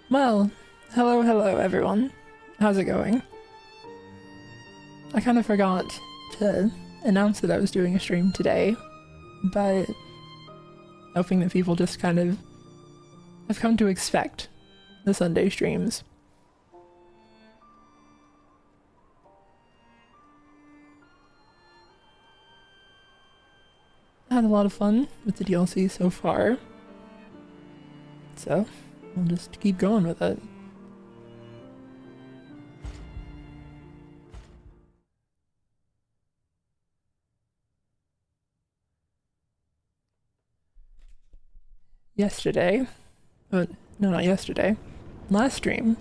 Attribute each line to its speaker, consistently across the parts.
Speaker 1: Well, hello everyone. How's it going? I kind of forgot to announce that I was doing a stream today, but hoping that people just kind of have come to expect the Sunday streams. I had a lot of fun with the DLC so far, so we'll just keep going with it. Yesterday, but no, not yesterday, last stream,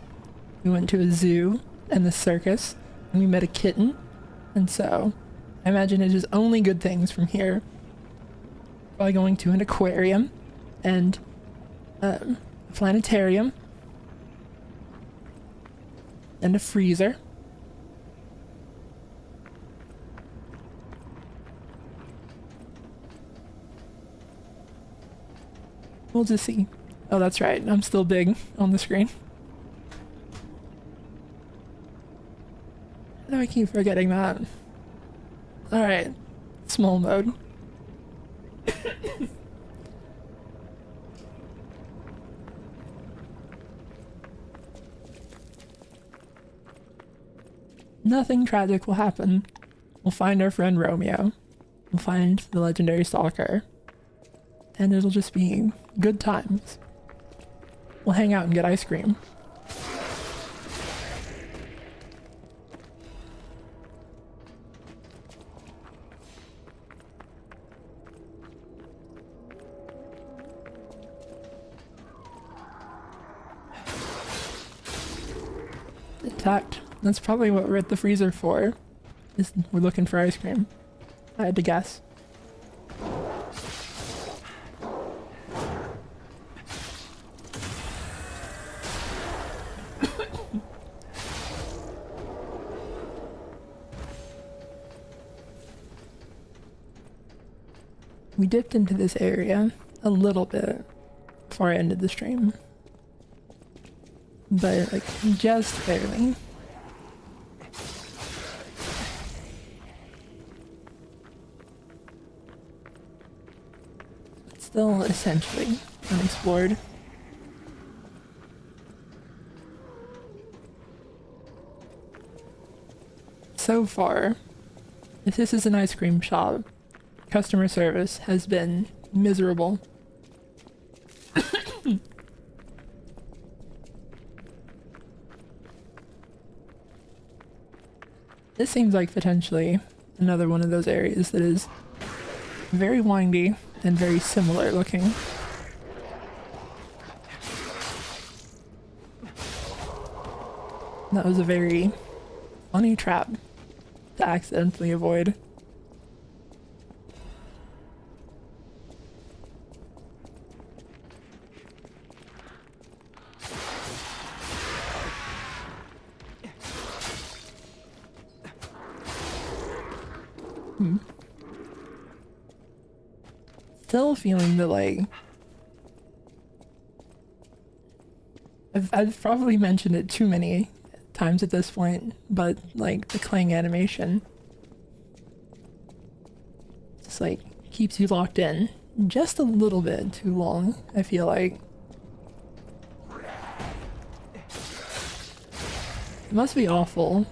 Speaker 1: we went to a zoo and the circus, and we met a kitten, and so I imagine it is only good things from here. Probably going to an aquarium and a planetarium and a freezer. We'll just see. Oh, that's right. I'm still big on the screen. No, I keep forgetting that. Alright. Small mode. Nothing tragic will happen. We'll find our friend Romeo. We'll find the legendary stalker. And it'll just be good times. We'll hang out and get ice cream. Intact. That's probably what we're at the freezer for. Is we're looking for ice cream. I had to guess. We dipped into this area a little bit before I ended the stream. But like just barely. It's still essentially unexplored. So far, if this is an ice cream shop, customer service has been miserable. This seems like potentially another one of those areas that is very windy and very similar looking. That was a very funny trap to accidentally avoid. Still feeling that like I've probably mentioned it too many times at this point, but like the clang animation just like keeps you locked in just a little bit too long, I feel like. It must be awful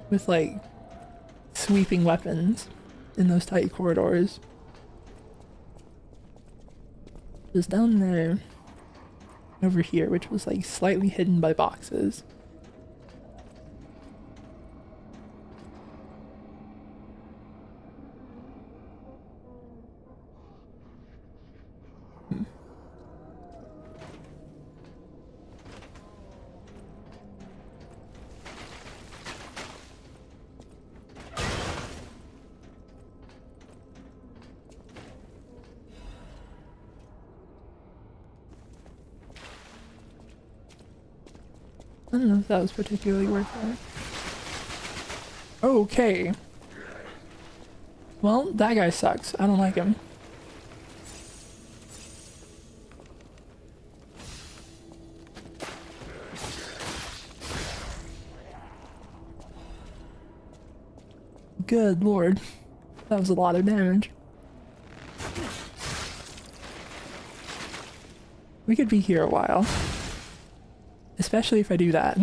Speaker 1: with like sweeping weapons in those tight corridors. Just down there over here, which was like slightly hidden by boxes. I don't know if that was particularly worth it. Okay. Well, that guy sucks. I don't like him. Good lord. That was a lot of damage. We could be here a while. Especially if I do that.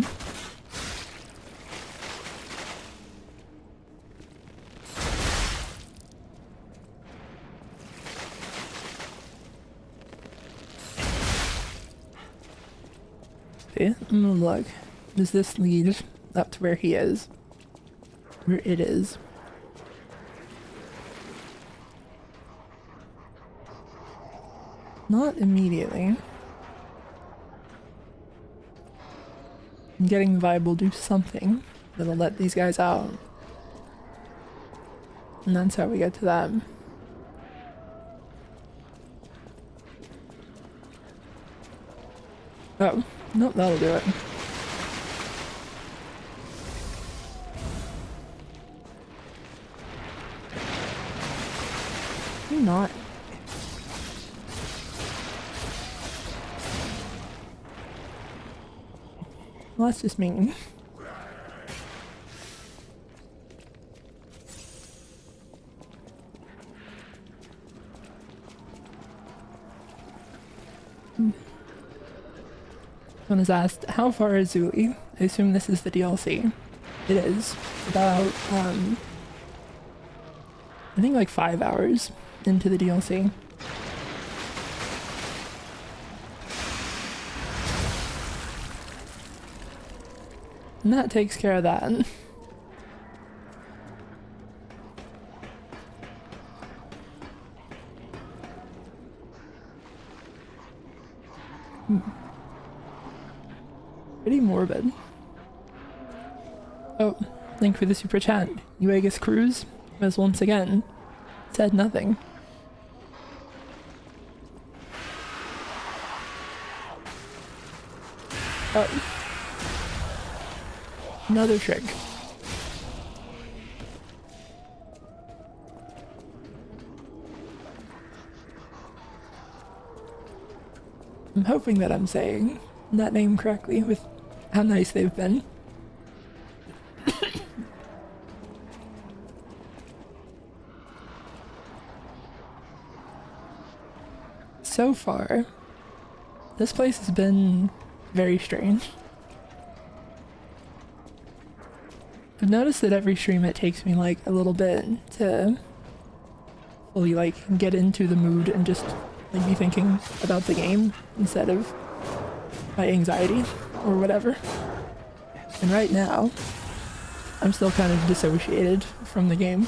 Speaker 1: See, I'm gonna look. Does this lead up to where he is? Where it is? Not immediately. I'm getting the vibe we'll do something that'll let these guys out. And that's how we get to that. Oh, nope, that'll do it. You're not. Well, that's just mean. Someone has asked, how far is Zuli? I assume this is the DLC. It is. About, I think like 5 hours into the DLC. And that takes care of that. Pretty morbid. Oh, thank you for the super chat. Uegas Cruz has once again said nothing. Oh. Another trick. I'm hoping that I'm saying that name correctly with how nice they've been. So far, this place has been very strange. I've noticed that every stream it takes me like a little bit to fully like get into the mood and just like be thinking about the game instead of my anxiety or whatever. And right now, I'm still kind of dissociated from the game.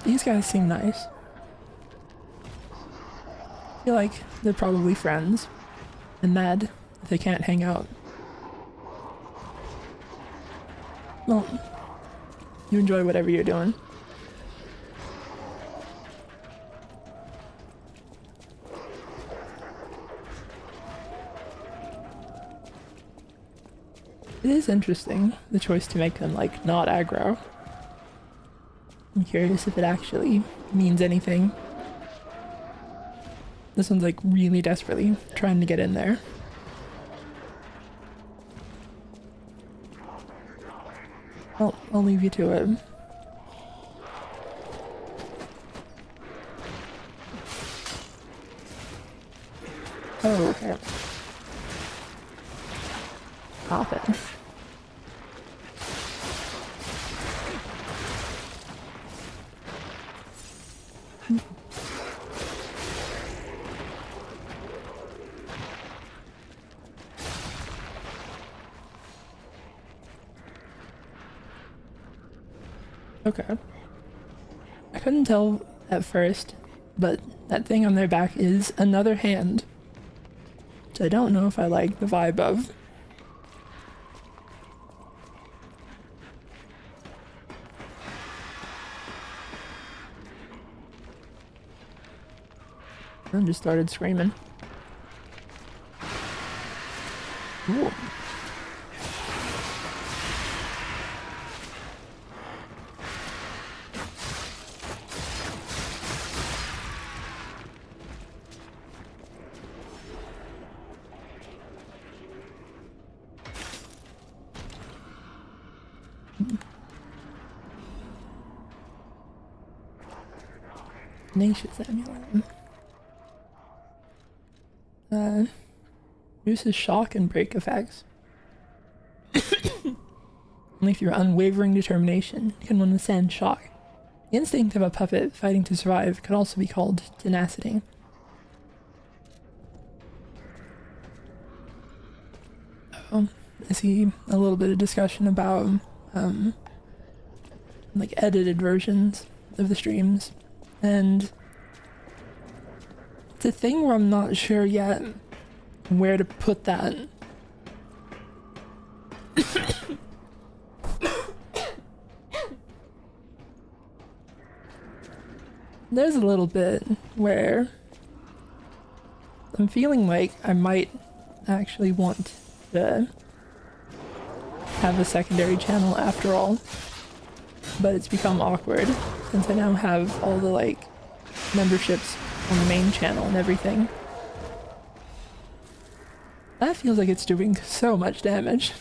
Speaker 1: These guys seem nice. I feel like they're probably friends and mad if they can't hang out. Well, you enjoy whatever you're doing. It is interesting, the choice to make them like not aggro. I'm curious if it actually means anything. This one's like really desperately trying to get in there. Well, I'll leave you to it. Oh, okay. Pop it. Okay. I couldn't tell at first, but that thing on their back is another hand. So I don't know if I like the vibe of. And just started screaming. Ooh. Tenacious amulet. Reduces shock and break effects. Only through unwavering determination can one withstand shock. The instinct of a puppet fighting to survive could also be called tenacity. Oh, I see a little bit of discussion about like edited versions of the streams, and it's a thing where I'm not sure yet where to put that. There's a little bit where I'm feeling like I might actually want to have a secondary channel after all, but it's become awkward since I now have all the like memberships on the main channel and everything. That feels like it's doing so much damage.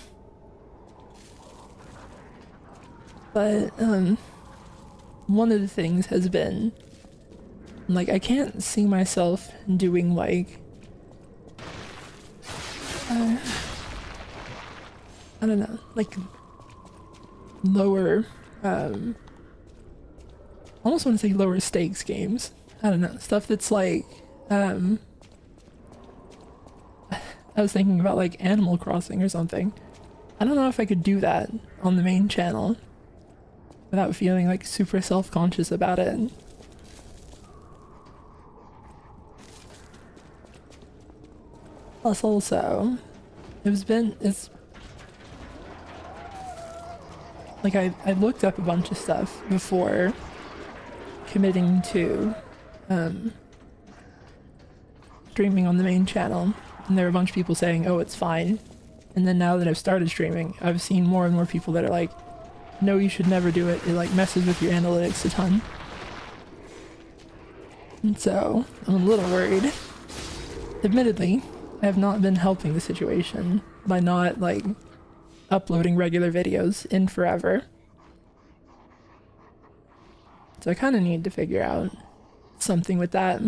Speaker 1: But one of the things has been like I can't see myself doing like I don't know, like lower almost want to say lower stakes games. I don't know, stuff that's like I was thinking about like Animal Crossing or something. I don't know if I could do that on the main channel without feeling like super self-conscious about it. Plus also, it's like I looked up a bunch of stuff before committing to streaming on the main channel, and there were a bunch of people saying, oh, it's fine. And then now that I've started streaming, I've seen more and more people that are like, no, you should never do it. It like messes with your analytics a ton. And so I'm a little worried. Admittedly, I have not been helping the situation by not like uploading regular videos in forever. So I kind of need to figure out something with that.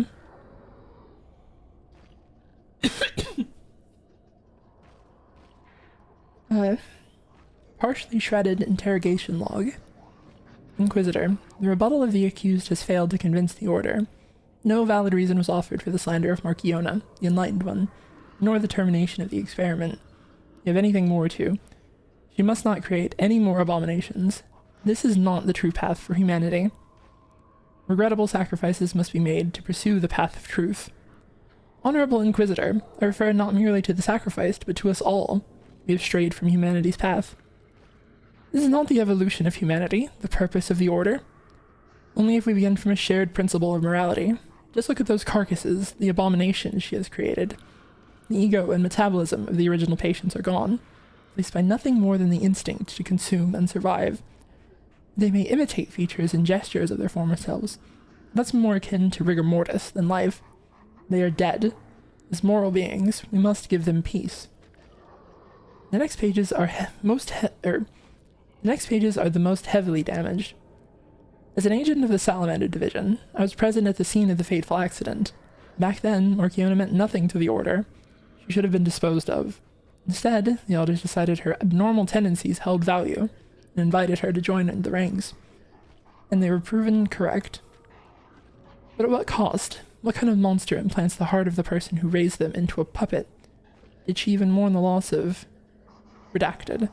Speaker 1: Partially shredded interrogation log. Inquisitor, the rebuttal of the accused has failed to convince the Order. No valid reason was offered for the slander of Marchiona, the Enlightened One, nor the termination of the experiment. You have anything more to. She must not create any more abominations. This is not the true path for humanity. Regrettable sacrifices must be made to pursue the path of truth. Honorable Inquisitor, I refer not merely to the sacrificed, but to us all. We have strayed from humanity's path. This is not the evolution of humanity, the purpose of the Order. Only if we begin from a shared principle of morality. Just look at those carcasses, the abominations she has created. The ego and metabolism of the original patients are gone, at least by nothing more than the instinct to consume and survive. They may imitate features and gestures of their former selves. That's more akin to rigor mortis than life. They are dead. As moral beings, we must give them peace. The next pages are the most heavily damaged. As an agent of the Salamander Division, I was present at the scene of the fateful accident. Back then, Marchiona meant nothing to the Order. She should have been disposed of. Instead, the Elders decided her abnormal tendencies held value, and invited her to join in the ranks. And they were proven correct. But at what cost? What kind of monster implants the heart of the person who raised them into a puppet? Did she even mourn the loss of... Redacted.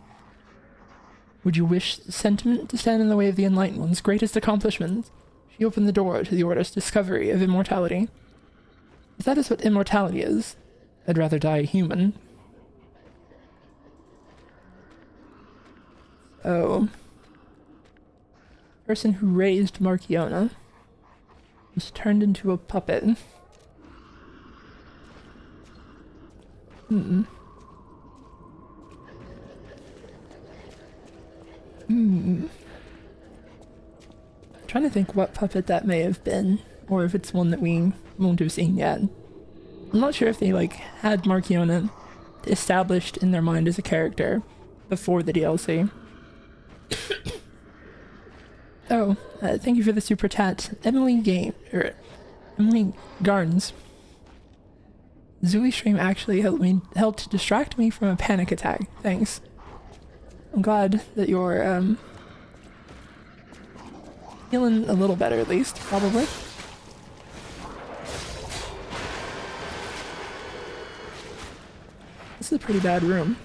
Speaker 1: Would you wish sentiment to stand in the way of the Enlightened One's greatest accomplishments? She opened the door to the Order's discovery of immortality. If that is what immortality is, I'd rather die a human. Oh. Person who raised Marchiona was turned into a puppet. Trying to think what puppet that may have been, or if it's one that we won't have seen yet. I'm not sure if they like had Marchiona established in their mind as a character before the DLC. Oh, thank you for the super chat. Emily Garns. Zooey stream actually helped distract me from a panic attack. Thanks. I'm glad that you're feeling a little better at least, probably. This is a pretty bad room.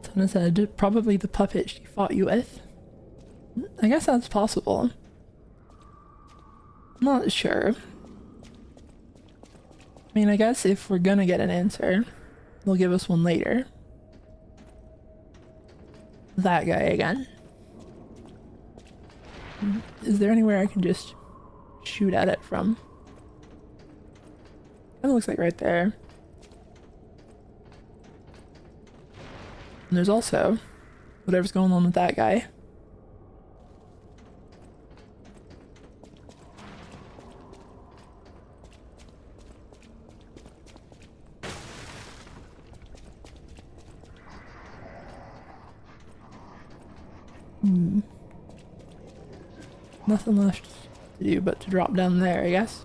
Speaker 1: Someone said, probably the puppet she fought you with. I guess that's possible. I'm not sure. I mean, I guess if we're gonna get an answer, they'll give us one later. That guy again. Is there anywhere I can just shoot at it from? That looks like right there. And there's also whatever's going on with that guy. Nothing left to do but to drop down there, I guess.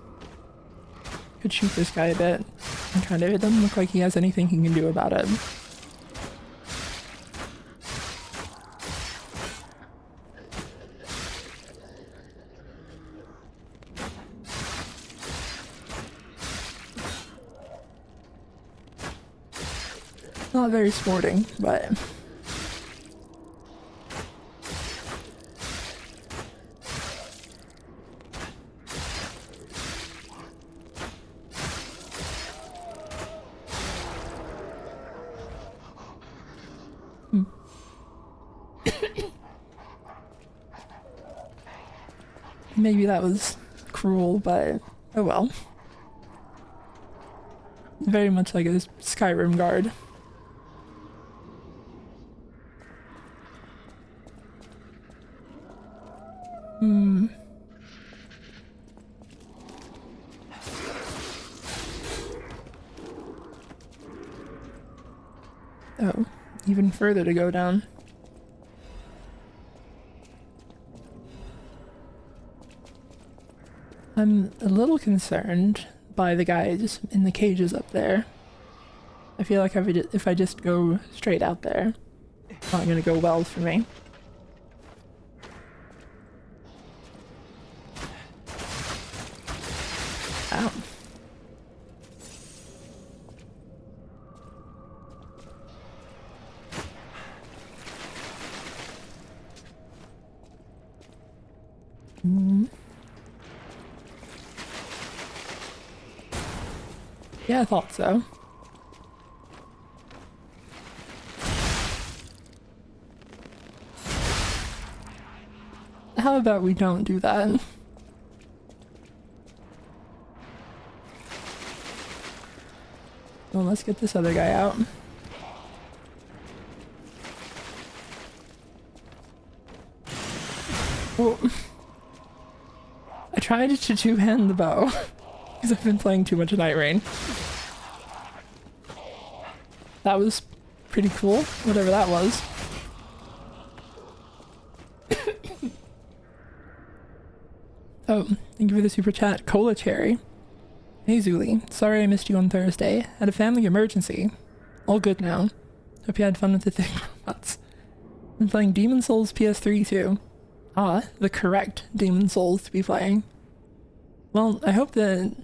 Speaker 1: Could shoot this guy a bit. I'm trying to. It doesn't look like he has anything he can do about it. Not very sporting, but maybe that was cruel, but oh well. Very much like a Skyrim guard. Oh, even further to go down. I'm a little concerned by the guys in the cages up there. I feel like if I just go straight out there, it's not gonna go well for me. Ow. Yeah, I thought so. How about we don't do that? Well, let's get this other guy out. Well, I tried to two-hand the bow because I've been playing too much Night Rain. That was pretty cool, whatever that was. Oh, thank you for the super chat. Cola Cherry. Hey Zuli, sorry I missed you on Thursday. Had a family emergency. All good now. Hope you had fun with the thick robots. Been playing Demon Souls PS3 too. Ah, the correct Demon Souls to be playing. Well, I hope that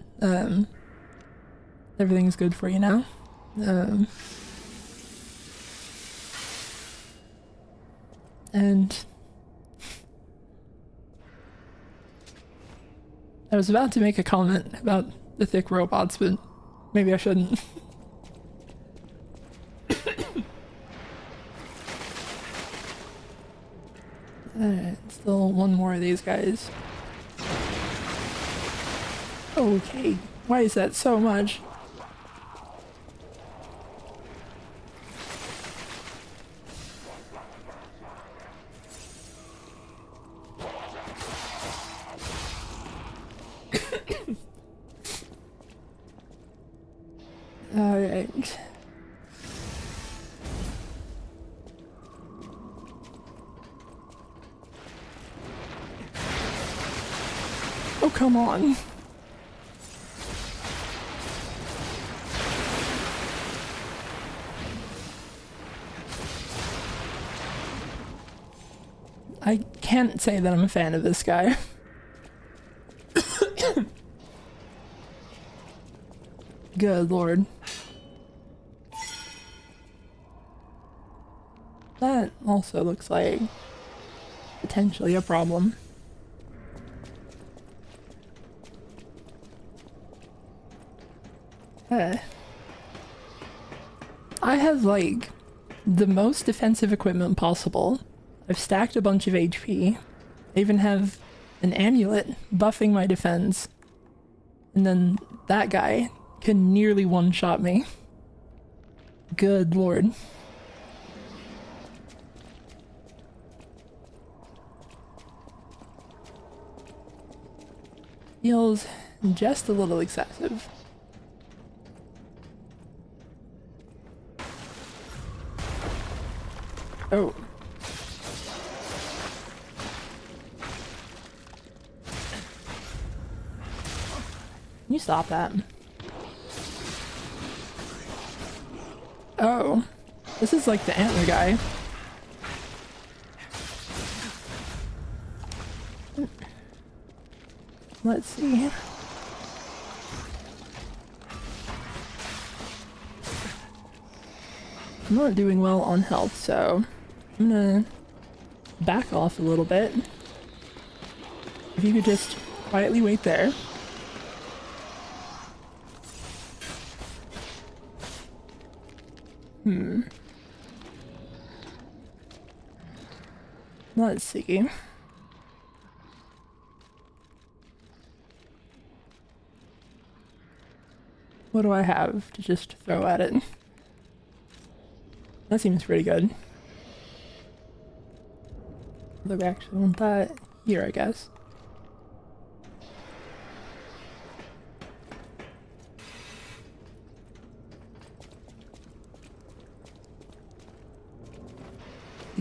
Speaker 1: everything's good for you now. And I was about to make a comment about the thick robots, but maybe I shouldn't. Alright, still one more of these guys. Okay, Why is that so much? Alright. Oh, come on. I can't say that I'm a fan of this guy. Good lord. That also looks like potentially a problem. I have like the most defensive equipment possible. I've stacked a bunch of HP. I even have an amulet buffing my defense. And then that guy can nearly one-shot me. Good lord. Feels just a little excessive. Oh. Can you stop that? Oh. This is like the antler guy. Let's see. I'm not doing well on health, so I'm gonna back off a little bit. If you could just quietly wait there. Let's see. What do I have to just throw at it? That seems pretty good. Although we actually want that here, I guess.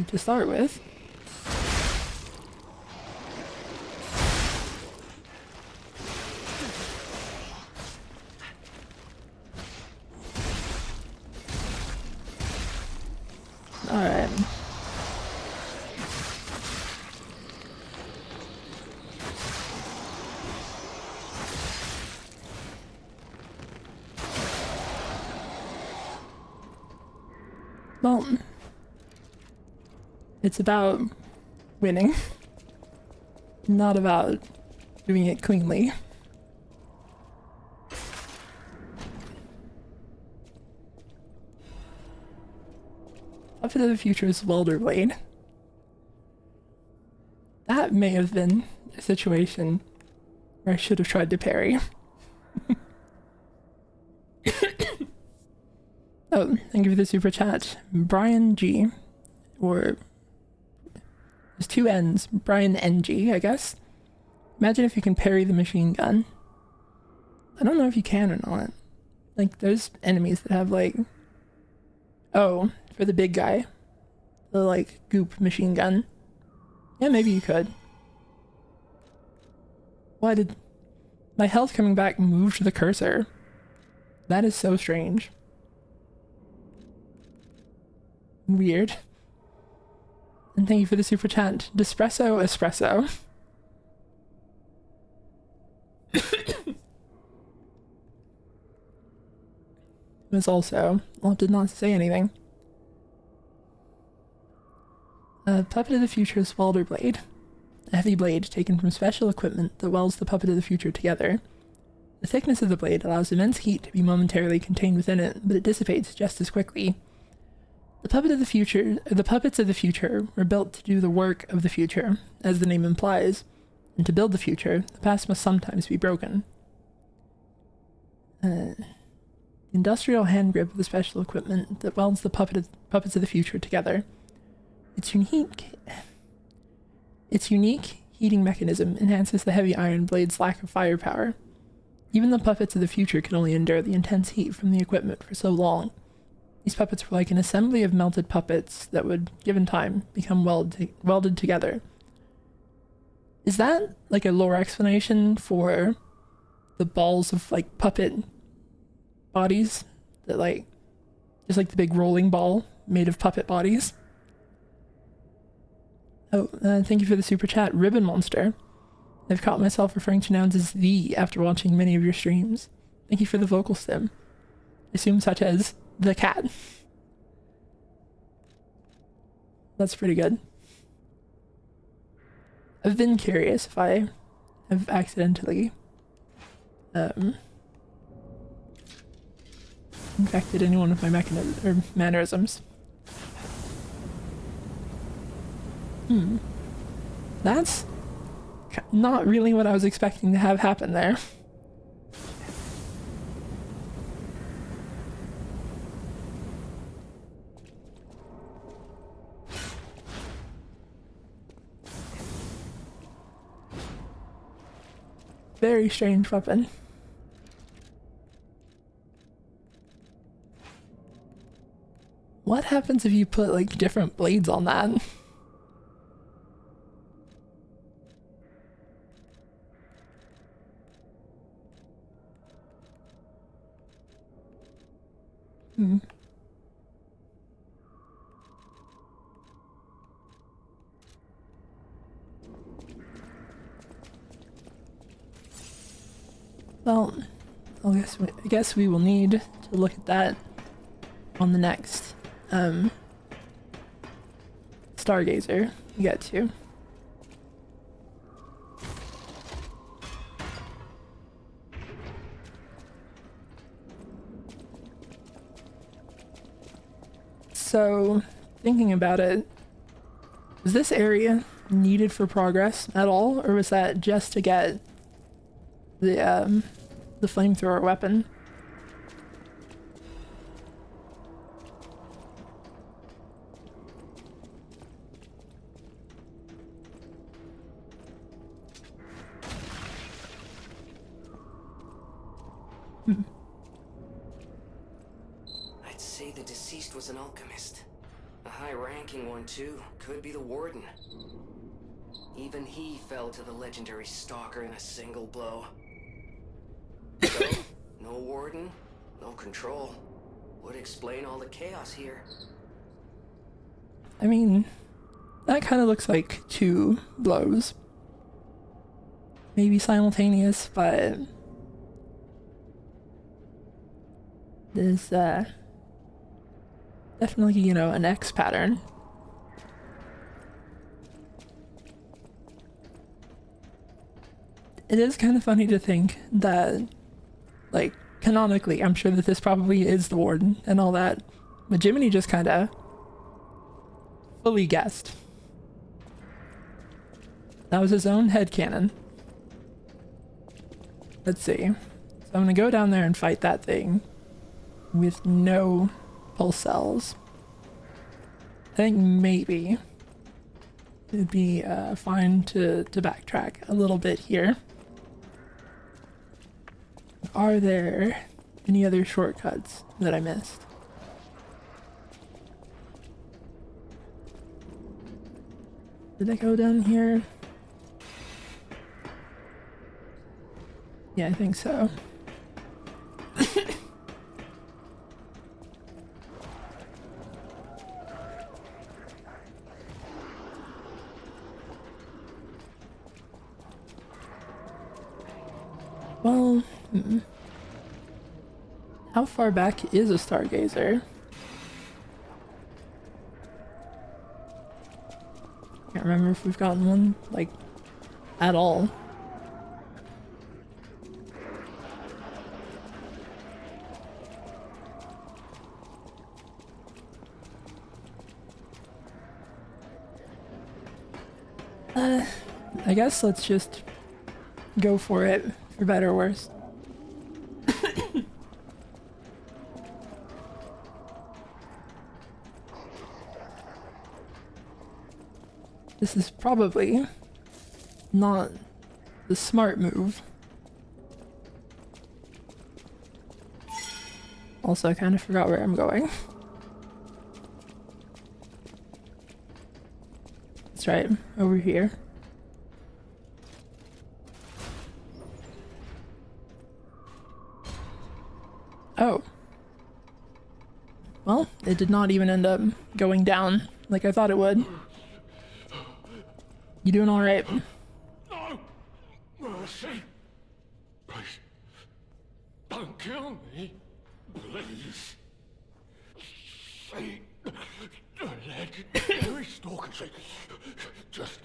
Speaker 1: To start with. Alright. Well, it's about winning, not about doing it cleanly. Up into the Future's Welder Blade. That may have been a situation where I should have tried to parry. Oh, thank you for the super chat. Brian G. Or there's two N's. Brian NG, I guess. Imagine if you can parry the machine gun. I don't know if you can or not. Like, there's enemies that have, like... Oh, for the big guy. The, like, goop machine gun. Yeah, maybe you could. Why did... My health coming back move to the cursor? That is so strange. Weird. And thank you for the super chat. Despresso espresso. Was also, well, did not say anything. Puppet of the Future's welder blade. A heavy blade taken from special equipment that welds the Puppet of the Future together. The thickness of the blade allows immense heat to be momentarily contained within it, but it dissipates just as quickly. The puppets of the future were built to do the work of the future, as the name implies, and to build the future, the past must sometimes be broken. Industrial hand grip of the special equipment that welds the puppets of the future together. Its unique heating mechanism enhances the heavy iron blade's lack of firepower. Even the puppets of the future can only endure the intense heat from the equipment for so long. These puppets were like an assembly of melted puppets that would, given time, become welded together. Is that like a lore explanation for the balls of like puppet bodies that like just like the big rolling ball made of puppet bodies? Oh, thank you for the super chat, Ribbon Monster. I've caught myself referring to nouns as "the" after watching many of your streams. Thank you for the vocal stim. Assume such as the cat. That's pretty good. I've been curious if I have accidentally infected anyone with my mannerisms. That's not really what I was expecting to have happen there. Very strange weapon. What happens if you put like different blades on that? Well, I guess we will need to look at that on the next Stargazer we get to. So, thinking about it, was this area needed for progress at all, or was that just to get the flamethrower weapon?
Speaker 2: I'd say the deceased was an alchemist. A high-ranking one, too. Could be the warden. Even he fell to the legendary stalker in a single blow. So, no warden, no control. Would explain all the chaos here.
Speaker 1: I mean, that kind of looks like two blows. Maybe simultaneous, but there's definitely, you know, an X pattern. It is kind of funny to think that, like, canonically, I'm sure that this probably is the warden and all that, but Jiminy just kind of fully guessed. That was his own headcanon. Let's see. So I'm gonna go down there and fight that thing with no pulse cells. I think maybe it'd be fine to backtrack a little bit here. Are there any other shortcuts that I missed? Did I go down here? Yeah, I think so. Well, how far back is a Stargazer? Can't remember if we've gotten one, like, at all. I guess let's just go for it, for better or worse. this is probably not the smart move. Also, I kind of forgot where I'm going. That's right, over here. Oh. Well, it did not even end up going down like I thought it would. You doing alright?
Speaker 3: No! Mercy! Please, don't kill me. Please. See the legendary stalker. Just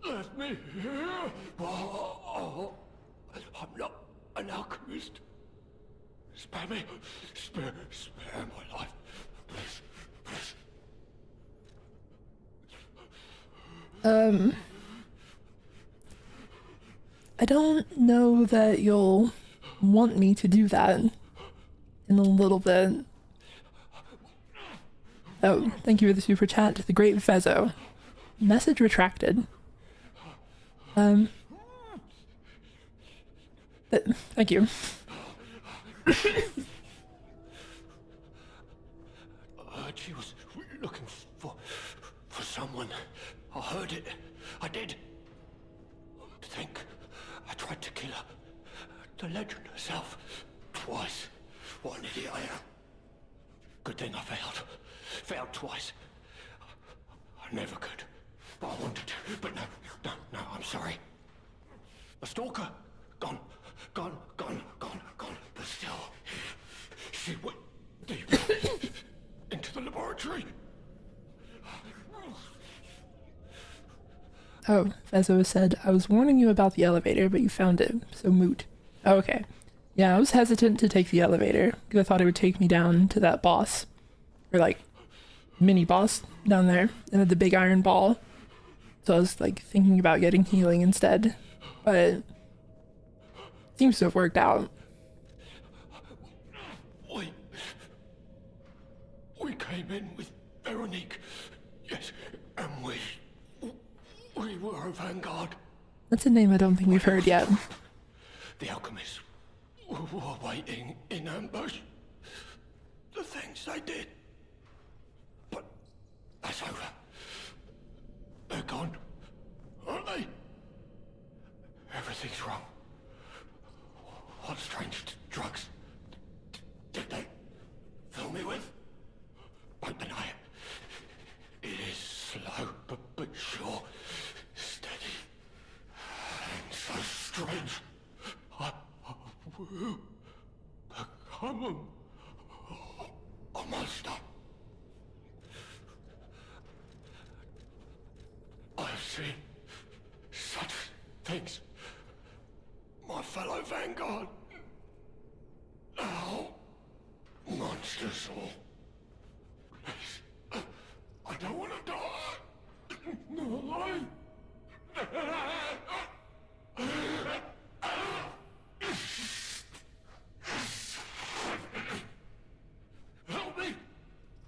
Speaker 3: let me here. Oh, I'm not an alchemist. Spare me. Spare my life. Please, please.
Speaker 1: I don't know that you'll want me to do that in a little bit. Oh, thank you for the super chat to the great Vezo. Message retracted. Thank you.
Speaker 3: I heard she was looking for someone. I heard it. I did. To think I tried to kill her. The legend herself. Twice. What an idiot I am. Good thing I failed. Failed twice. I never could. But I wanted to. But no, I'm sorry. A stalker. Gone. But still, she went deep into the laboratory.
Speaker 1: Oh, Vezo said, I was warning you about the elevator, but you found it, so moot. Oh, okay. Yeah, I was hesitant to take the elevator, because I thought it would take me down to that boss. Or, like, mini-boss down there, and the big iron ball. So I was, like, thinking about getting healing instead. But it seems to have worked out.
Speaker 3: We came in with Veronique. Yes, and we were a vanguard.
Speaker 1: That's a name I don't think we've heard yet.
Speaker 3: The alchemists were waiting in ambush. The things they did. But that's over. They're gone, aren't they? Everything's wrong. What strange drugs did they fill me with? Don't deny it. It is slow, but sure. Steady. And so strange. I will become a monster. I've seen such things. My fellow vanguard. Now, monsters all. Please, I don't want to die. No, help me,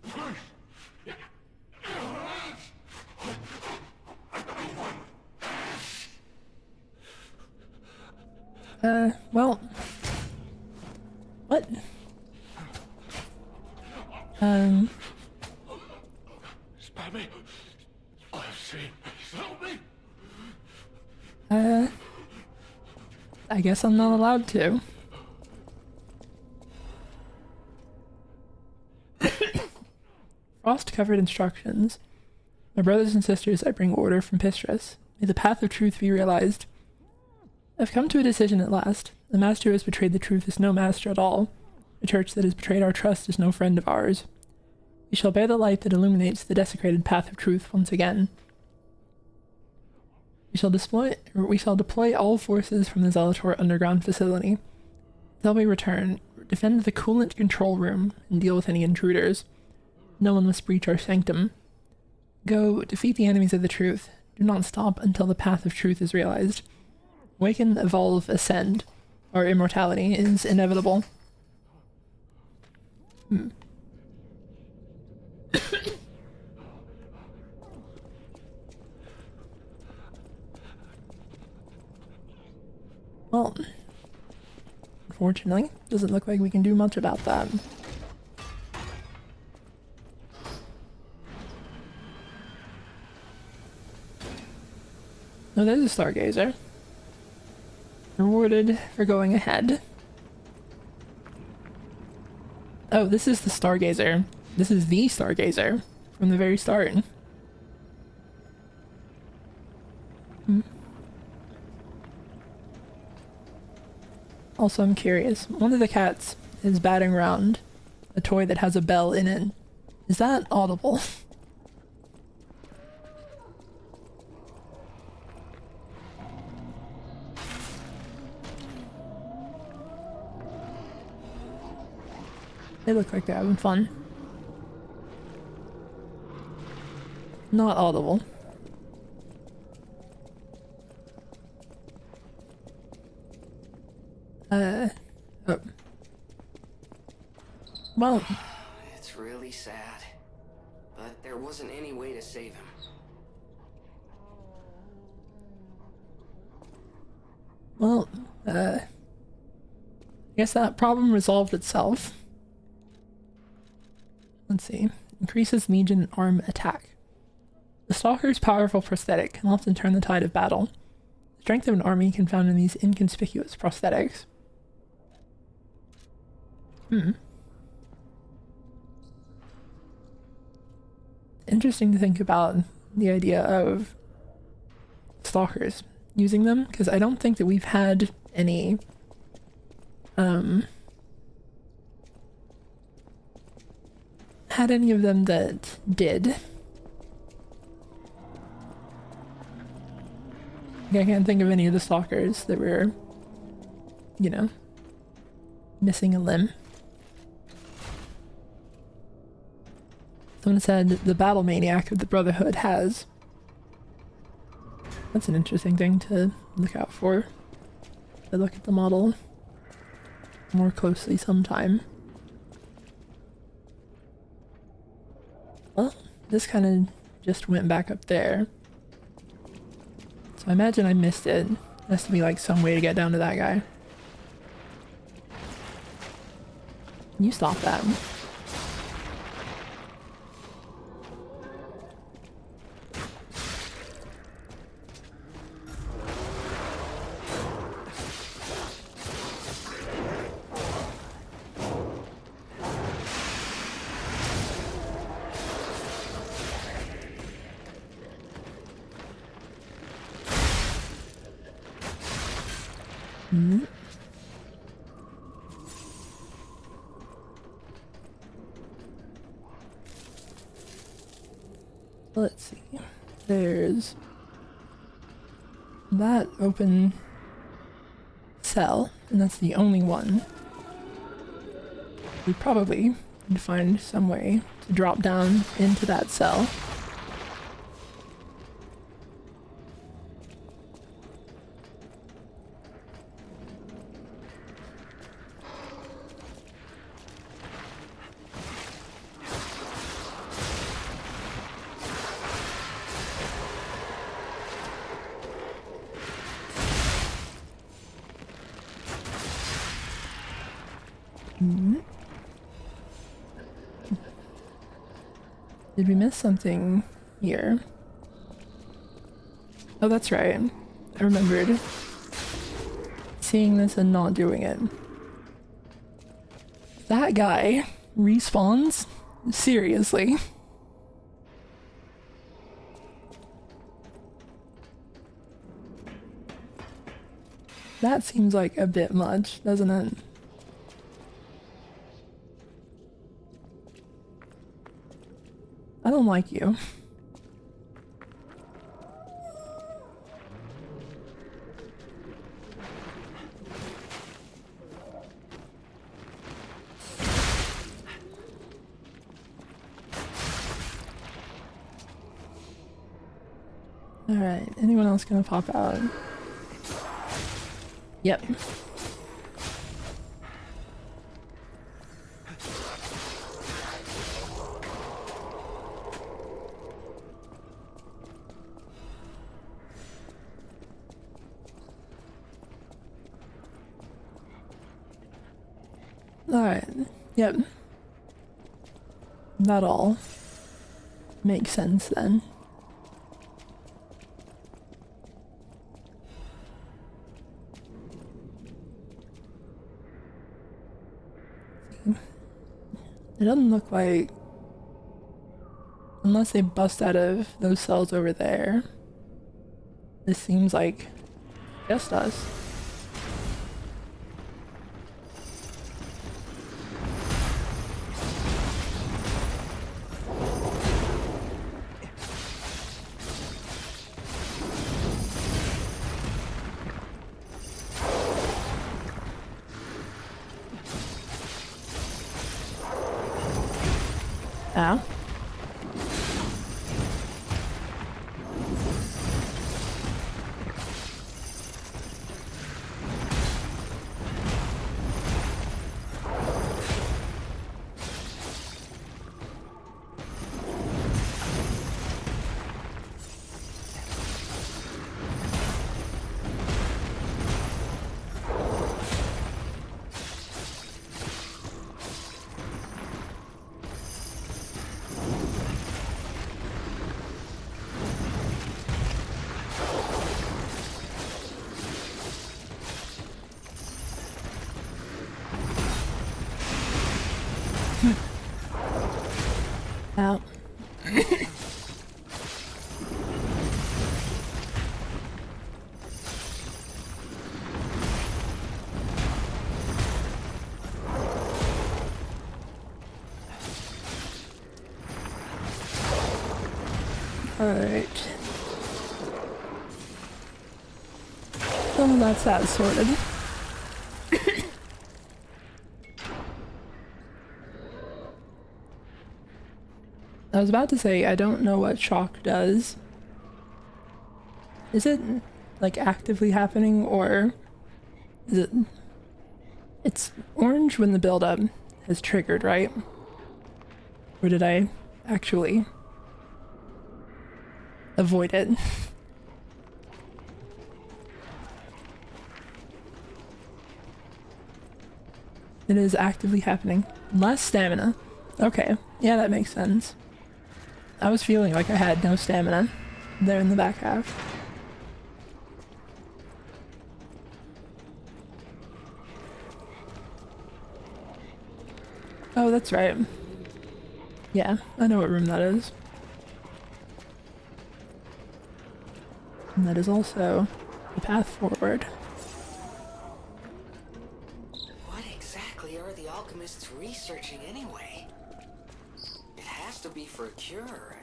Speaker 3: please.
Speaker 1: Well... What?
Speaker 3: Spare me. I've seen. Help me.
Speaker 1: I guess I'm not allowed to. Frost-covered instructions. My brothers and sisters, I bring order from Pistras. May the path of truth be realized. I've come to a decision at last. The master who has betrayed the truth is no master at all. The church that has betrayed our trust is no friend of ours. We shall bear the light that illuminates the desecrated path of truth once again. We shall deploy all forces from the Zelator underground facility. Until we return, defend the coolant control room and deal with any intruders. No one must breach our sanctum. Go, defeat the enemies of the truth. Do not stop until the path of truth is realized. Awaken, evolve, ascend. Our immortality is inevitable. Well, unfortunately, doesn't look like we can do much about that. Oh, there's a stargazer. Rewarded for going ahead. Oh, this is the stargazer. This is the stargazer from the very start. Also, I'm curious. One of the cats is batting around a toy that has a bell in it. Is that audible? They look like they're having fun. Not audible. Oh. Well,
Speaker 2: It's really sad. But there wasn't any way to save him.
Speaker 1: well, I guess that problem resolved itself. Let's see. Increases Legion arm attack. The Stalker's powerful prosthetic can often turn the tide of battle. The strength of an army can be found in these inconspicuous prosthetics. Interesting to think about the idea of Stalkers using them, because I don't think that we've had any of them that did. I can't think of any of the Stalkers that were, you know, missing a limb. Someone said the Battle Maniac of the Brotherhood has. That's an interesting thing to look out for. I look at the model more closely sometime. Well, this kind of just went back up there. So I imagine I missed it. There has to be like some way to get down to that guy. Can you stop that? Let's see. There's that open cell, and that's the only one. We probably need to find some way to drop down into that cell. Did we miss something here? Oh, that's right. I remembered seeing this and not doing it. That guy respawns? Seriously? That seems like a bit much, doesn't it? I don't like you. Alright, anyone else gonna pop out? Yep. Alright. Yep. That all makes sense then. It doesn't look like, unless they bust out of those cells over there, this seems like just us. Ow. Ow. Alright. So that's that sorted. I was about to say, I don't know what shock does. Is it, like, actively happening, or is it... It's orange when the build-up has triggered, right? Or did I actually avoid it? It is actively happening. Less stamina. Okay, yeah, that makes sense. I was feeling like I had no stamina there in the back half. Oh, that's right. Yeah, I know what room that is. And that is also the path forward.
Speaker 2: What exactly are the alchemists researching anyway? It has to be for a cure.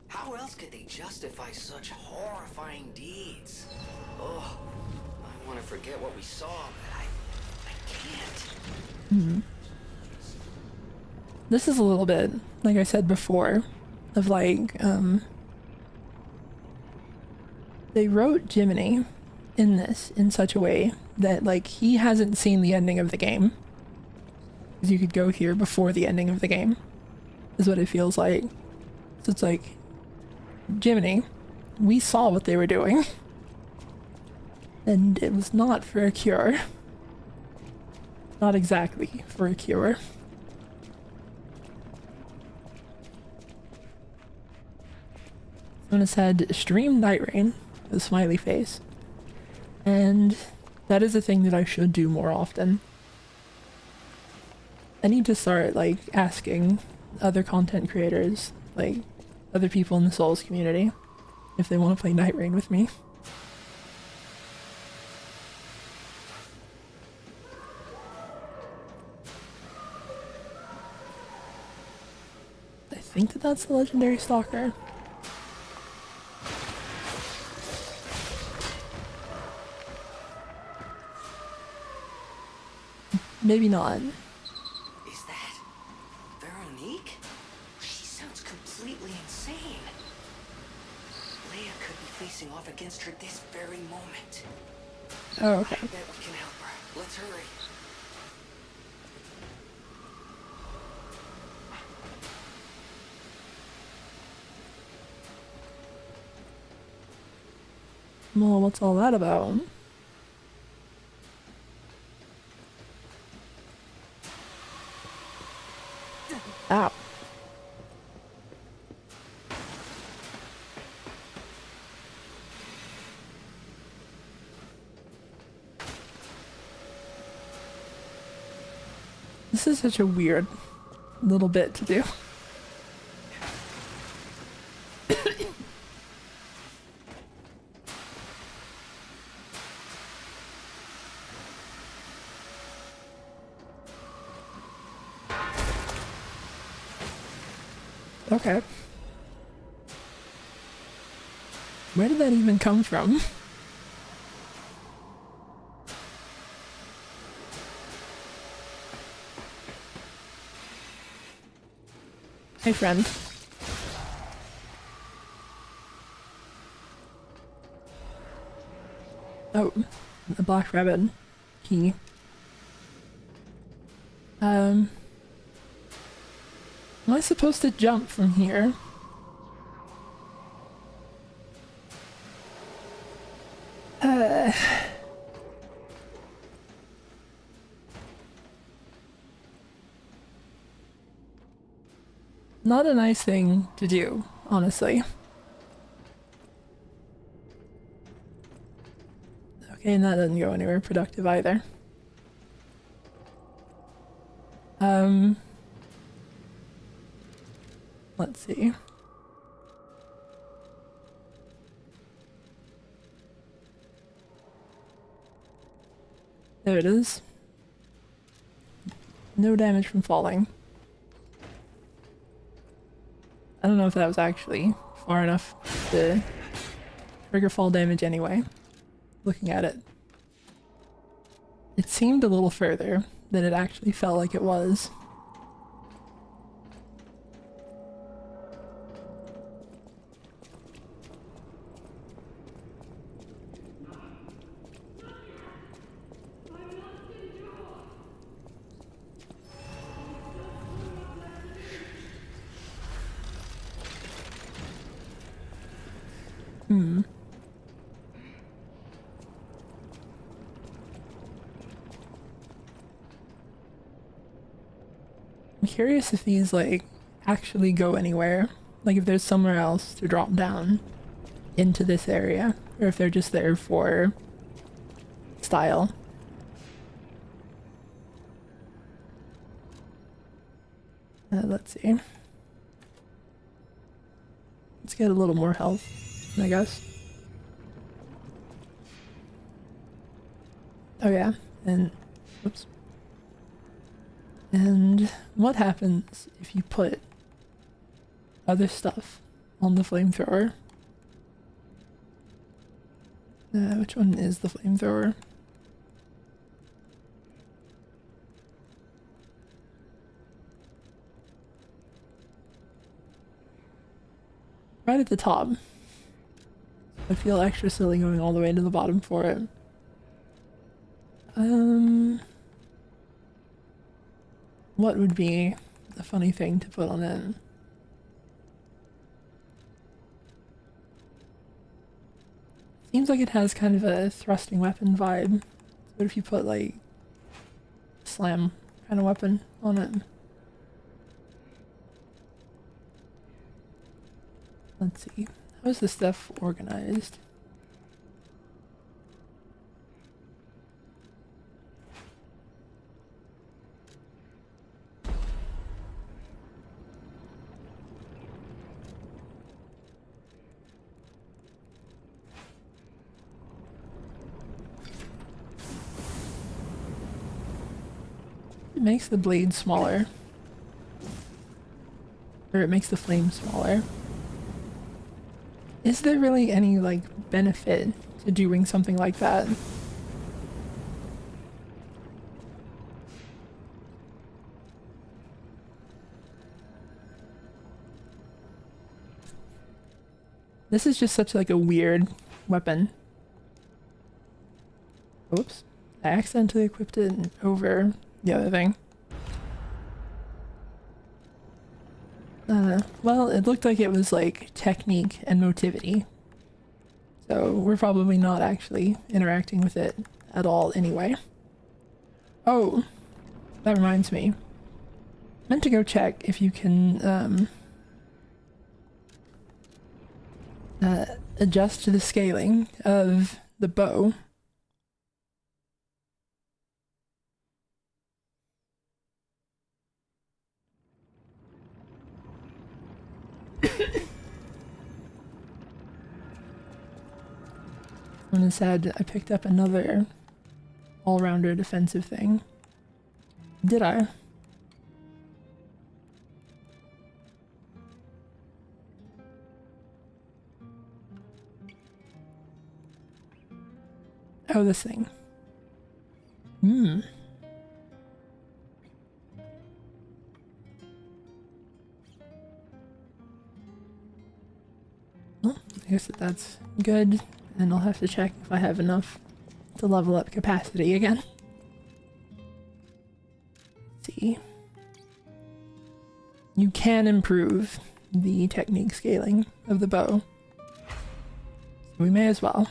Speaker 2: How else could they justify such horrifying deeds? Oh, I want to forget what we saw, but I can't.
Speaker 1: This is a little bit, like I said before, of like, they wrote Jiminy in this in such a way that, like, he hasn't seen the ending of the game. Because you could go here before the ending of the game, is what it feels like. So it's like, Jiminy, we saw what they were doing. And it was not for a cure. Not exactly for a cure. Someone said, stream Night Rain, with a smiley face. And that is a thing that I should do more often. I need to start, like, asking other content creators, like, other people in the Souls community, if they want to play Night Rain with me. I think that that's the legendary stalker. Maybe not.
Speaker 2: Is that Veronique? She sounds completely insane. Leia could be facing off against her this very moment.
Speaker 1: Oh, okay.
Speaker 2: I bet we can help her. Let's hurry.
Speaker 1: Well, what's all that about? Ow. This is such a weird little bit to do. Okay. Where did that even come from? Hey, friend. Oh, the black rabbit key. Am I supposed to jump from here? Not a nice thing to do, honestly. Okay, and that doesn't go anywhere productive either. Let's see. There it is. No damage from falling. I don't know if that was actually far enough to trigger fall damage anyway. Looking at it. It seemed a little further than it actually felt like it was. I'm curious if these, like, actually go anywhere. Like, if there's somewhere else to drop down into this area. Or if they're just there for style. Let's see. Let's get a little more health, I guess. Oh yeah, and whoops. And what happens if you put other stuff on the flamethrower? Which one is the flamethrower? Right at the top. I feel extra silly going all the way to the bottom for it. What would be a funny thing to put on it? Seems like it has kind of a thrusting weapon vibe. What if you put like slam kind of weapon on it? Let's see. How is this stuff organized? It makes the blade smaller. Or it makes the flame smaller. Is there really any, like, benefit to doing something like that? This is just such, like, a weird weapon. Oops. I accidentally equipped it over the other thing. Well, it looked like it was like technique and motivity. So we're probably not actually interacting with it at all anyway. Oh, that reminds me. Meant to go check if you can adjust the scaling of the bow. Someone said I picked up another all-rounder defensive thing. Did I? Oh, this thing. Well, I guess that's good, and I'll have to check if I have enough to level up capacity again. Let's see. You can improve the technique scaling of the bow. So we may as well.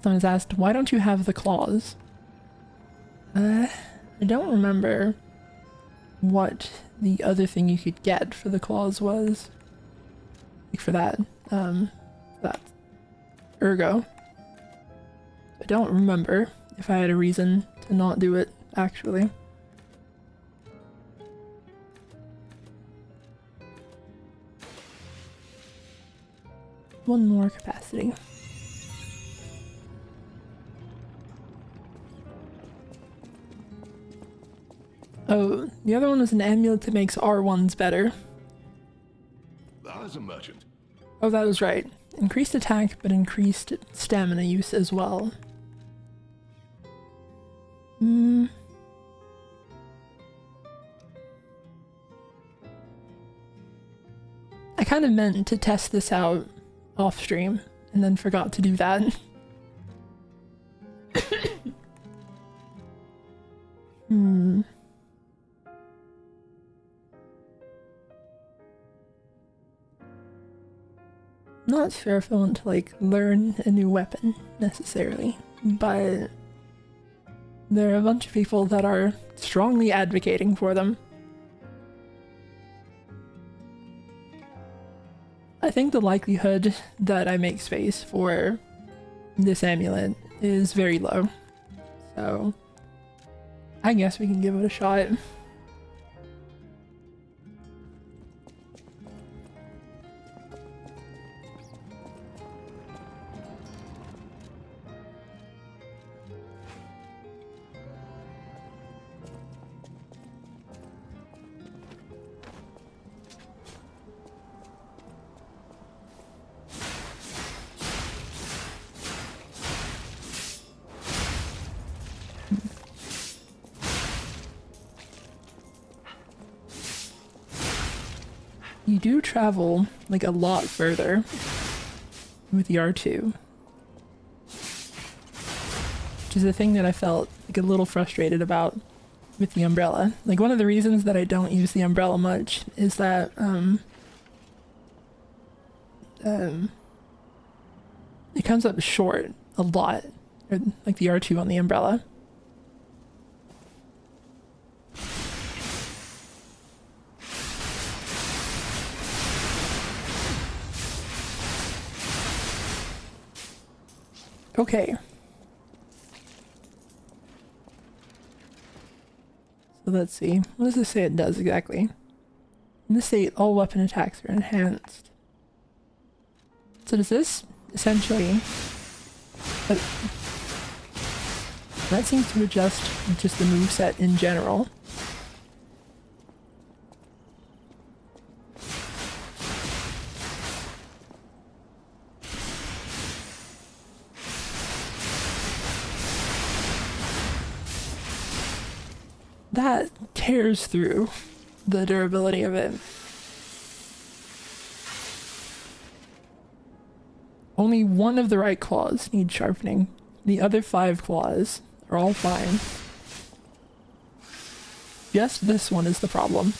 Speaker 1: Someone's asked, why don't you have the claws? I don't remember what the other thing you could get for the claws was. Like for that ergo. I don't remember if I had a reason to not do it, actually. One more capacity. Oh, the other one was an amulet that makes R1s better.
Speaker 3: There's a merchant.
Speaker 1: Oh, that was right. Increased attack, but increased stamina use as well. I kind of meant to test this out off stream, and then forgot to do that. Not sure if I want to like learn a new weapon necessarily, but there are a bunch of people that are strongly advocating for them. I think the likelihood that I make space for this amulet is very low, so I guess we can give it a shot. You do travel like a lot further with the R2, which is the thing that I felt like a little frustrated about with the umbrella. Like one of the reasons that I don't use the umbrella much is that it comes up short a lot, or like the R2 on the umbrella. Okay. So let's see. What does this say it does exactly? In this state, all weapon attacks are enhanced. So does this essentially... that seems to adjust just the moveset in general. That tears through the durability of it. Only one of the right claws needs sharpening. The other 5 claws are all fine. Just this one is the problem.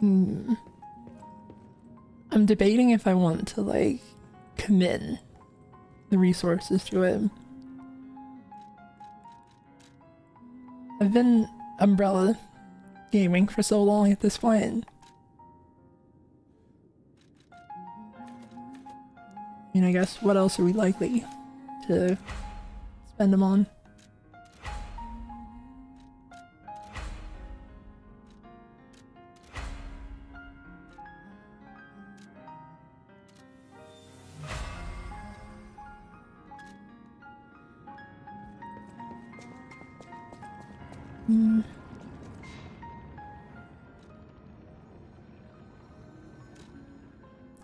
Speaker 1: I'm debating if I want to like commit the resources to it. I've been umbrella gaming for so long at this point. I mean, I guess what else are we likely to spend them on?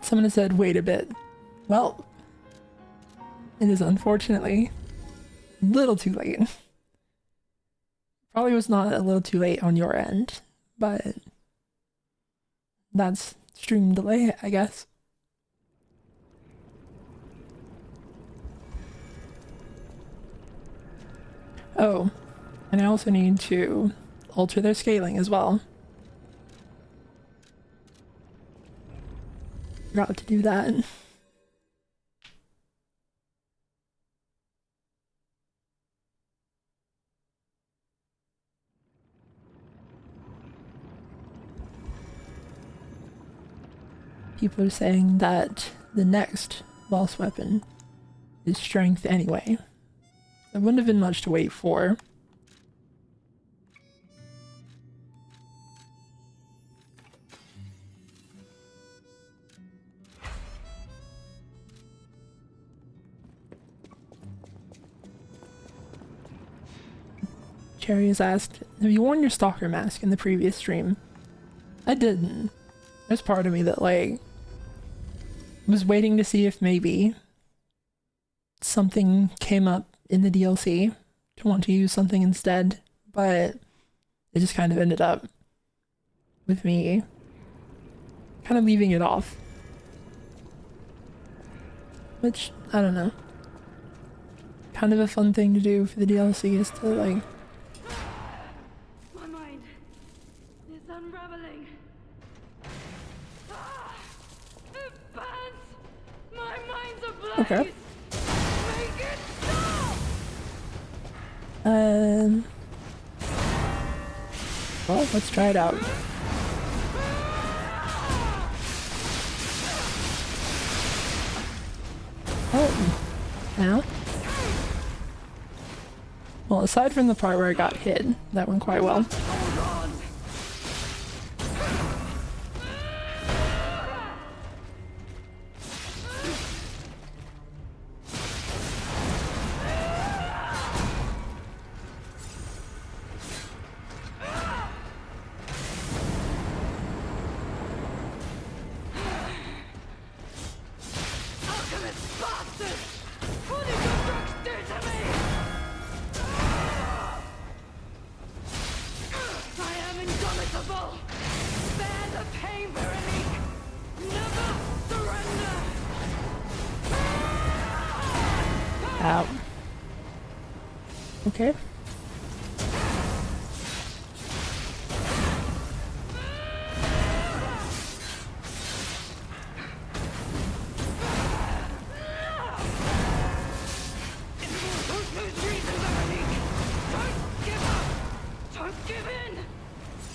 Speaker 1: Someone has said, wait a bit. Well, it is unfortunately a little too late. Probably was not a little too late on your end, but that's stream delay, I guess. Oh, and I also need to alter their scaling as well. Forgot to do that. People are saying that the next boss weapon is strength anyway. There wouldn't have been much to wait for. Cherry has asked, have you worn your stalker mask in the previous stream? I didn't. There's part of me that like was waiting to see if maybe something came up in the DLC to want to use something instead, but it just kind of ended up with me kind of leaving it off. Which, I don't know. Kind of a fun thing to do for the DLC is to like...
Speaker 4: My mind is unraveling. It burns! My mind's ablaze!
Speaker 1: Okay.
Speaker 4: Make it stop!
Speaker 1: Well, let's try it out. Oh, now? Well, aside from the part where I got hit, that went quite well.
Speaker 4: Hold on! Alchemist bastard! What did your drugs do to me? I am indomitable! Bear the pain, Veronique! Never surrender!
Speaker 1: Ow. Okay.
Speaker 4: Don't lose reason, Veronique! Don't give up! Don't give in!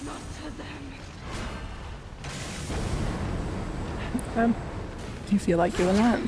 Speaker 4: Not to them.
Speaker 1: Do you feel like doing that?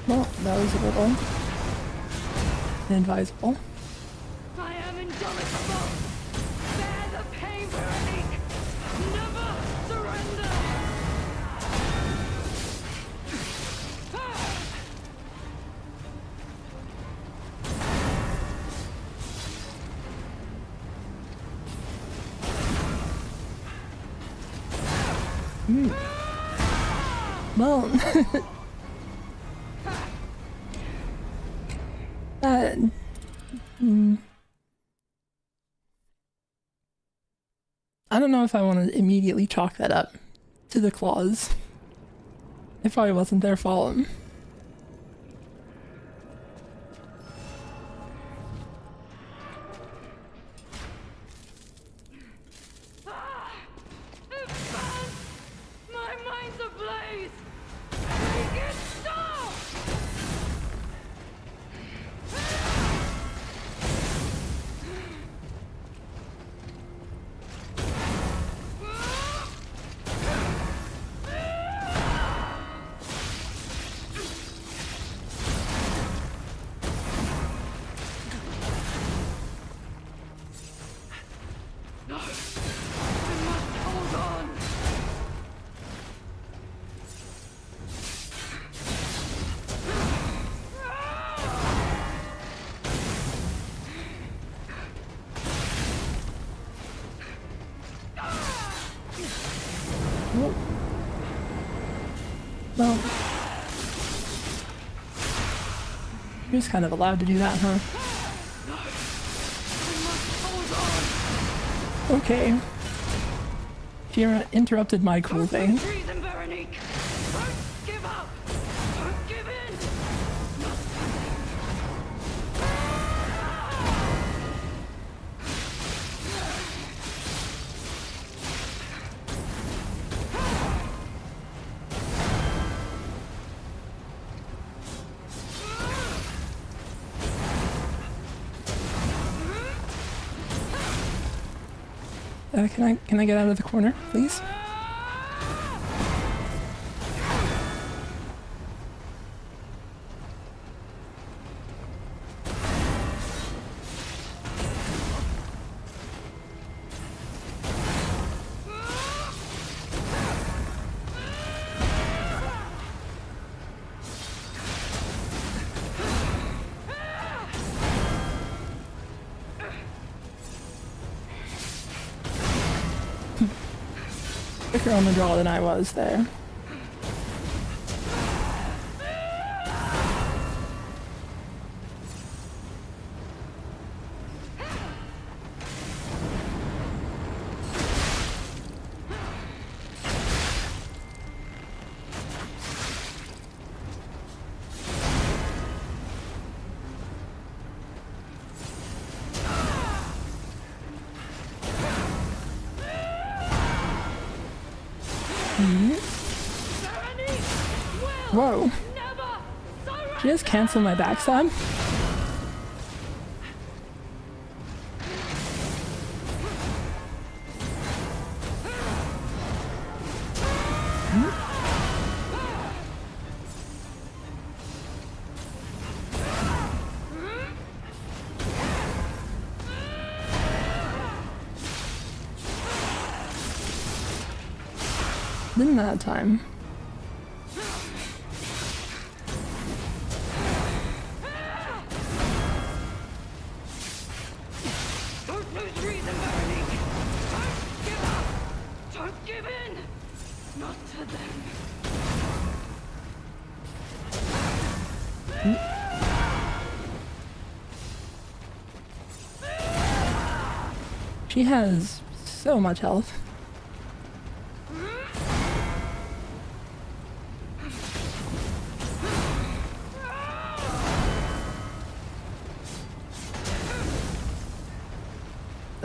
Speaker 1: Well, that was a little inadvisable.
Speaker 4: I am indomitable. Bear the pain, Veronique. Never surrender.
Speaker 1: Well, that. I don't know if I want to immediately chalk that up to the claws. It probably wasn't their fault.
Speaker 4: It burns. My mind's ablaze. Make it stop. No, I must hold on.
Speaker 1: Well, you're just kind of allowed to do that, huh? Okay. She interrupted my cool thing.
Speaker 4: Treason, Veronique. Don't give up. Don't give in.
Speaker 1: Can I get out of the corner, please? Quicker on the draw than I was there. Whoa. Did you just cancel my backstab? Didn't that time.
Speaker 4: Don't lose reason, Veronique. Don't give up. Don't give in. Not to them.
Speaker 1: She has so much health.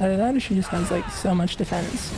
Speaker 1: Either that or she just has like so much defense.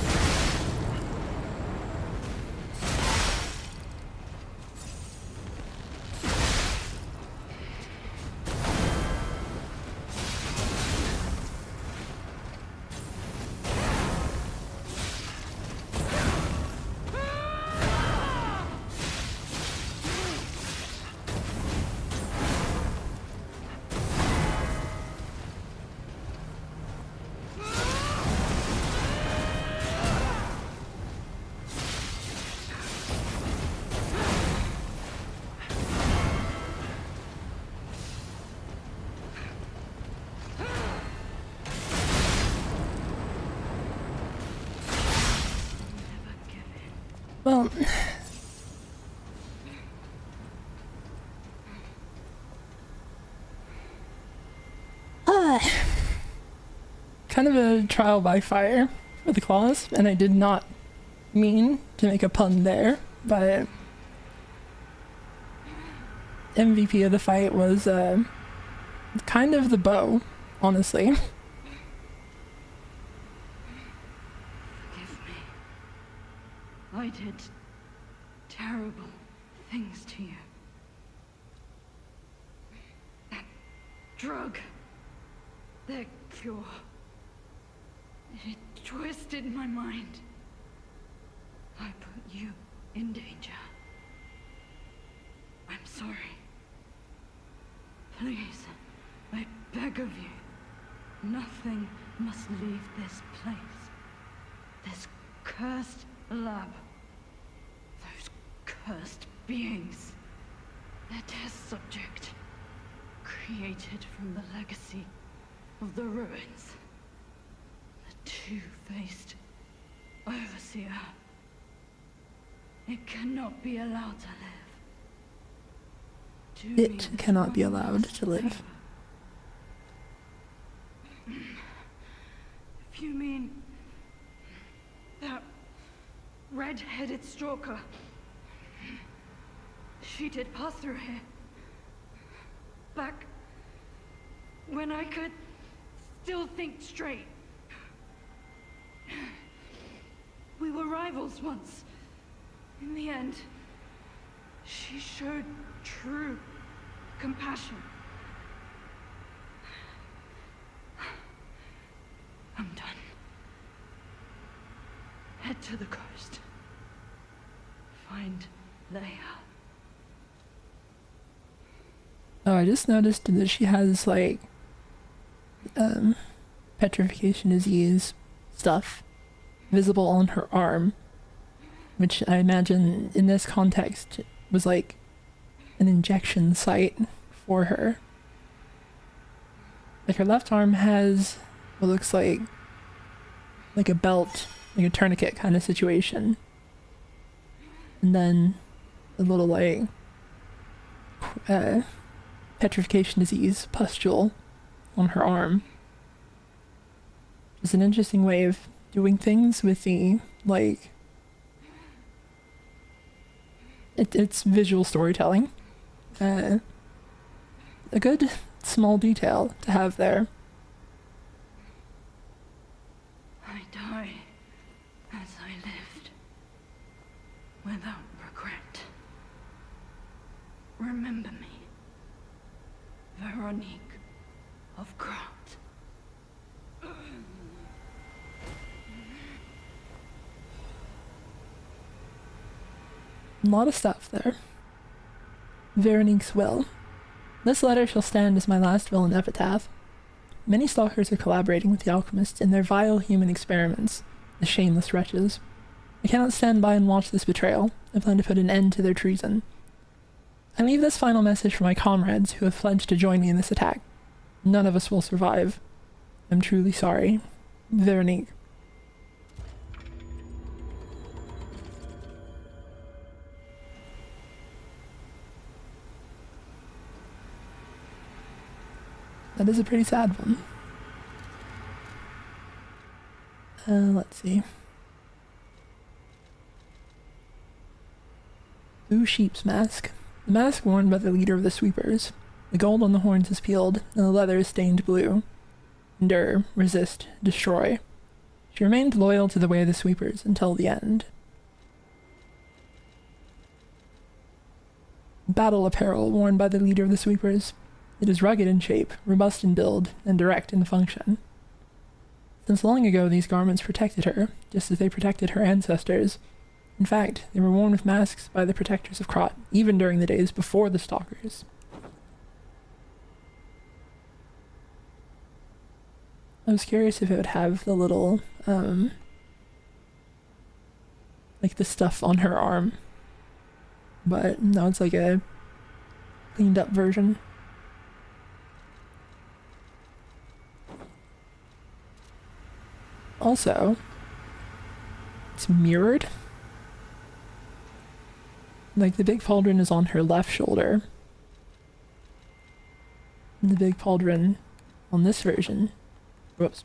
Speaker 1: Well, kind of a trial by fire for the claws, and I did not mean to make a pun there, but MVP of the fight was kind of the bow, honestly.
Speaker 4: Forgive me. I did terrible things to you. That drug, their cure, it twisted my mind. I put you in danger. I'm sorry. Please, I beg of you, nothing must leave this place. This cursed lab. Those cursed beings. Their test subject. Created from the legacy of the ruins. The two-faced overseer. It cannot be allowed to live. Do me
Speaker 1: It cannot be allowed to live.
Speaker 4: favor. If you mean that red-headed stalker, she did pass through here. Back when I could still think straight. We were rivals once. In the end, she showed true compassion. I'm done. Head to the coast. Find Leia.
Speaker 1: Oh, I just noticed that she has like petrification disease stuff visible on her arm, which I imagine in this context was like an injection site for her. Like her left arm has what looks like a belt, like a tourniquet kind of situation. And then a little like petrification disease pustule on her arm. It's an interesting way of doing things with the like it's visual storytelling. A good small detail to have there.
Speaker 4: I die as I lived, without regret. Remember me, Veronique of Grant.
Speaker 1: A lot of stuff there. Veronique's will. This letter shall stand as my last will and epitaph. Many stalkers are collaborating with the alchemists in their vile human experiments, the shameless wretches. I cannot stand by and watch this betrayal. I plan to put an end to their treason. I leave this final message for my comrades who have pledged to join me in this attack. None of us will survive. I'm truly sorry. Veronique. That is a pretty sad one. Let's see. Blue sheep's mask. The mask worn by the leader of the sweepers. The gold on the horns is peeled, and the leather is stained blue. Endure, resist, destroy. She remained loyal to the way of the sweepers until the end. Battle apparel worn by the leader of the sweepers. It is rugged in shape, robust in build, and direct in function. Since long ago, these garments protected her, just as they protected her ancestors. In fact, they were worn with masks by the protectors of Krot, even during the days before the Stalkers. I was curious if it would have the little, like the stuff on her arm. But no, it's like a cleaned up version. Also, it's mirrored. Like, the big pauldron is on her left shoulder. And the big pauldron on this version, whoops,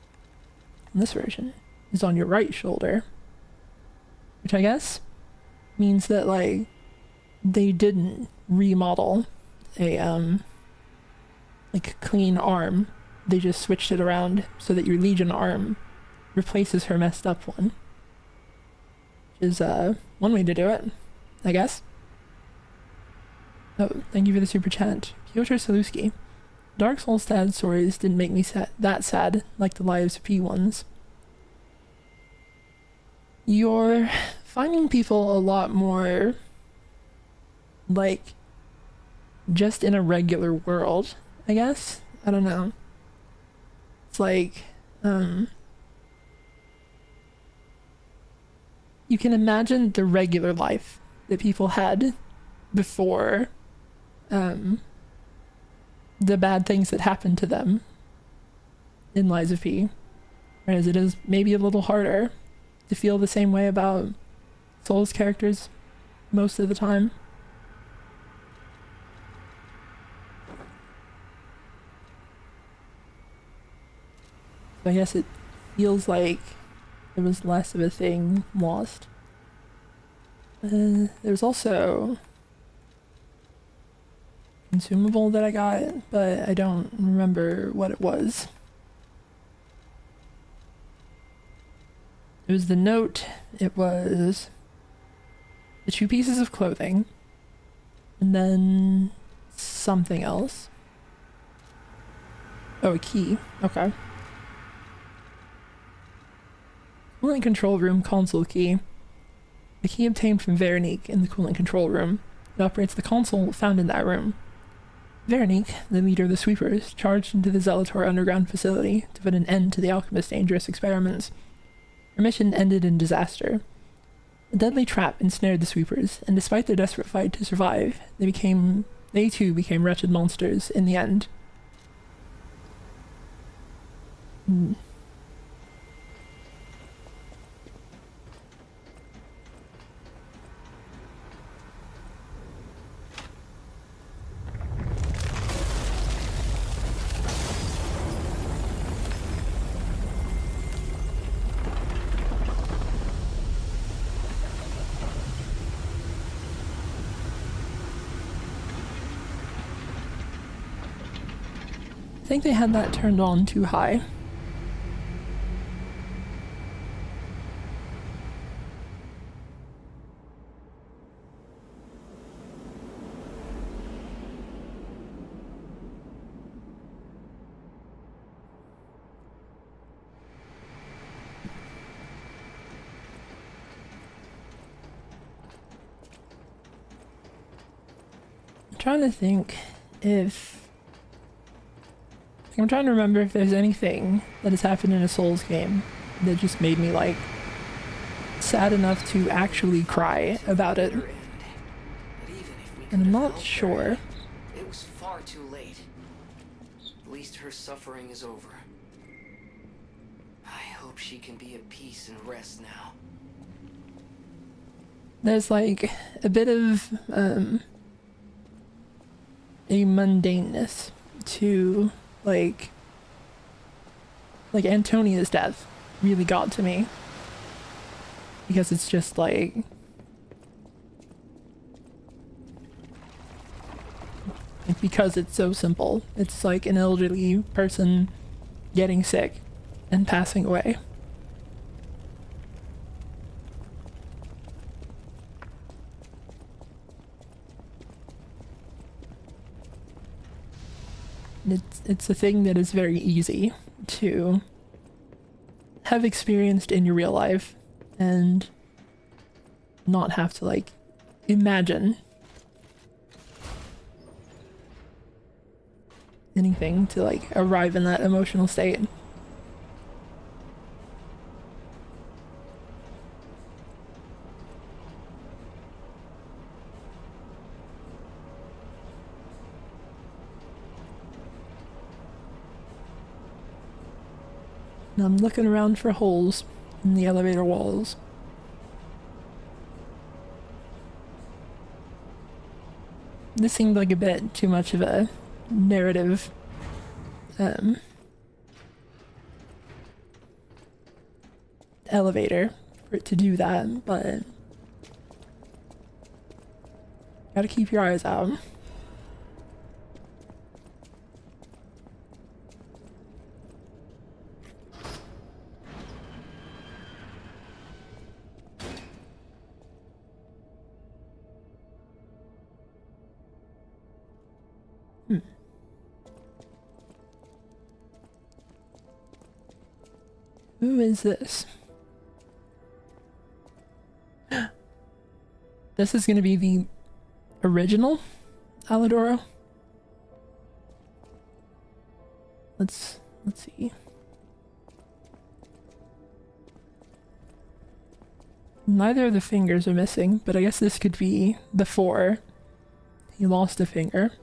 Speaker 1: on this version, is on your right shoulder. Which I guess means that, like, they didn't remodel a, like, clean arm. They just switched it around so that your Legion arm replaces her messed up one. Which is, one way to do it, I guess. Oh, thank you for the super chat. Piotr Saluski. Dark Souls sad stories didn't make me that sad like the Lives of P ones. You're finding people a lot more, like, just in a regular world, I guess? I don't know. It's like, you can imagine the regular life that people had before, the bad things that happened to them in Lies of P. Whereas it is maybe a little harder to feel the same way about Souls characters most of the time. So I guess it feels like there was less of a thing lost. There's also consumable that I got, but I don't remember what it was. It was the note, it was the 2 pieces of clothing, and then something else. Oh, a key. Okay. Coolant control room console key. The key obtained from Veronique in the coolant control room. It operates the console found in that room. Veronique, the leader of the sweepers, charged into the Zelator underground facility to put an end to the alchemist's dangerous experiments. Her mission ended in disaster. A deadly trap ensnared the sweepers, and despite their desperate fight to survive, they too became wretched monsters in the end. I think they had that turned on too high. I'm trying to think if... I'm trying to remember if there's anything that has happened in a Souls game that just made me, like, sad enough to actually cry about it. And I'm not sure.
Speaker 2: It was far too late. At least her suffering is over. I hope she can be at peace and rest now.
Speaker 1: There's, like, a bit of, a mundaneness to... Like Antonia's death really got to me. Because it's just like... Because it's so simple. It's like an elderly person getting sick and passing away. It's a thing that is very easy to have experienced in your real life and not have to, like, imagine anything to, like, arrive in that emotional state. And I'm looking around for holes in the elevator walls. This seemed like a bit too much of a narrative elevator for it to do that, but gotta keep your eyes out. Who is this? This is gonna be the original Alidoro. Let's see. Neither of the fingers are missing, but I guess this could be before he lost a finger.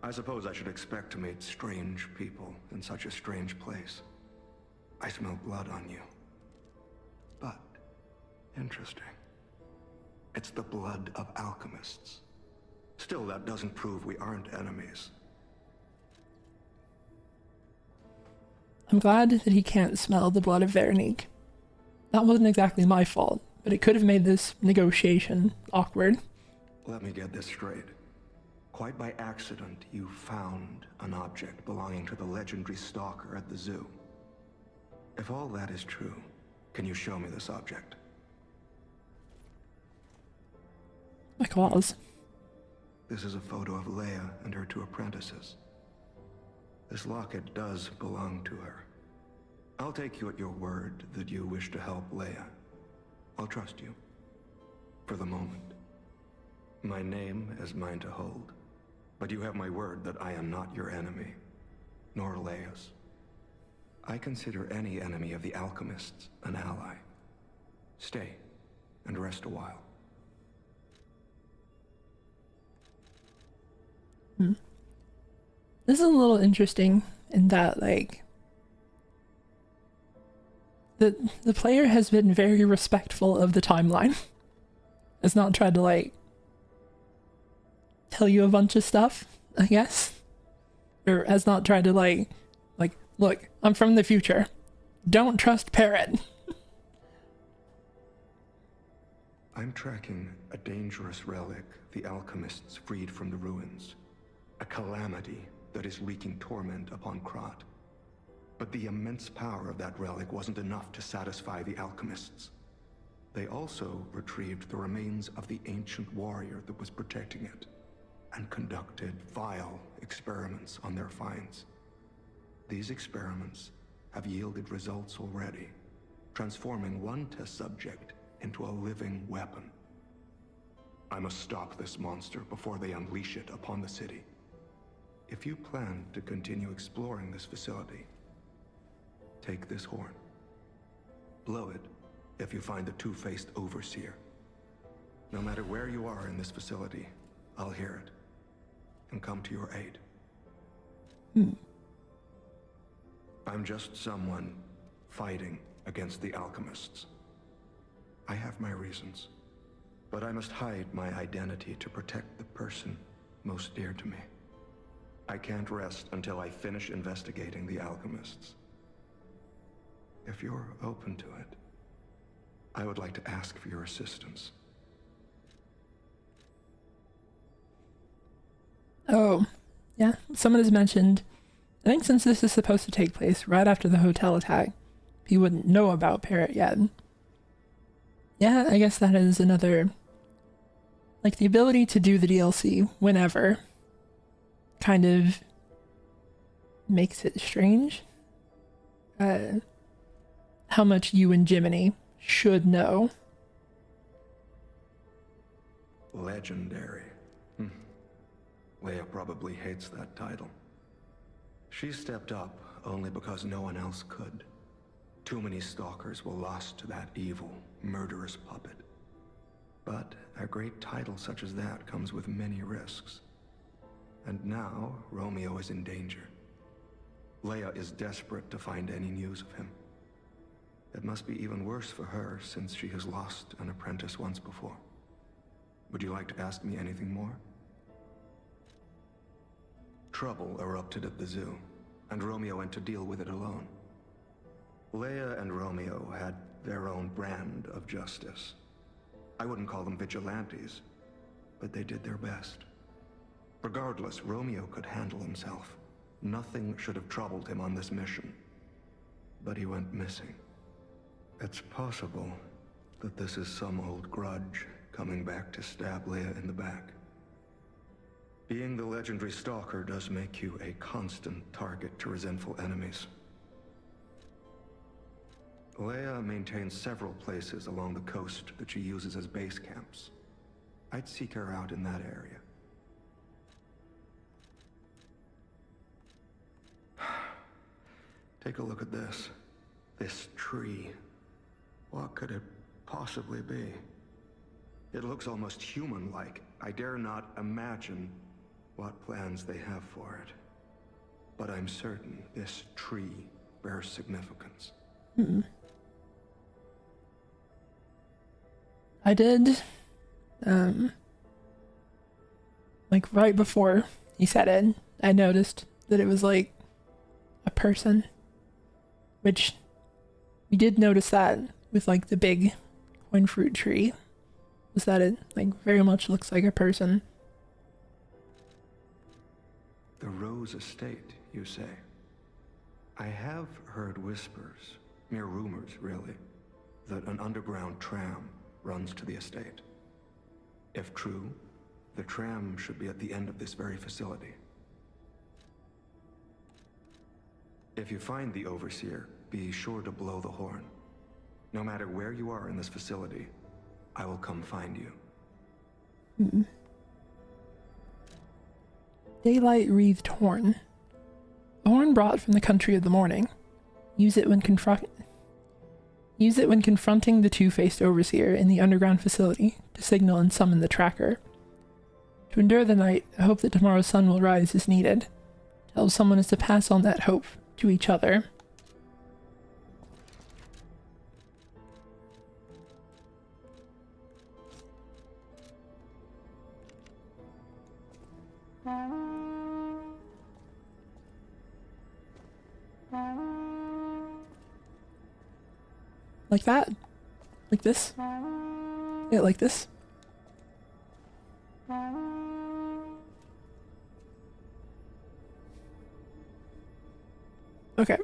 Speaker 5: I suppose I should expect to meet strange people in such a strange place. I smell blood on you. But, interesting. It's the blood of alchemists. Still, that doesn't prove we aren't enemies.
Speaker 1: I'm glad that he can't smell the blood of Veronique. That wasn't exactly my fault, but it could have made this negotiation awkward.
Speaker 5: Let me get this straight. Quite by accident, you found an object belonging to the legendary stalker at the zoo. If all that is true, can you show me this object?
Speaker 1: My claws.
Speaker 5: This is a photo of Leia and her 2 apprentices. This locket does belong to her. I'll take you at your word that you wish to help Leia. I'll trust you. For the moment. My name is mine to hold. But you have my word that I am not your enemy. Nor Leia's. I consider any enemy of the alchemists an ally. Stay and rest a while.
Speaker 1: This is a little interesting in that, like, the player has been very respectful of the timeline. Has not tried to, like, tell you a bunch of stuff, I guess. Or has not tried to, like, look, I'm from the future. Don't trust Parrot.
Speaker 5: I'm tracking a dangerous relic the alchemists freed from the ruins. A calamity that is wreaking torment upon Krat. But the immense power of that relic wasn't enough to satisfy the alchemists. They also retrieved the remains of the ancient warrior that was protecting it, and conducted vile experiments on their finds. These experiments have yielded results already, transforming one test subject into a living weapon. I must stop this monster before they unleash it upon the city. If you plan to continue exploring this facility, take this horn. Blow it if you find the two-faced overseer. No matter where you are in this facility, I'll hear it and come to your aid. I'm just someone fighting against the alchemists. I have my reasons, but I must hide my identity to protect the person most dear to me. I can't rest until I finish investigating the alchemists. If you're open to it, I would like to ask for your assistance.
Speaker 1: Oh, yeah. Someone has mentioned, I think since this is supposed to take place right after the hotel attack, he wouldn't know about Parrot yet. Yeah, I guess that is another, like, the ability to do the DLC whenever kind of makes it strange. How much you and Jiminy should know.
Speaker 5: Legendary. Leia probably hates that title. She stepped up only because no one else could. Too many stalkers were lost to that evil, murderous puppet. But a great title such as that comes with many risks. And now, Romeo is in danger. Leia is desperate to find any news of him. It must be even worse for her since she has lost an apprentice once before. Would you like to ask me anything more? trouble erupted at the zoo, and Romeo went to deal with it alone. Leia and Romeo had their own brand of justice. I wouldn't call them vigilantes, but they did their best. Regardless, Romeo could handle himself. Nothing should have troubled him on this mission. But he went missing. It's possible that this is some old grudge coming back to stab Leia in the back. Being the legendary stalker does make you a constant target to resentful enemies. Leia maintains several places along the coast that she uses as base camps. I'd seek her out in that area. Take a look at this. This tree. What could it possibly be? It looks almost human-like. I dare not imagine what plans they have for it. But I'm certain this tree bears significance.
Speaker 1: I did, like right before he said it, I noticed that it was like a person, which we did notice that with like the big coin fruit tree, was that it like very much looks like a person.
Speaker 5: The Rose Estate, you say? I have heard whispers, mere rumors really, that an underground tram runs to the estate. If true, the tram should be at the end of this very facility. If you find the Overseer, be sure to blow the horn. No matter where you are in this facility, I will come find you.
Speaker 1: Daylight wreathed horn. A horn brought from the country of the morning. Use it when confronting the two-faced Overseer in the underground facility to signal and summon the tracker. To endure the night, a hope that tomorrow's sun will rise is needed. Tell someone is to pass on that hope to each other. Like that? Like this? Yeah, like this? Okay.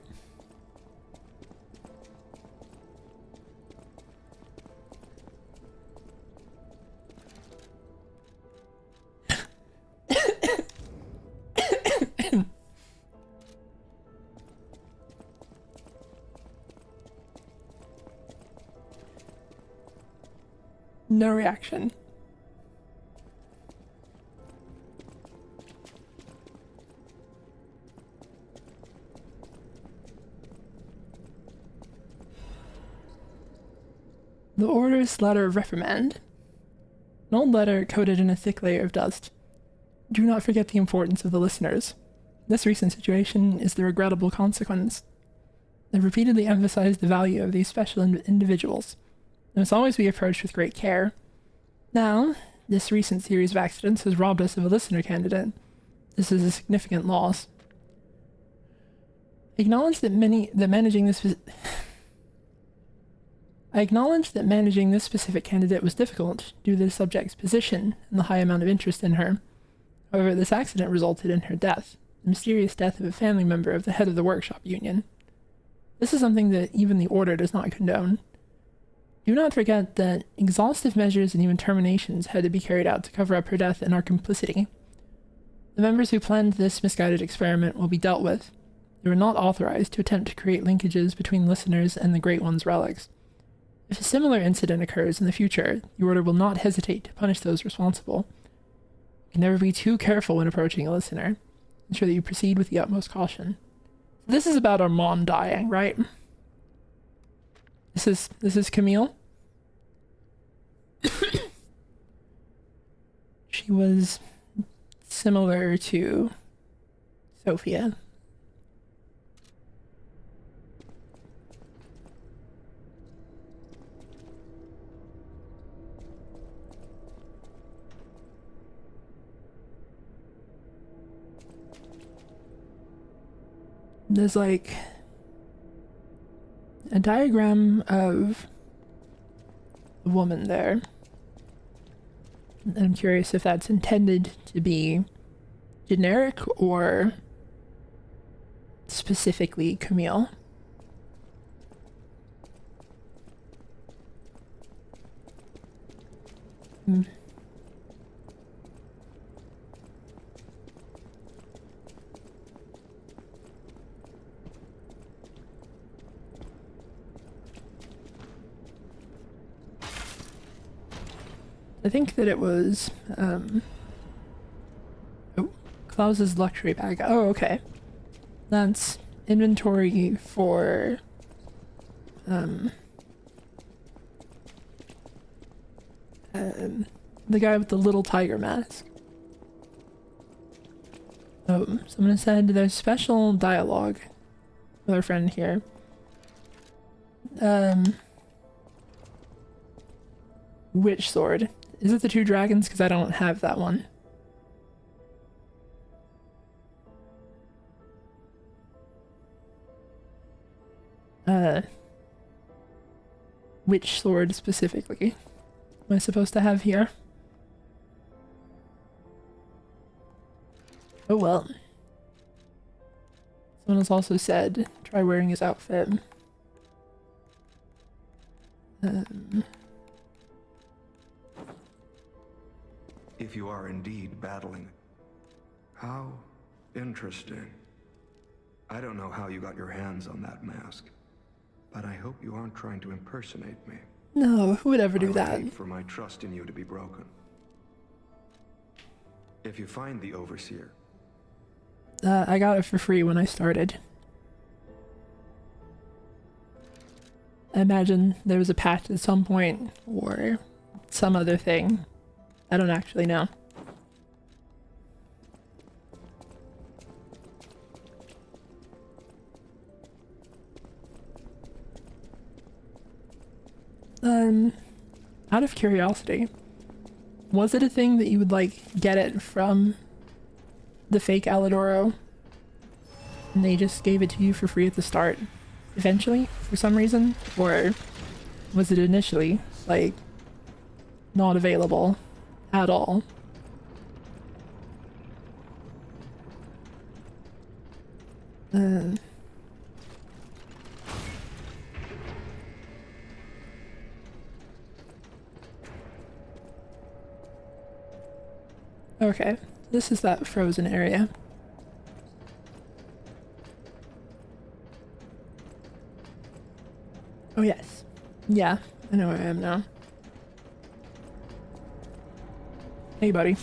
Speaker 1: No reaction. The Order's letter of reprimand. An old letter coated in a thick layer of dust. Do not forget the importance of the listeners. This recent situation is the regrettable consequence. They repeatedly emphasized the value of these special individuals. They must always be approached with great care. Now, this recent series of accidents has robbed us of a listener candidate. This is a significant loss. I acknowledge that managing this specific candidate was difficult due to the subject's position and the high amount of interest in her. However, this accident resulted in her death, the mysterious death of a family member of the head of the workshop union. This is something that even the Order does not condone. Do not forget that exhaustive measures and even terminations had to be carried out to cover up her death and our complicity. The members who planned this misguided experiment will be dealt with. They were not authorized to attempt to create linkages between listeners and the Great One's relics. If a similar incident occurs in the future, the Order will not hesitate to punish those responsible. You can never be too careful when approaching a listener. Ensure that you proceed with the utmost caution. This is about our mom dying, right? This is Camille. She was similar to Sophia. There's like a diagram of a woman there. I'm curious if that's intended to be generic or specifically Camille. I think that it was, oh, Klaus's luxury bag. Oh, okay. That's inventory for, the guy with the little tiger mask. Oh, someone said there's special dialogue with our friend here. Witch sword. Is it the two dragons? Because I don't have that one. Which sword specifically am I supposed to have here? Oh well. Someone else also said, try wearing his outfit.
Speaker 5: If you are indeed battling. How interesting. I don't know how you got your hands on that mask, but I hope you aren't trying to impersonate me.
Speaker 1: No, who would ever do
Speaker 5: I would
Speaker 1: that?
Speaker 5: hate for my trust in you to be broken. If you find the Overseer,
Speaker 1: I got it for free when I started. I imagine there was a patch at some point, or some other thing. I don't actually know. Out of curiosity, was it a thing that you would like get it from the fake Alidoro and they just gave it to you for free at the start eventually for some reason? Or was it initially like not available at all? Okay, this is that frozen area. Oh yes. Yeah, I know where I am now. Hey buddy.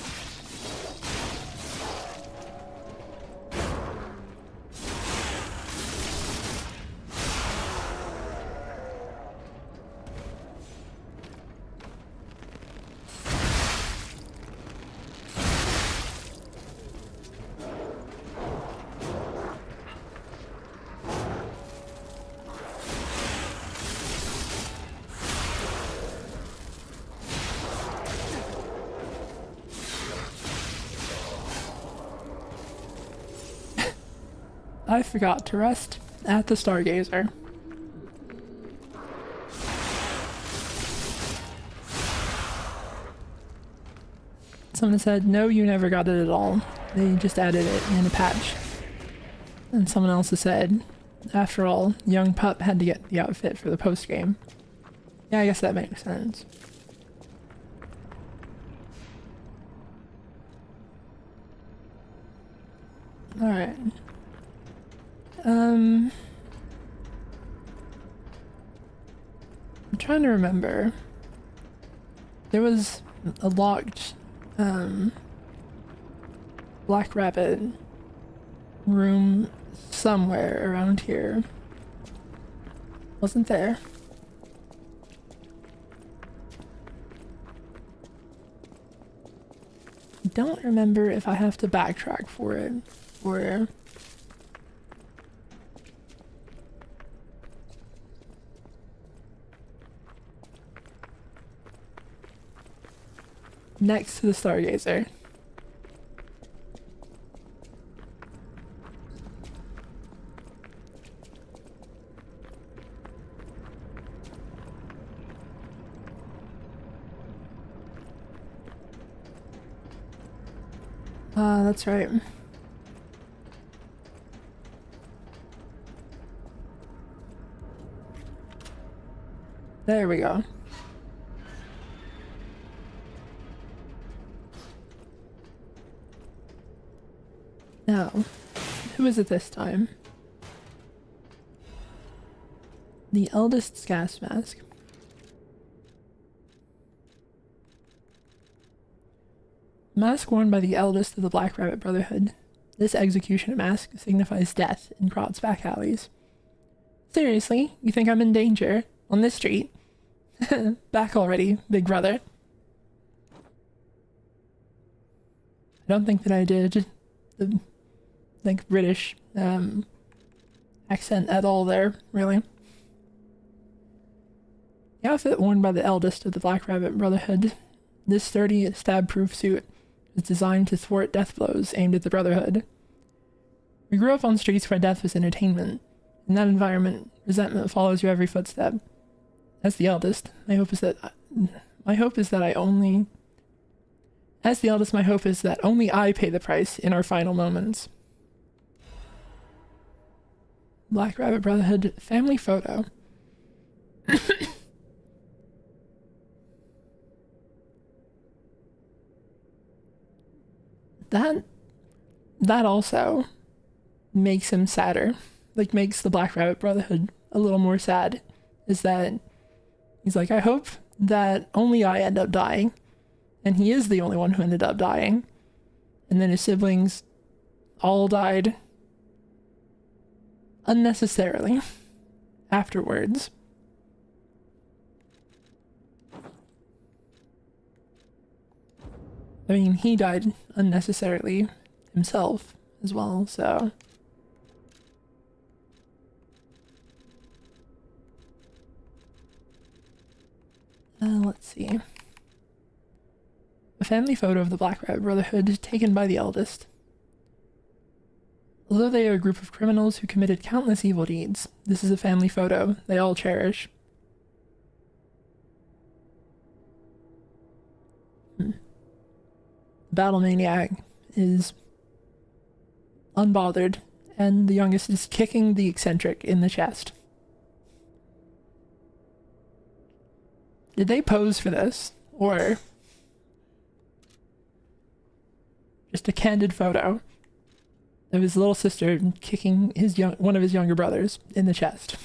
Speaker 1: I forgot to rest at the Stargazer. Someone said, no, you never got it at all. They just added it in a patch. And someone else has said, after all, young pup had to get the outfit for the post-game. Yeah, I guess that makes sense. Alright. I'm trying to remember. There was a locked, Black Rabbit room somewhere around here. Wasn't there? I don't remember if I have to backtrack for it, or... next to the Stargazer. that's right. There we go. Now, who is it this time? The eldest's gas mask. Mask worn by the eldest of the Black Rabbit Brotherhood. This execution mask signifies death in Krot's back alleys. Seriously? You think I'm in danger? On this street? Back already, big brother. I don't think that I did the, like, British, accent at all there, really. The outfit worn by the eldest of the Black Rabbit Brotherhood. This sturdy, stab-proof suit is designed to thwart death blows aimed at the Brotherhood. We grew up on streets where death was entertainment. In that environment, resentment follows your every footstep. As the eldest, my hope is that only I pay the price in our final moments. Black Rabbit Brotherhood family photo. That also makes him sadder. Like, makes the Black Rabbit Brotherhood a little more sad. Is that he's like, I hope that only I end up dying. And he is the only one who ended up dying. And then his siblings all died unnecessarily afterwards. I mean, he died unnecessarily himself as well, so... let's see. A family photo of the Black Rabbit Brotherhood taken by the eldest. Although they are a group of criminals who committed countless evil deeds, this is a family photo they all cherish. The battle maniac is unbothered, and the youngest is kicking the eccentric in the chest. Did they pose for this? Or just a candid photo of his little sister kicking one of his younger brothers in the chest?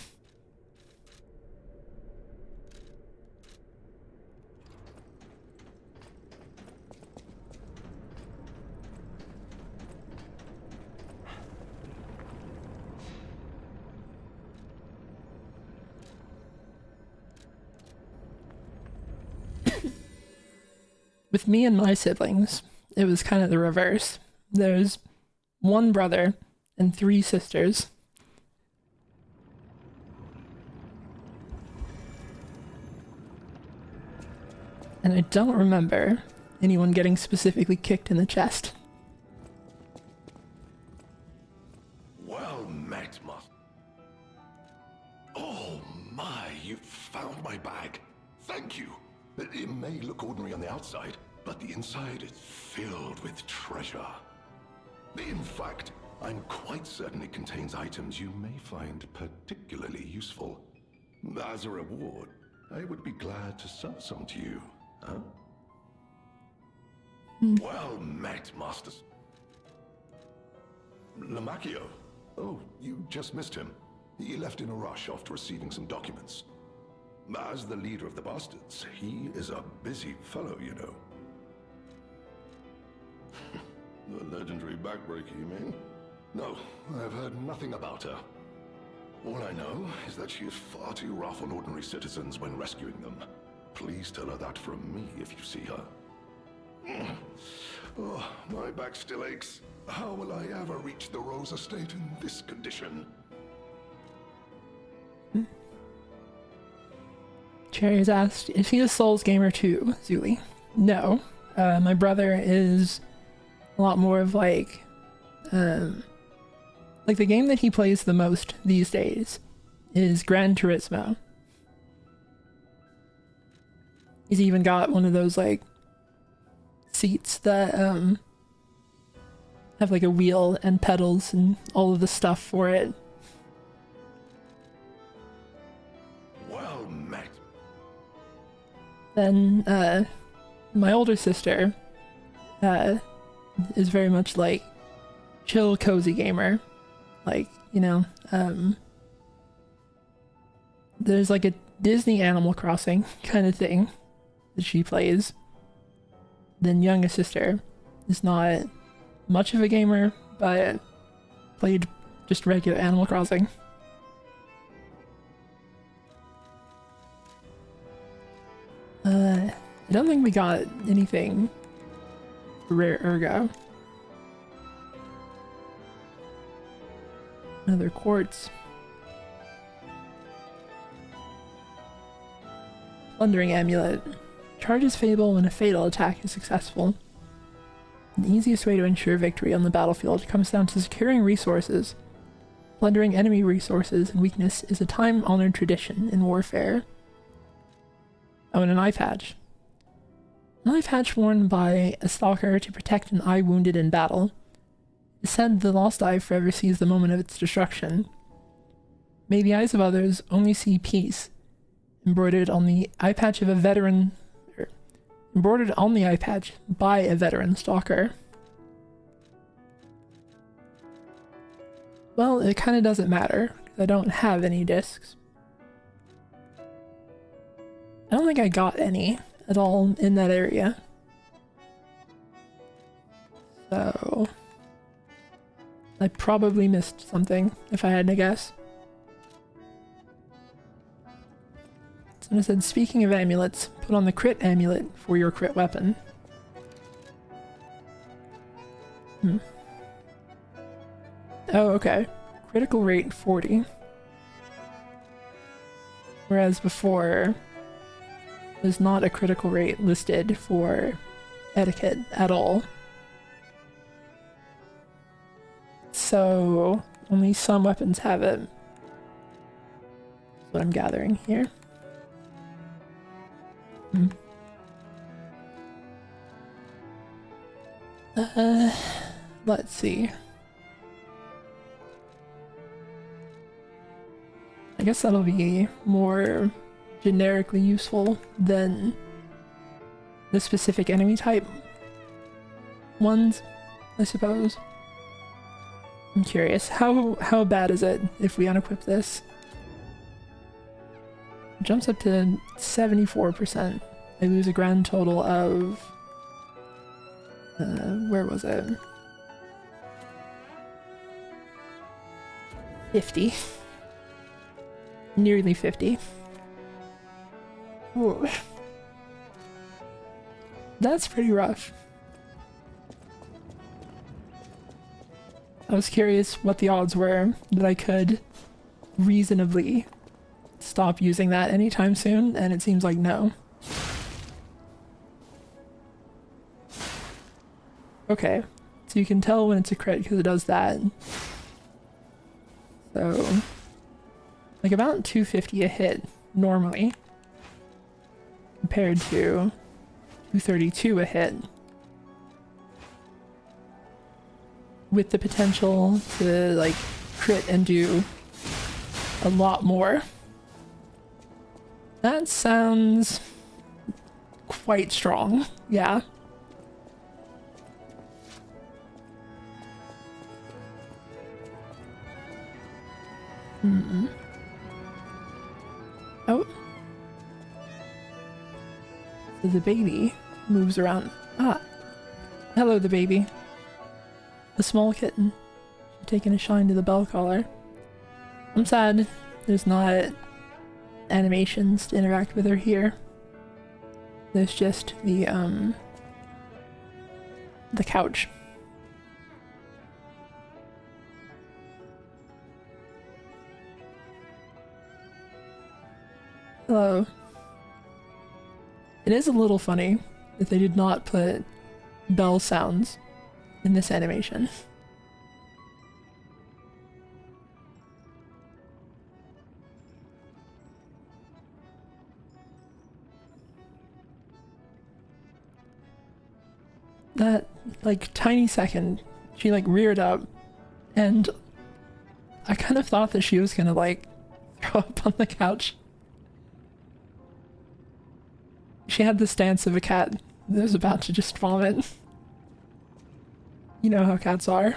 Speaker 1: With me and my siblings, it was kind of the reverse. There's one brother and 3 sisters. And I don't remember anyone getting specifically kicked in the chest.
Speaker 6: Well met, Oh my, you found my bag. Thank you. It may look ordinary on the outside, but the inside is filled with treasure. In fact, I'm quite certain it contains items you may find particularly useful. As a reward, I would be glad to sell some to you, huh? Well met, Masters. Lamacchio. Oh, you just missed him. He left in a rush after receiving some documents. As the leader of the bastards, he is a busy fellow, you know. The legendary backbreaker, you mean? No, I've heard nothing about her. All I know is that she is far too rough on ordinary citizens when rescuing them. Please tell her that from me if you see her. Oh, my back still aches. How will I ever reach the Rose Estate in this condition?
Speaker 1: Cherry has asked, is he a Souls gamer too, Zuli? No. My brother is a lot more of like the game that he plays the most these days is Gran Turismo. He's even got one of those like seats that have like a wheel and pedals and all of the stuff for it.
Speaker 6: Well met.
Speaker 1: Then my older sister is very much like chill, cozy gamer. Like, you know, there's like a Disney Animal Crossing kind of thing that she plays. Then youngest sister is not much of a gamer, but played just regular Animal Crossing. I don't think we got anything for rare ergo. Another quartz. Plundering amulet. Charges Fable when a fatal attack is successful. The easiest way to ensure victory on the battlefield comes down to securing resources. Plundering enemy resources and weakness is a time-honored tradition in warfare. Oh, and an eye patch. An eye patch worn by a stalker to protect an eye wounded in battle. It is said the lost eye forever sees the moment of its destruction. May the eyes of others only see peace. Embroidered on the eye patch of a veteran... Embroidered on the eye patch by a veteran stalker. Well, it kind of doesn't matter, because I don't have any discs. I don't think I got any at all in that area. So... I probably missed something, if I had to guess. Someone said, speaking of amulets, put on the crit amulet for your crit weapon. Oh, okay. Critical rate 40. Whereas before, there's not a critical rate listed for etiquette at all. So, only some weapons have it. That's what I'm gathering here. Let's see. I guess that'll be more generically useful than the specific enemy type ones, I suppose. I'm curious, how bad is it if we unequip this? It jumps up to 74%. I lose a grand total of... where was it? 50. Nearly 50. Ooh. That's pretty rough. I was curious what the odds were that I could reasonably stop using that anytime soon, and it seems like no. Okay, so you can tell when it's a crit because it does that. So, like about 250 a hit normally, compared to 232 a hit. With the potential to like crit and do a lot more. That sounds quite strong, yeah. Oh. So the baby moves around. Ah. Hello, the baby. The small kitten. She's taking a shine to the bell collar. I'm sad there's not animations to interact with her here. There's just the couch. Hello. It is a little funny that they did not put bell sounds in this animation. That, like, tiny second she like reared up, and I kind of thought that she was gonna like throw up on the couch. She had the stance of a cat that was about to just vomit. You know how cats are.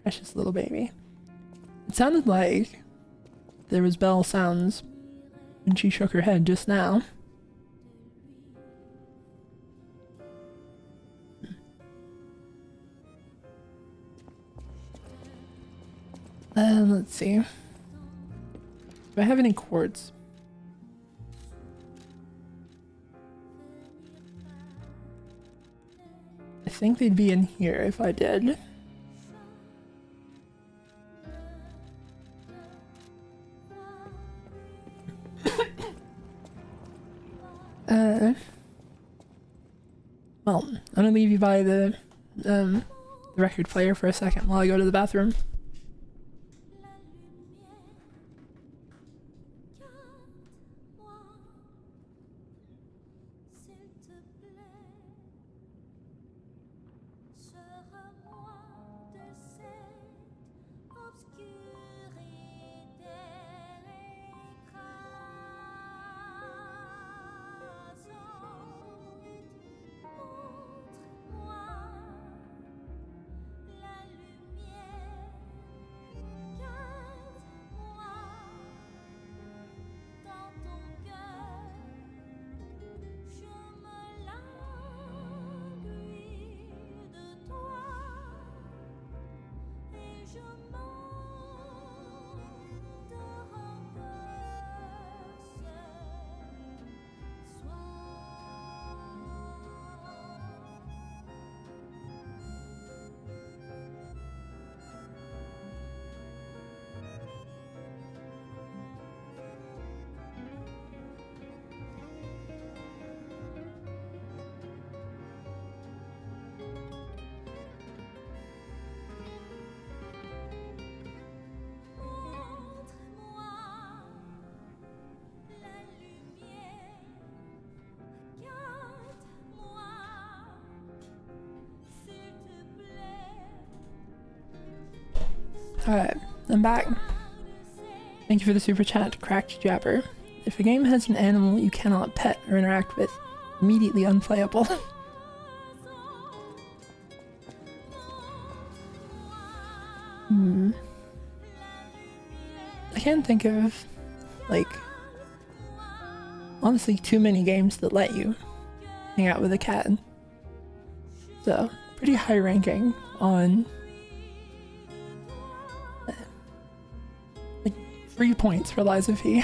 Speaker 1: Precious little baby. It sounded like there was bell sounds when she shook her head just now. Let's see. Do I have any quartz? I think they'd be in here if I did. Well, I'm gonna leave you by the record player for a second while I go to the bathroom. Alright, I'm back. Thank you for the super chat, Cracked Jabber. If a game has an animal you cannot pet or interact with, immediately unplayable. I can't think of, like, honestly too many games that let you hang out with a cat. So, pretty high ranking on 3 points for Lies of P.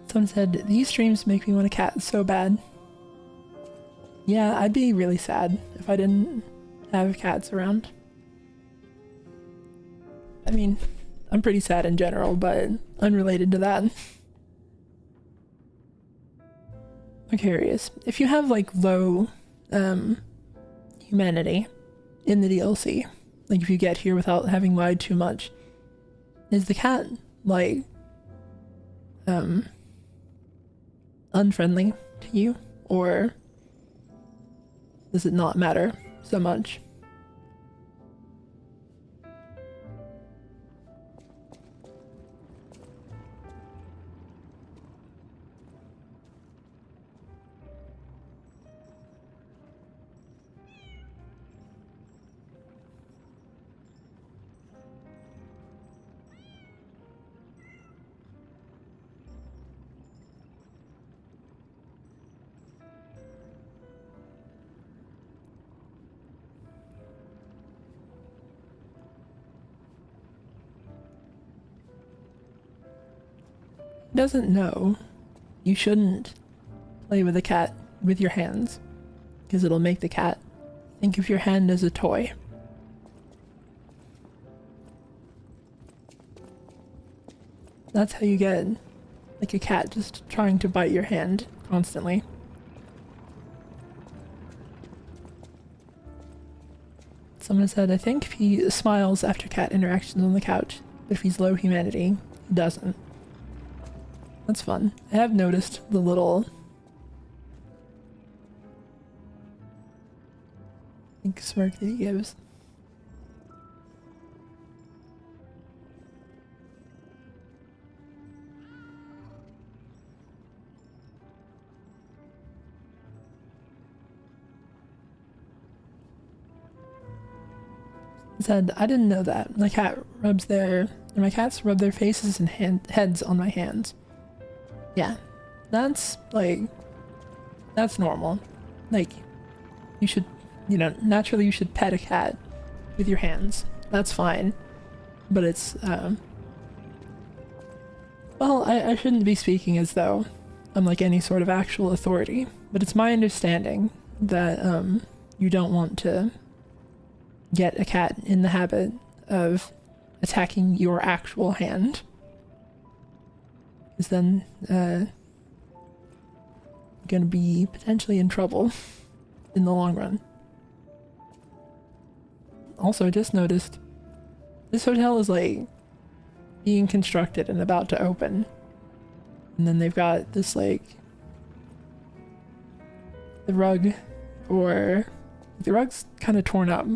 Speaker 1: Someone said, these streams make me want a cat so bad. Yeah, I'd be really sad if I didn't have cats around. I mean, I'm pretty sad in general, but unrelated to that. I'm curious, if you have like low humanity in the DLC, like if you get here without having lied too much, is the cat like unfriendly to you, or does it not matter so much? Doesn't know you shouldn't play with a cat with your hands, because it'll make the cat think of your hand as a toy. That's how you get like a cat just trying to bite your hand constantly. Someone said, I think he smiles after cat interactions on the couch, but if he's low humanity, he doesn't. That's fun. I have noticed the little smirk that he gives. Said, I didn't know that. My cats rub their faces and heads on my hands. Yeah, that's normal. Like, you should, naturally you should pet a cat with your hands. That's fine. But it's, well, I shouldn't be speaking as though I'm like any sort of actual authority, but it's my understanding that, you don't want to get a cat in the habit of attacking your actual hand. Because then, you're gonna be potentially in trouble in the long run. Also, I just noticed this hotel is like being constructed and about to open. And then they've got this the rug's kind of torn up.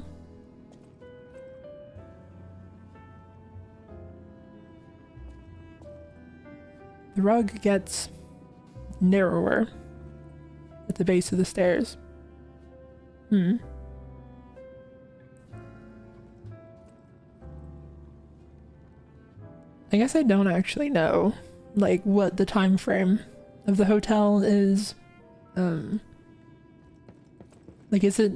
Speaker 1: The rug gets narrower at the base of the stairs. I guess I don't actually know, what the time frame of the hotel is. Is it...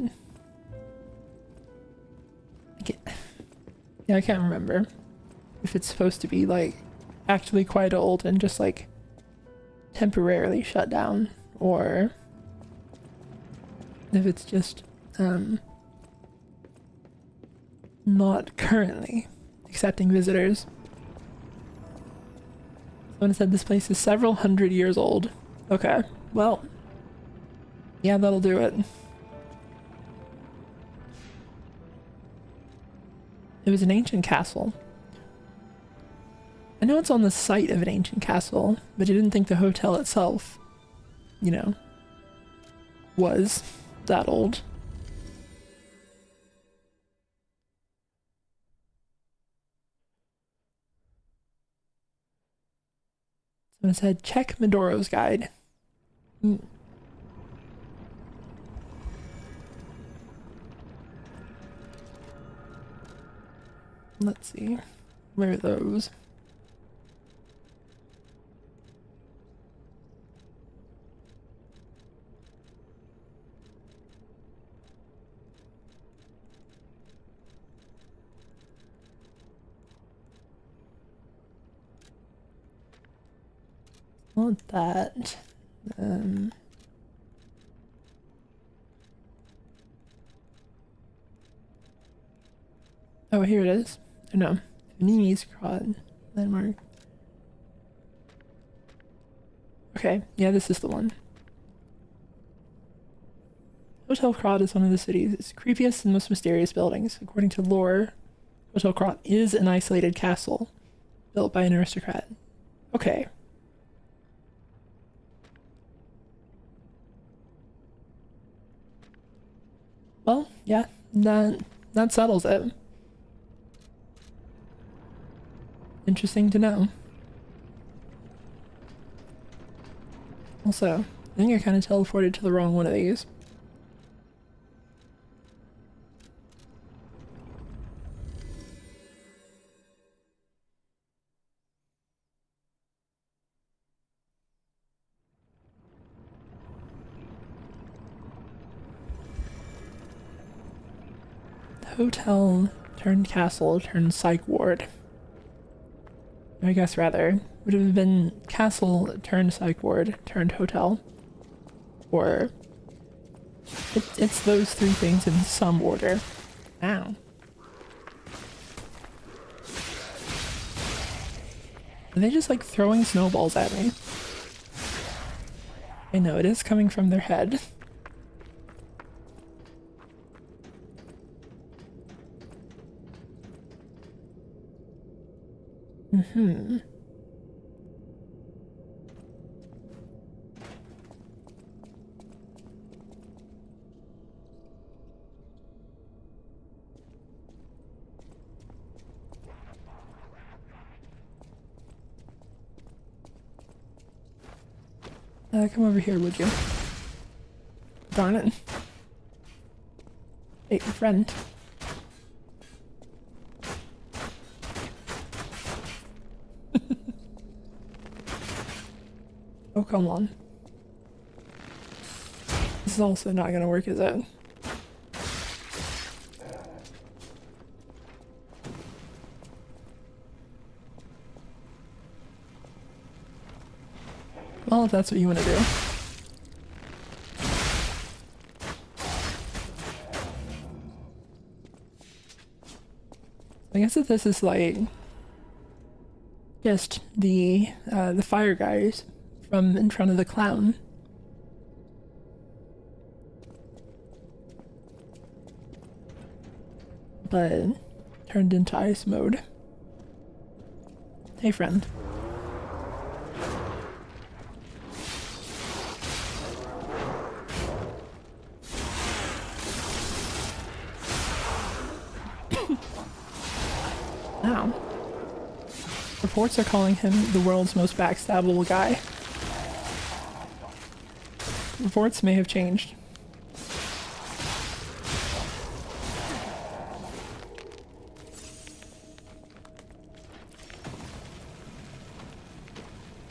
Speaker 1: Yeah, I can't remember if it's supposed to be, actually quite old and just temporarily shut down, or if it's just not currently accepting visitors. Someone said this place is several hundred years old. Okay, well, yeah, that'll do it. It was an ancient castle. I know it's on the site of an ancient castle, but I didn't think the hotel itself, was that old. Someone said, check Medoro's guide. Let's see. Where are those? Not that. Oh, here it is. Oh, no. Nini's Crod landmark. Okay, yeah, this is the one. Hotel Crod is one of the city's creepiest and most mysterious buildings. According to lore, Hotel Crod is an isolated castle built by an aristocrat. Okay. Well, yeah, that settles it. Interesting to know. Also, I think I kind of teleported to the wrong one of these. Hotel turned castle turned psych ward. I guess rather would have been castle turned psych ward turned hotel, or it's those three things in some order. Ow. Are they just throwing snowballs at me? I know it is coming from their head. Come over here, would you? Darn it. Hey, friend. Oh, come on. This is also not gonna work, is it? Well, if that's what you want to do. I guess that this is like just the fire guys from in front of the clown. But turned into ice mode. Hey, friend. Now, reports are calling him the world's most backstabbable guy. Reports may have changed.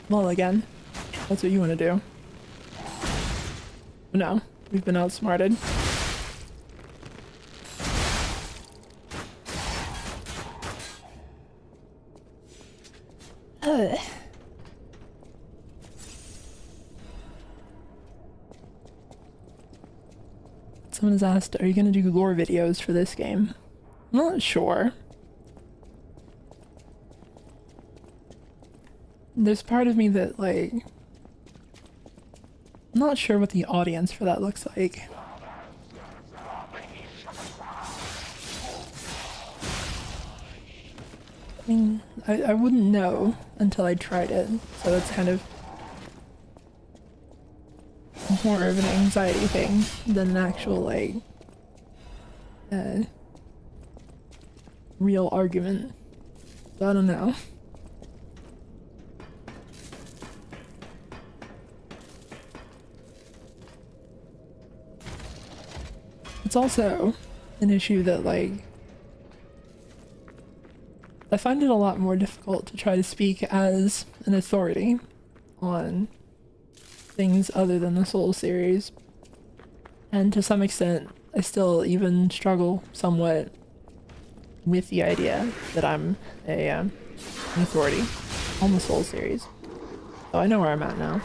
Speaker 1: Well, again, that's what you want to do. No, we've been outsmarted. Someone has asked, are you going to do lore videos for this game? I'm not sure. There's part of me that, like, I'm not sure what the audience for that looks like. I mean, I wouldn't know until I tried it, so that's kind of more of an anxiety thing than an actual, like, real argument. So I don't know. It's also an issue that, like, I find it a lot more difficult to try to speak as an authority on things other than the Soul series. And to some extent, I still even struggle somewhat with the idea that I'm an authority on the Soul series. So I know where I'm at now.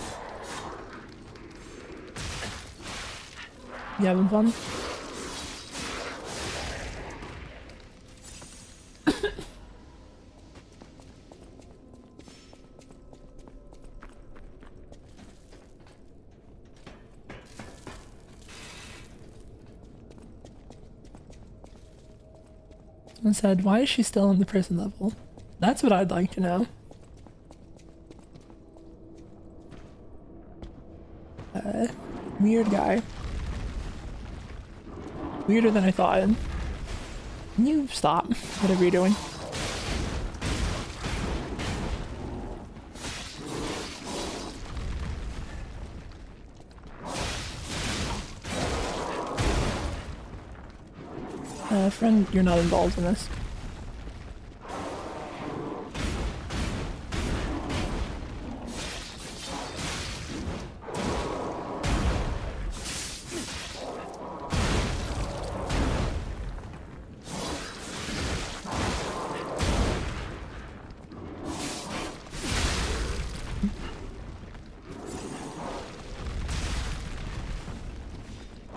Speaker 1: You having fun? And said, why is she still on the prison level? That's what I'd like to know. Weird guy. Weirder than I thought. Can you stop whatever you're doing? Friend, you're not involved in this.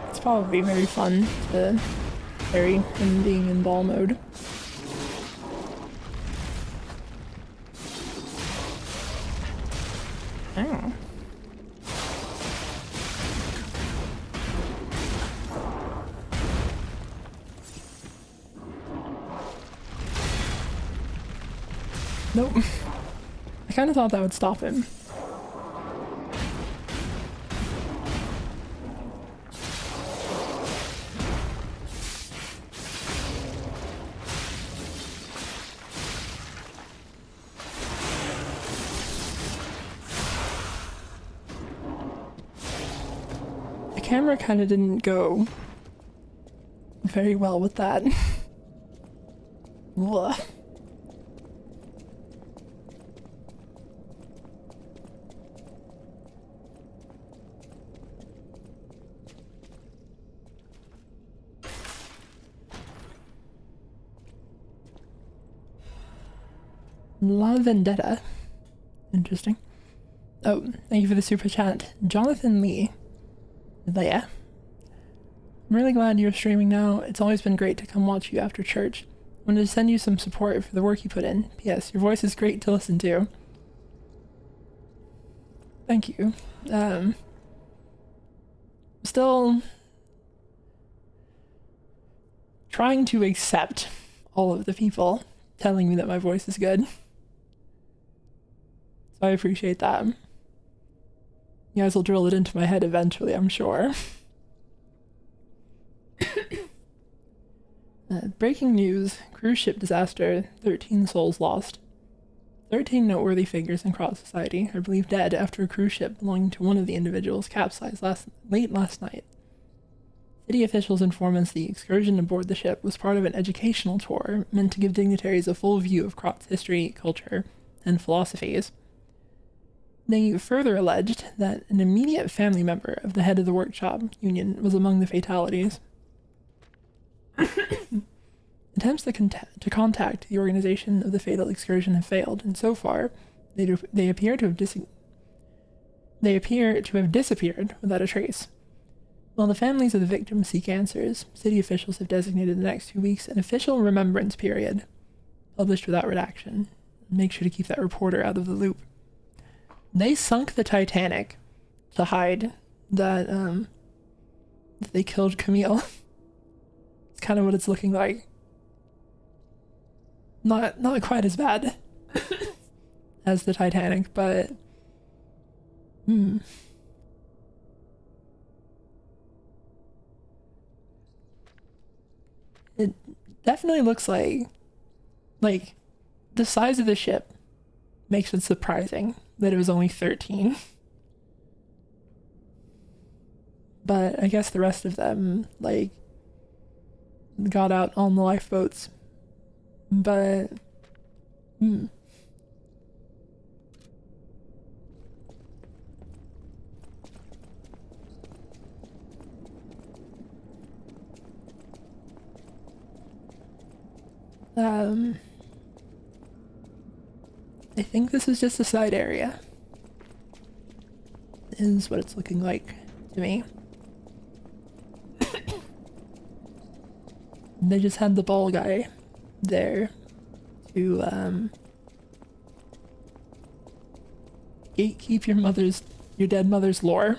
Speaker 1: It's probably very fun to carry him being in ball mode. Oh. Nope. I kind of thought that would stop him. The camera kind of didn't go very well with that. Ugh. La Vendetta. Interesting. Oh, thank you for the super chat. Jonathan Lee. Leia. I'm really glad you're streaming now. It's always been great to come watch you after church. Wanted to send you some support for the work you put in. P.S. Your voice is great to listen to. Thank you. Still trying to accept all of the people telling me that my voice is good. So I appreciate that. You guys will drill it into my head eventually, I'm sure. Breaking news. Cruise ship disaster. 13 souls lost. 13 noteworthy figures in Krot society are believed dead after a cruise ship belonging to one of the individuals capsized late last night. City officials inform us the excursion aboard the ship was part of an educational tour meant to give dignitaries a full view of Krot's history, culture, and philosophies. They further alleged that an immediate family member of the head of the workshop union was among the fatalities. Attempts to contact the organization of the fatal excursion have failed, and so far, they appear to have disappeared without a trace. While the families of the victims seek answers, city officials have designated the next 2 weeks an official remembrance period, published without redaction. Make sure to keep that reporter out of the loop. They sunk the Titanic to hide that they killed Camille. It's kind of what it's looking like. Not quite as bad as the Titanic, but it definitely looks like the size of the ship makes it surprising that it was only 13. But I guess the rest of them got out on the lifeboats. But I think this is just a side area, is what it's looking like to me. They just had the ball guy there to gatekeep your dead mother's lore.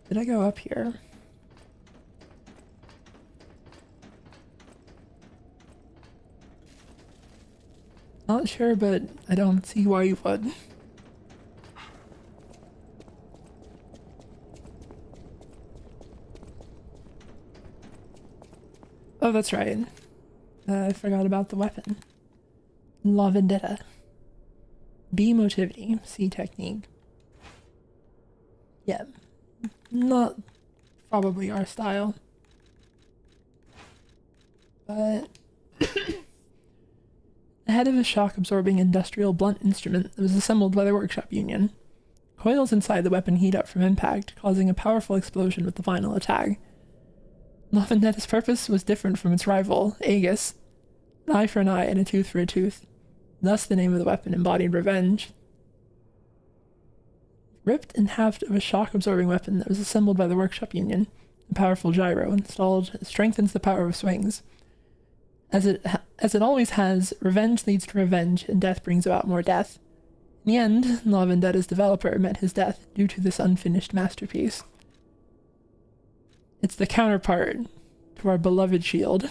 Speaker 1: Did I go up here? Not sure, but I don't see why you would. Oh, that's right. I forgot about the weapon. La Vendetta. B motivity. C technique. Yeah. Not probably our style. But the head of a shock-absorbing industrial blunt instrument that was assembled by the workshop union. Coils inside the weapon heat up from impact, causing a powerful explosion with the final attack. La Vendetta's purpose was different from its rival, Aegis. An eye for an eye and a tooth for a tooth. Thus the name of the weapon embodied revenge. Ripped and haft of a shock-absorbing weapon that was assembled by the workshop union, a powerful gyro installed strengthens the power of swings. As it always has, revenge leads to revenge, and death brings about more death. In the end, La Vendetta's developer met his death due to this unfinished masterpiece. It's the counterpart to our beloved shield.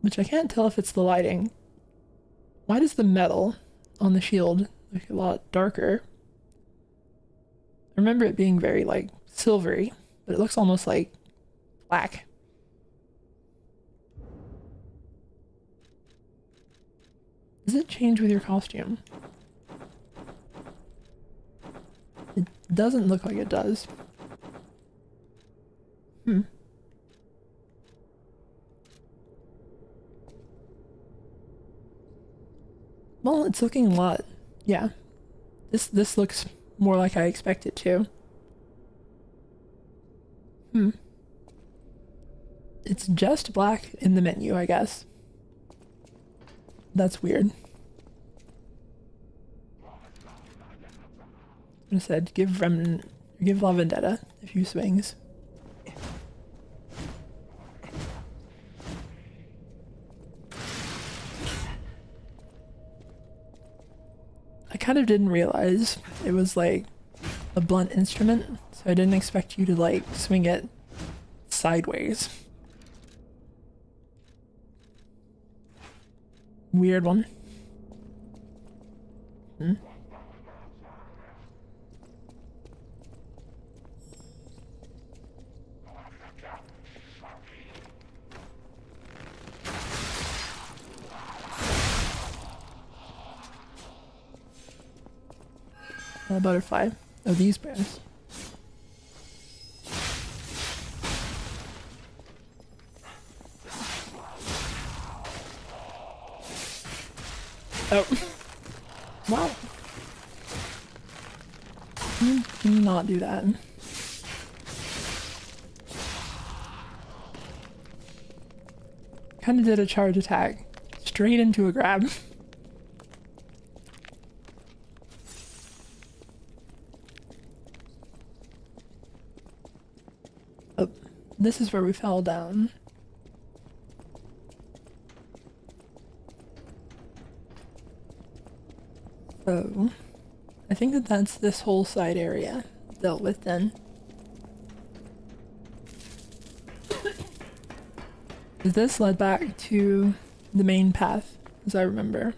Speaker 1: Which I can't tell if it's the lighting. Why does the metal on the shield look a lot darker? I remember it being very, like, silvery, but it looks almost like black. Does it change with your costume? It doesn't look like it does. Well, it's looking a lot. Yeah. This looks more like I expect it to. It's just black in the menu, I guess. That's weird. I said give La Vendetta a few swings. I kind of didn't realize it was like a blunt instrument, so I didn't expect you to like swing it sideways. Weird one. Butterfly. Oh, these bears. Oh. Wow. Can you not do that? Kinda did a charge attack. Straight into a grab. Oh, this is where we fell down. So, I think that that's this whole side area dealt with then. This led back to the main path, as I remember.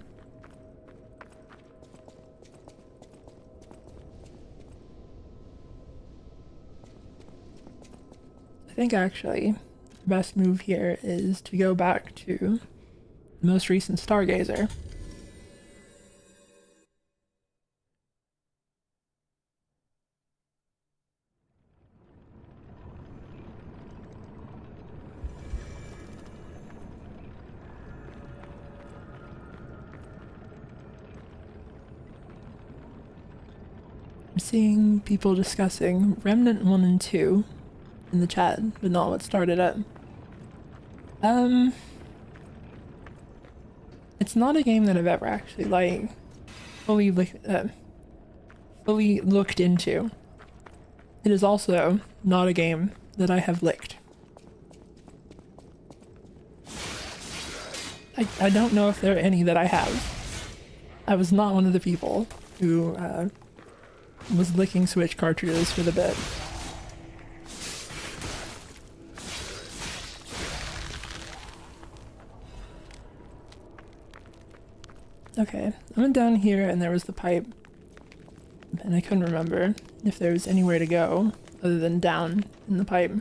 Speaker 1: I think actually the best move here is to go back to the most recent Stargazer. I'm seeing people discussing Remnant 1 and 2 in the chat, but not what started it. It's not a game that I've ever actually like fully looked into. It is also not a game that I have licked. I don't know if there are any that I have. I was not one of the people who was licking Switch cartridges for the bit. Okay, I went down here and there was the pipe, and I couldn't remember if there was anywhere to go other than down in the pipe.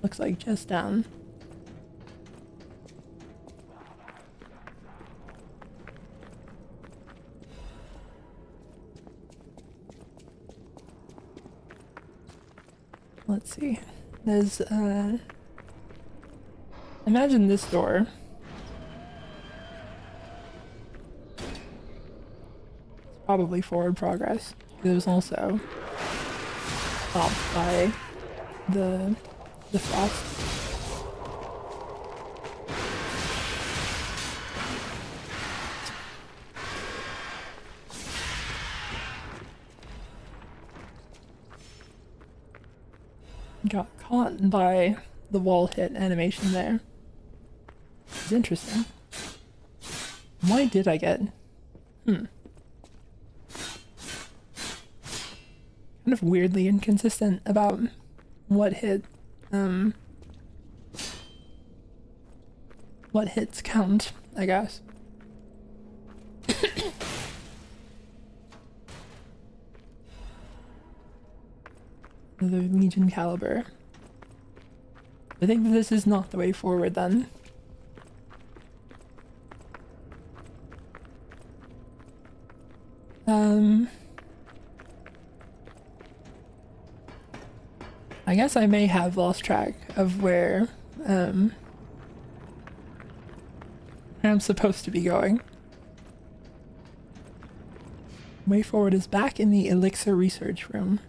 Speaker 1: Looks like just down. Let's see. There's, imagine this door. It's probably forward progress. It was also stopped by the frost. Got caught by the wall hit animation there. It's interesting. Why did I get... Kind of weirdly inconsistent about what hits count, I guess. The Legion caliber. I think this is not the way forward then. I guess I may have lost track of where I'm supposed to be going. Way forward is back in the Elixir research room.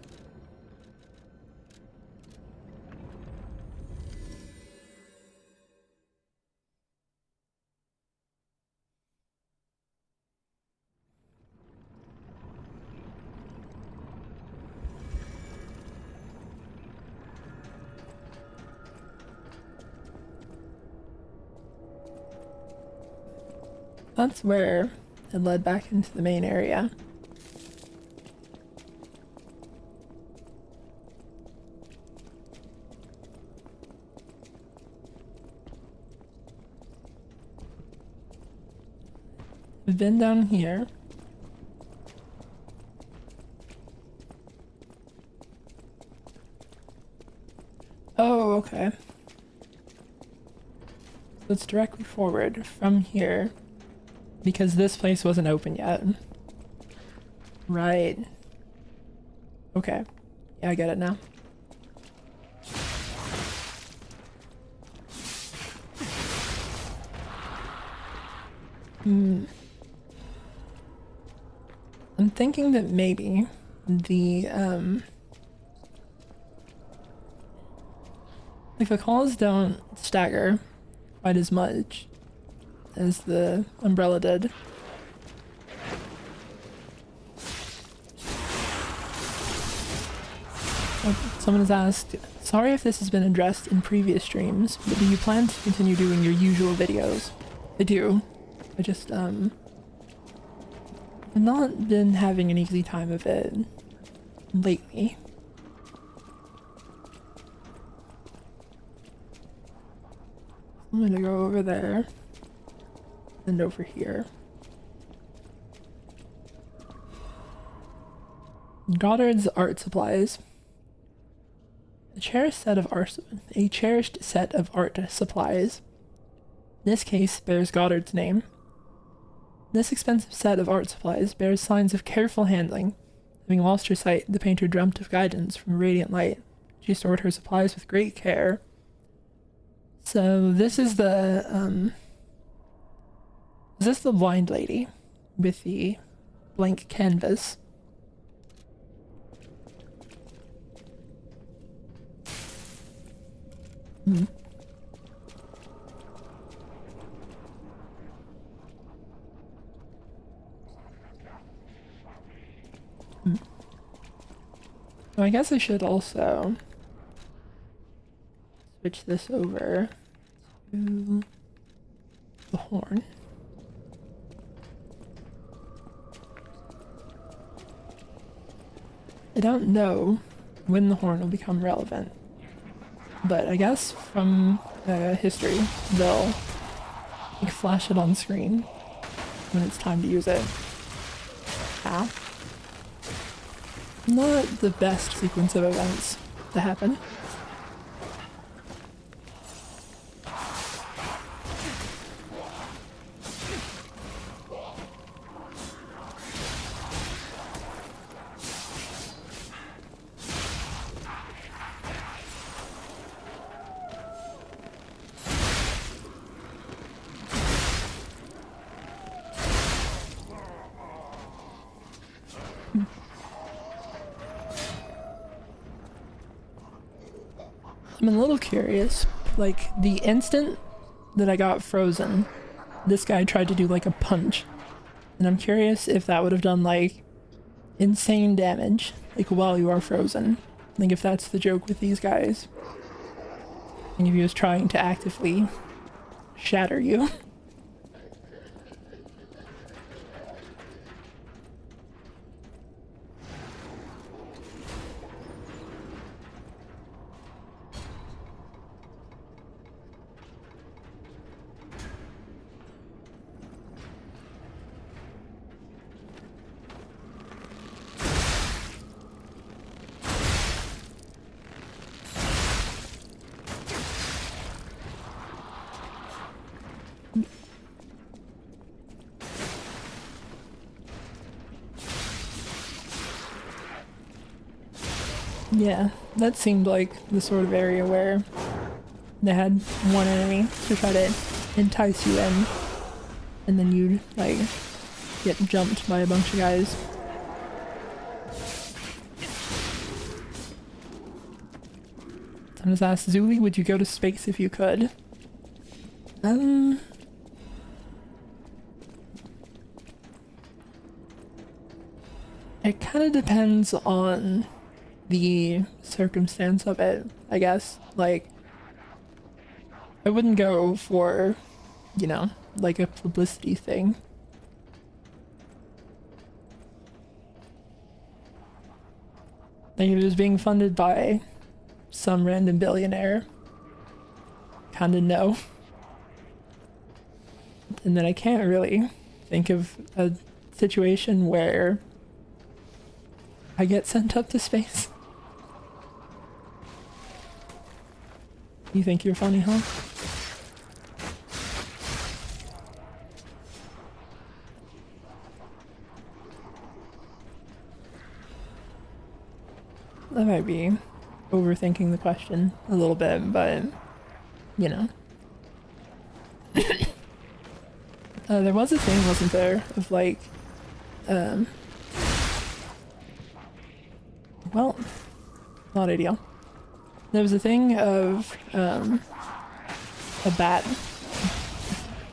Speaker 1: That's where it led back into the main area. We've been down here. Oh, okay. So it's directly forward from here. Because this place wasn't open yet. Right. Okay. Yeah, I get it now. I'm thinking that maybe the, like the calls don't stagger quite as much as the umbrella did. Someone has asked, sorry if this has been addressed in previous streams, but do you plan to continue doing your usual videos? I do. I just, I've not been having an easy time of it lately. I'm gonna go over there. And over here. Goddard's art supplies. A cherished set of art supplies. In this case bears Goddard's name. This expensive set of art supplies bears signs of careful handling. Having lost her sight, the painter dreamt of guidance from radiant light. She stored her supplies with great care. So this is the is this the blind lady with the blank canvas? So I guess I should also switch this over to the horn. I don't know when the horn will become relevant, but I guess from history they'll like, flash it on screen when it's time to use it. Ah. Not the best sequence of events to happen. I'm a little curious, like the instant that I got frozen, this guy tried to do like a punch, and I'm curious if that would have done like insane damage, like while you are frozen. Like if that's the joke with these guys. And if he was trying to actively shatter you. Yeah, that seemed like the sort of area where they had one enemy to try to entice you in, and then you'd, like, get jumped by a bunch of guys. Someone just asked, Zuli, would you go to space if you could? It kind of depends on the circumstance of it, I guess. Like, I wouldn't go for, you know, like a publicity thing. Like, if it was being funded by some random billionaire, kinda no. And then I can't really think of a situation where I get sent up to space. You think you're funny, huh? I might be overthinking the question a little bit, but, you know. There was a thing, wasn't there, of like, well, not ideal. There was a thing of a bat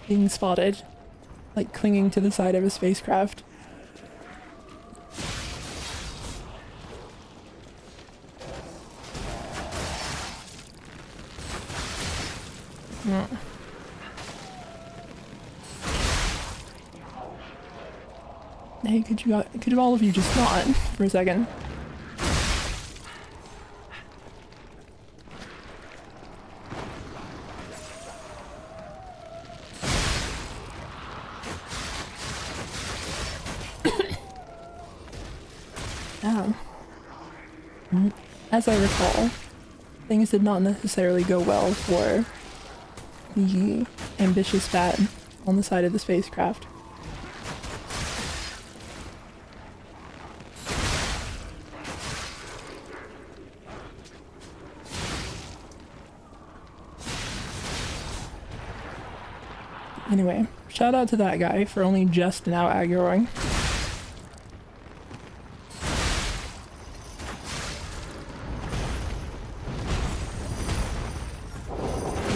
Speaker 1: being spotted, like clinging to the side of a spacecraft. Yeah. Hey, could all of you just not for a second? As I recall, things did not necessarily go well for the ambitious bat on the side of the spacecraft. Anyway, shout out to that guy for only just now aggroing.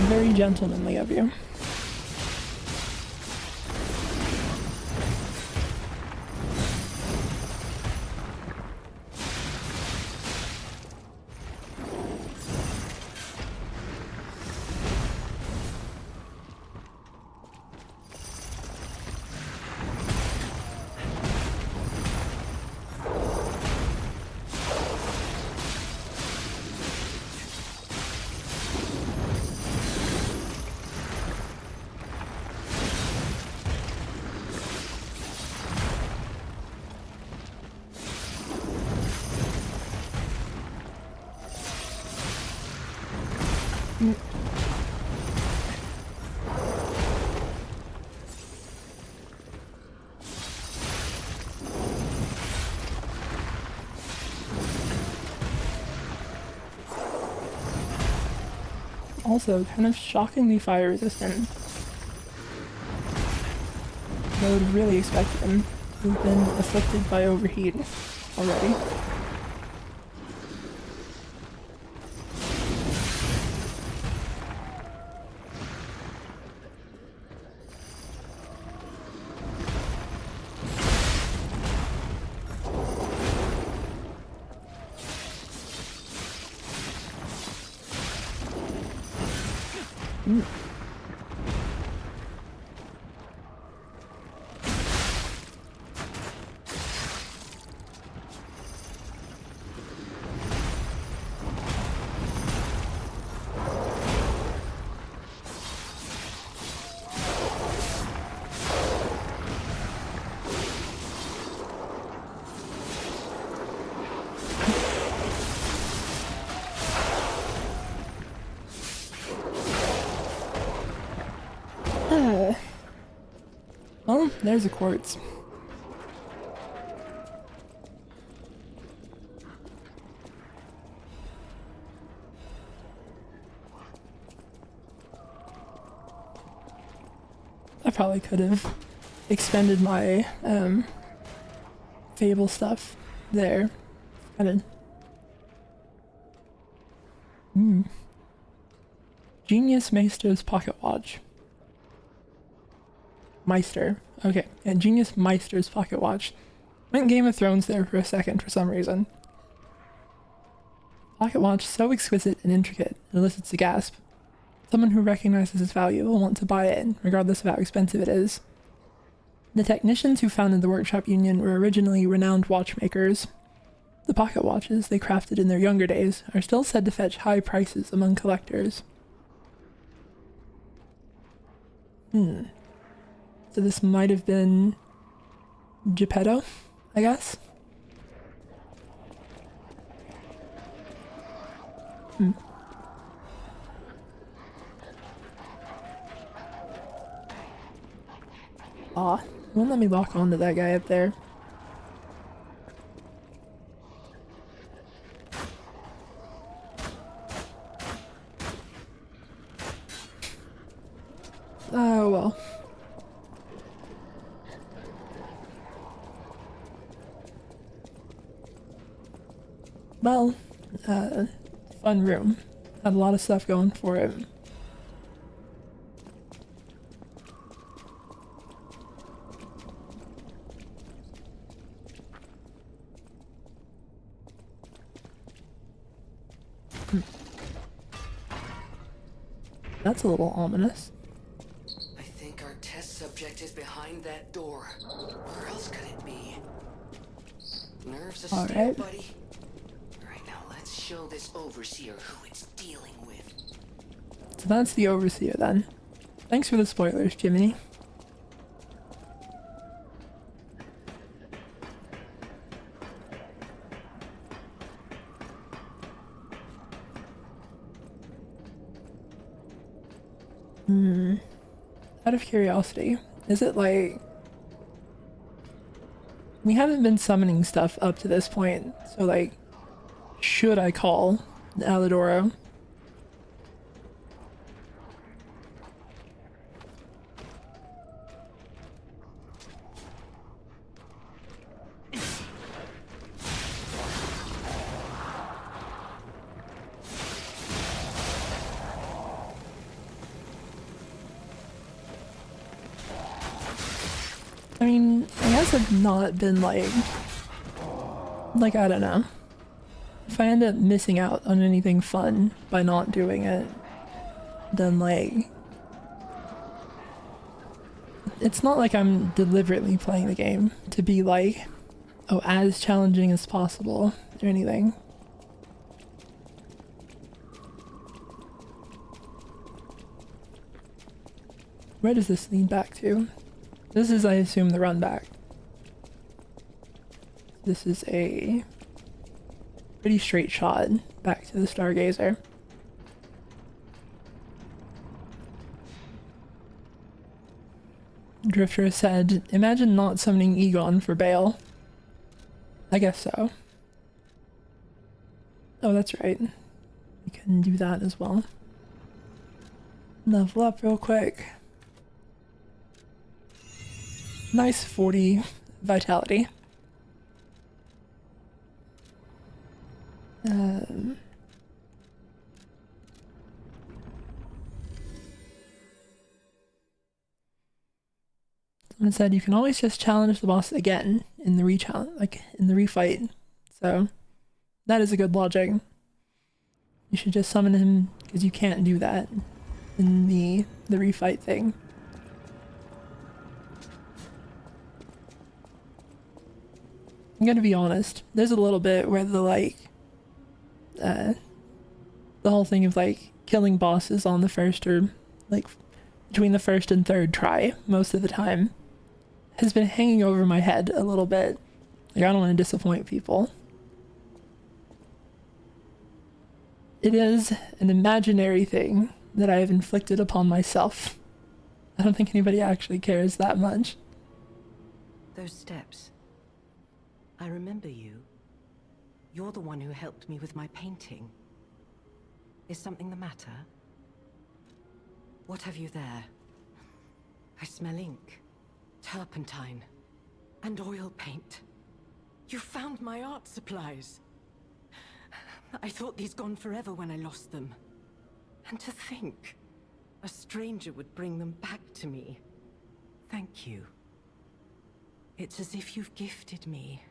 Speaker 1: Very gentlemanly of you. Also, kind of shockingly fire resistant. I would have really expected him to have been afflicted by overheat already. Well, there's a quartz. I probably could have expended my Fable stuff there. Kind of. Genius Meister's pocket watch. Meister. Okay, yeah, Genius Meister's pocket watch. Went Game of Thrones there for a second for some reason. Pocket watch so exquisite and intricate, it elicits a gasp. Someone who recognizes its value will want to buy it, regardless of how expensive it is. The technicians who founded the Workshop Union were originally renowned watchmakers. The pocket watches they crafted in their younger days are still said to fetch high prices among collectors. So this might have been Geppetto, I guess? Aw, won't let me lock onto that guy up there. Oh well. Well, fun room. Had a lot of stuff going for it. That's a little ominous.
Speaker 2: I think our test subject is behind that door. Where else could it be? Nerves of
Speaker 1: All
Speaker 2: steel,
Speaker 1: right.
Speaker 2: buddy. Alright, now let's show this overseer who it's dealing with.
Speaker 1: So that's the overseer then. Thanks for the spoilers, Jiminy. Out of curiosity, is it like... We haven't been summoning stuff up to this point, so like, should I call Alidoro? I mean, I guess I've not been like, I don't know. If I end up missing out on anything fun by not doing it, then like, it's not like I'm deliberately playing the game to be like, oh, as challenging as possible or anything. Where does this lead back to? This is, I assume, the run back. This is a pretty straight shot back to the Stargazer. Drifter said, imagine not summoning Egon for Bale. I guess so. Oh, that's right. We can do that as well. Level up real quick. Nice 40 vitality. Someone said you can always just challenge the boss again in the in the refight. So that is a good logic. You should just summon him because you can't do that in the refight thing. I'm gonna be honest, there's a little bit where the whole thing of like killing bosses on the first or like between the first and third try most of the time has been hanging over my head a little bit. Like, I don't want to disappoint people. It is an imaginary thing that I have inflicted upon myself. I don't think anybody actually cares that much.
Speaker 7: Those steps. I remember you. You're the one who helped me with my painting. Is something the matter? What have you there? I smell ink, turpentine, and oil paint. You found my art supplies. I thought these gone forever when I lost them. And to think, a stranger would bring them back to me. Thank you. It's as if you've gifted me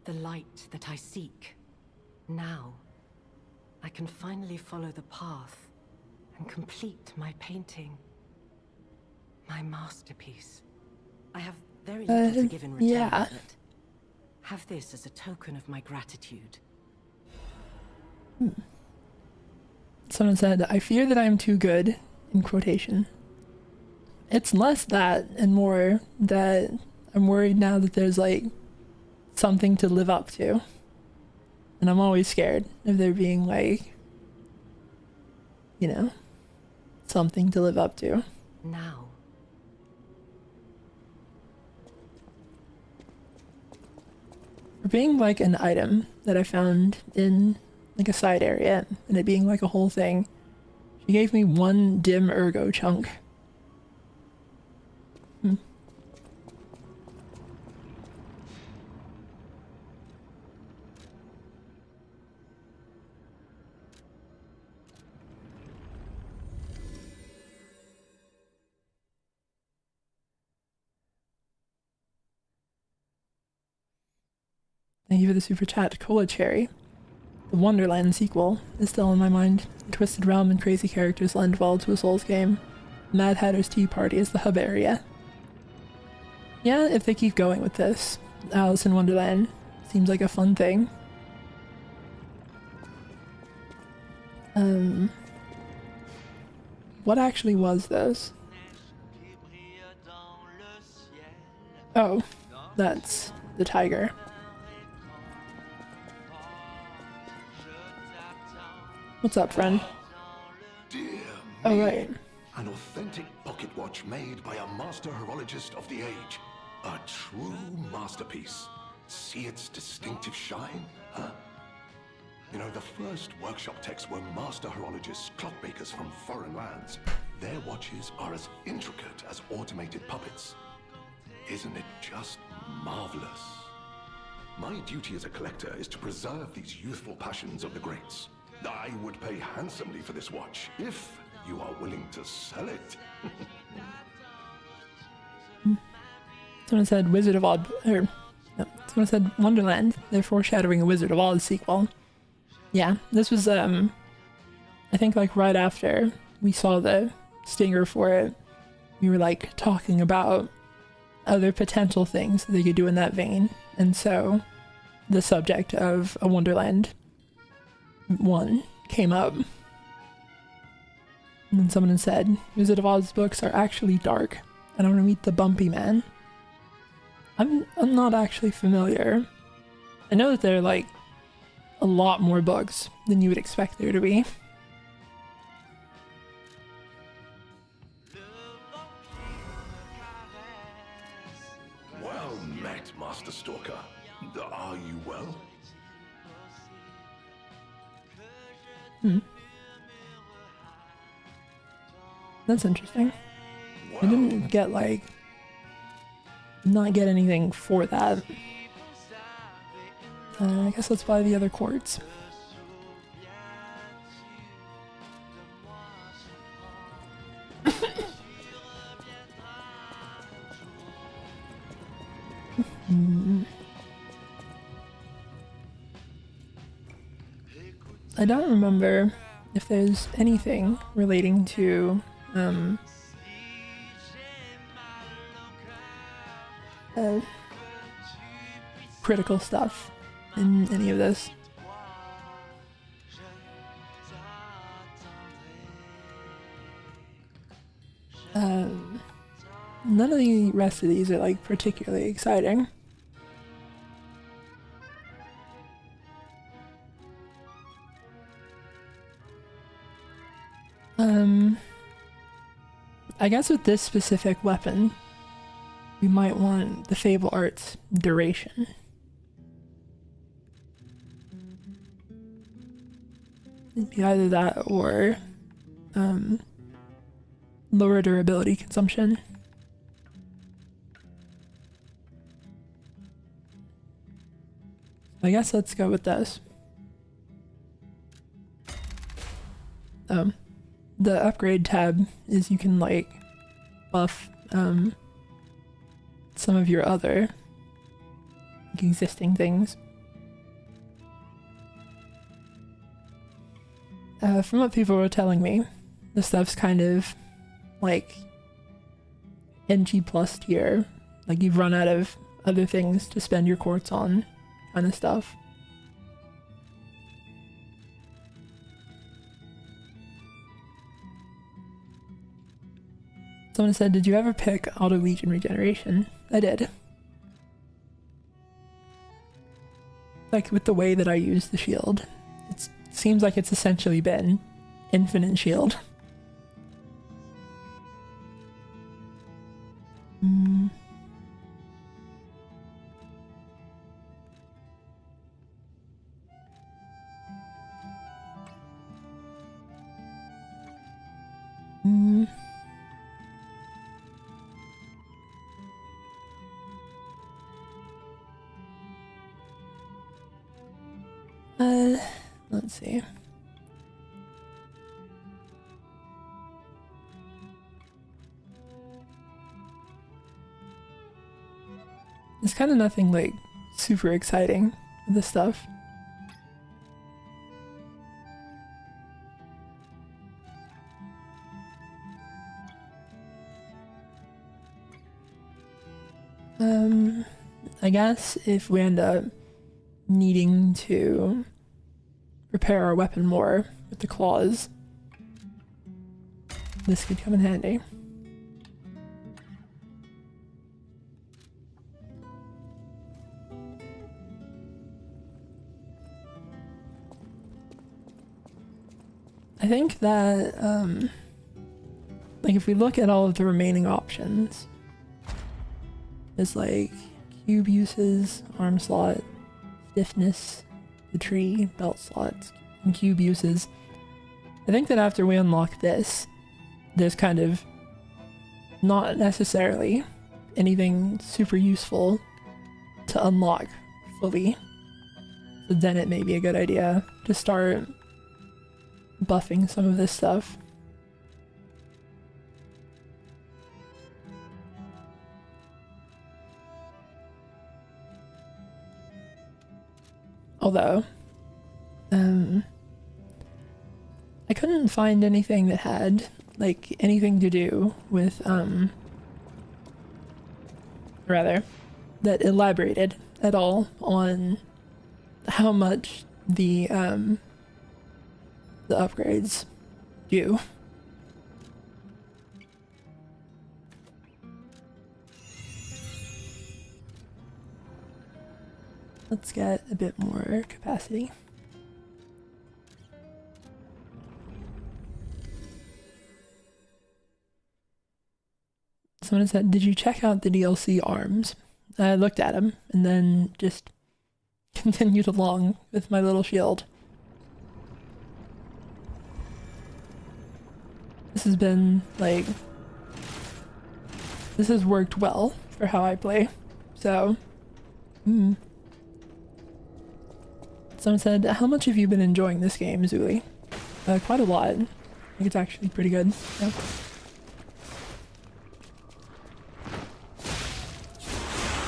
Speaker 7: the light that I seek. Now, I can finally follow the path and complete my painting. My masterpiece. I have very little to give in return,
Speaker 1: yeah.
Speaker 7: but have this as a token of my gratitude.
Speaker 1: Someone said, I fear that I am too good, in quotation. It's less that and more that I'm worried now that there's like something to live up to. And I'm always scared of there being like, you know, something to live up to.
Speaker 7: Now.
Speaker 1: For being like an item that I found in like a side area and it being like a whole thing, she gave me 1 dim ergo chunk. Thank you for the super chat, Cola Cherry. The Wonderland sequel is still in my mind. A twisted realm and crazy characters lend well to a Souls game. Mad Hatter's Tea Party is the hub area. Yeah, if they keep going with this, Alice in Wonderland seems like a fun thing. What actually was this? Oh, that's the tiger. What's up, friend?
Speaker 6: Dear me.
Speaker 1: Oh, right.
Speaker 6: An authentic pocket watch made by a master horologist of the age. A true masterpiece. See its distinctive shine, huh? You know, the first workshop techs were master horologists, clockmakers from foreign lands. Their watches are as intricate as automated puppets. Isn't it just marvelous? My duty as a collector is to preserve these youthful passions of the greats. I would pay handsomely for this watch, if you are willing to sell it.
Speaker 1: Someone said Wizard of Oz, or no, someone said Wonderland. They're foreshadowing a Wizard of Oz sequel. Yeah, this was I think like right after we saw the stinger for it, we were like talking about other potential things that they could do in that vein, and so the subject of a Wonderland 1 came up. And then someone said, Wizard of Oz books are actually dark. I don't want to meet the Bumpy Man. I'm not actually familiar. I know that there are like a lot more books than you would expect there to be.
Speaker 6: Well met, Master Stalker. Are you well?
Speaker 1: That's interesting. I didn't get like not get anything for that. I guess let's buy the other quartz. I don't remember if there's anything relating to critical stuff in any of this. None of the rest of these are like particularly exciting. I guess with this specific weapon, we might want the Fable Arts duration. It'd be either that or lower durability consumption. I guess let's go with this. The upgrade tab is you can like buff some of your other like, existing things. From what people were telling me, this stuff's kind of like NG plus tier. Like you've run out of other things to spend your quartz on, kind of stuff. Someone said, did you ever pick Auto Legion Regeneration? I did. Like with the way that I use the shield, it seems like it's essentially been infinite shield. Let's see. There's kind of nothing like super exciting with this stuff. I guess if we end up needing to repair our weapon more with the claws, this could come in handy. I think that, like if we look at all of the remaining options, there's like cube uses, arm slot, stiffness, the tree, belt slots, and cube uses. I think that after we unlock this, there's kind of not necessarily anything super useful to unlock fully. So then it may be a good idea to start buffing some of this stuff. Although, I couldn't find anything that had, like, anything to do with, rather, that elaborated at all on how much the upgrades do. Let's get a bit more capacity. Someone said, did you check out the DLC arms? I looked at them and then just continued along with my little shield. This has been, like, this has worked well for how I play, so, Someone said, how much have you been enjoying this game, Zuli? Quite a lot. I think it's actually pretty good. Yeah.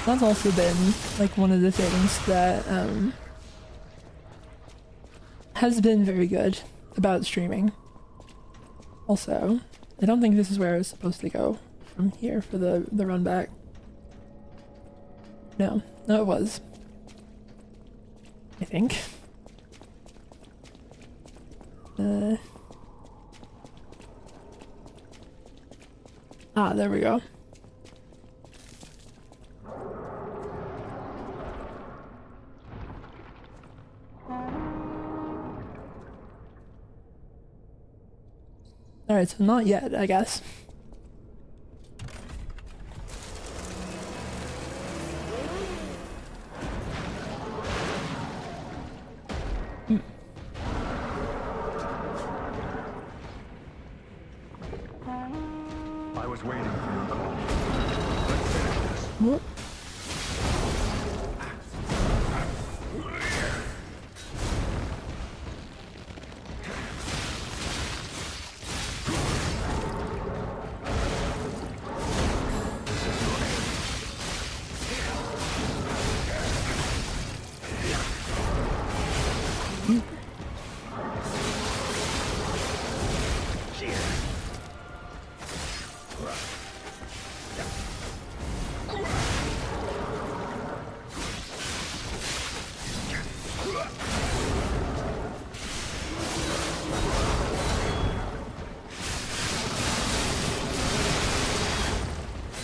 Speaker 1: That's also been, like, one of the things that, has been very good about streaming. Also, I don't think this is where I was supposed to go from here for the run back. No, it was. I think. There we go. Alright, so not yet, I guess.
Speaker 5: I was waiting for your call. Let's finish this.
Speaker 1: What?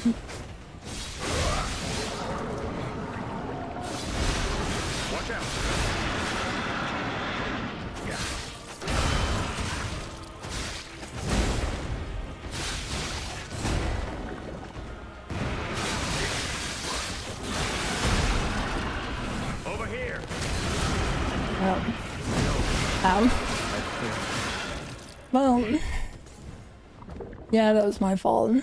Speaker 5: Watch out! Yeah. Over here!
Speaker 1: Ow. Well, yeah, that was my fault.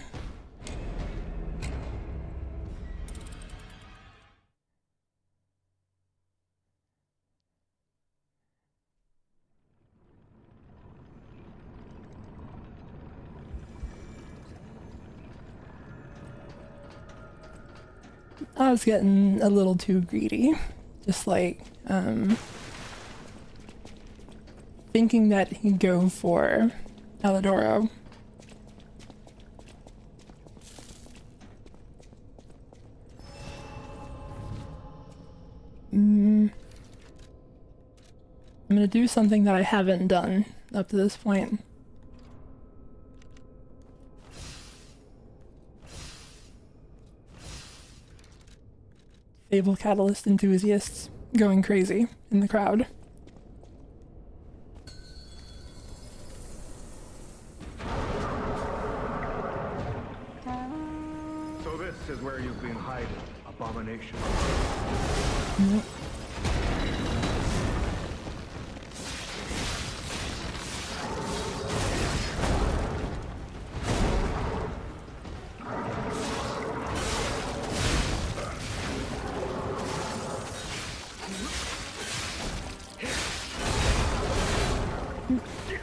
Speaker 1: I was getting a little too greedy. Just like, thinking that he'd go for Alidoro. I'm gonna do something that I haven't done up to this point. Fable Catalyst enthusiasts going crazy in the crowd.
Speaker 5: So this is where you've been hiding, abomination.
Speaker 1: Yep.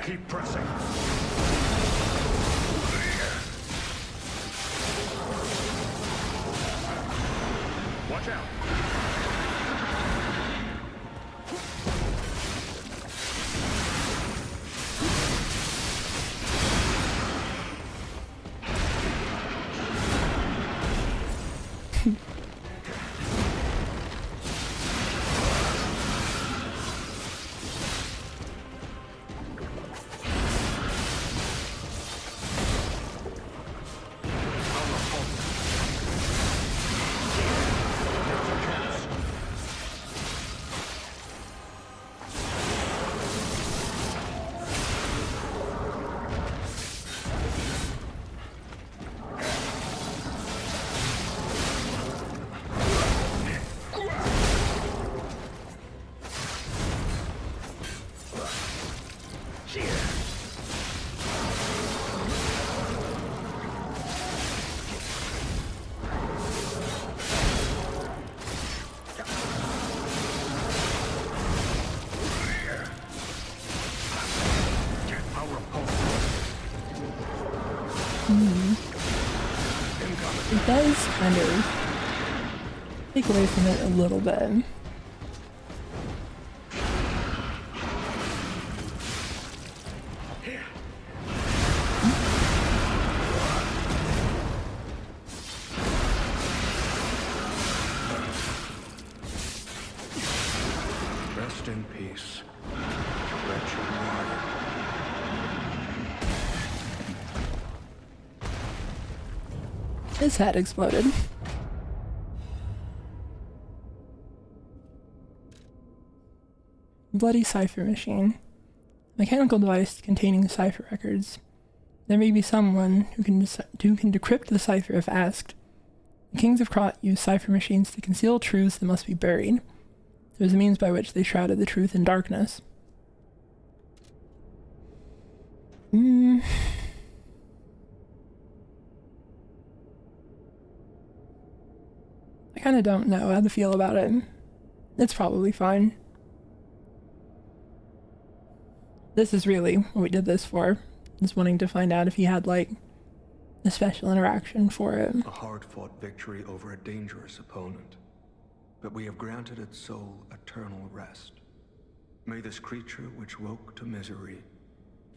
Speaker 5: Keep pressing. Watch out.
Speaker 1: It does kind of take away from it a little bit.
Speaker 5: Rest in peace, wretched warrior.
Speaker 1: His head exploded. Bloody cipher machine. Mechanical device containing cipher records. There may be someone who can decrypt the cipher if asked. The kings of Krot use cipher machines to conceal truths that must be buried. There's a means by which they shrouded the truth in darkness. I kind of don't know how to feel about it. It's probably fine. This is really what we did this for. Just wanting to find out if he had, like, a special interaction for it.
Speaker 5: A hard-fought victory over a dangerous opponent. But we have granted its soul eternal rest. May this creature which woke to misery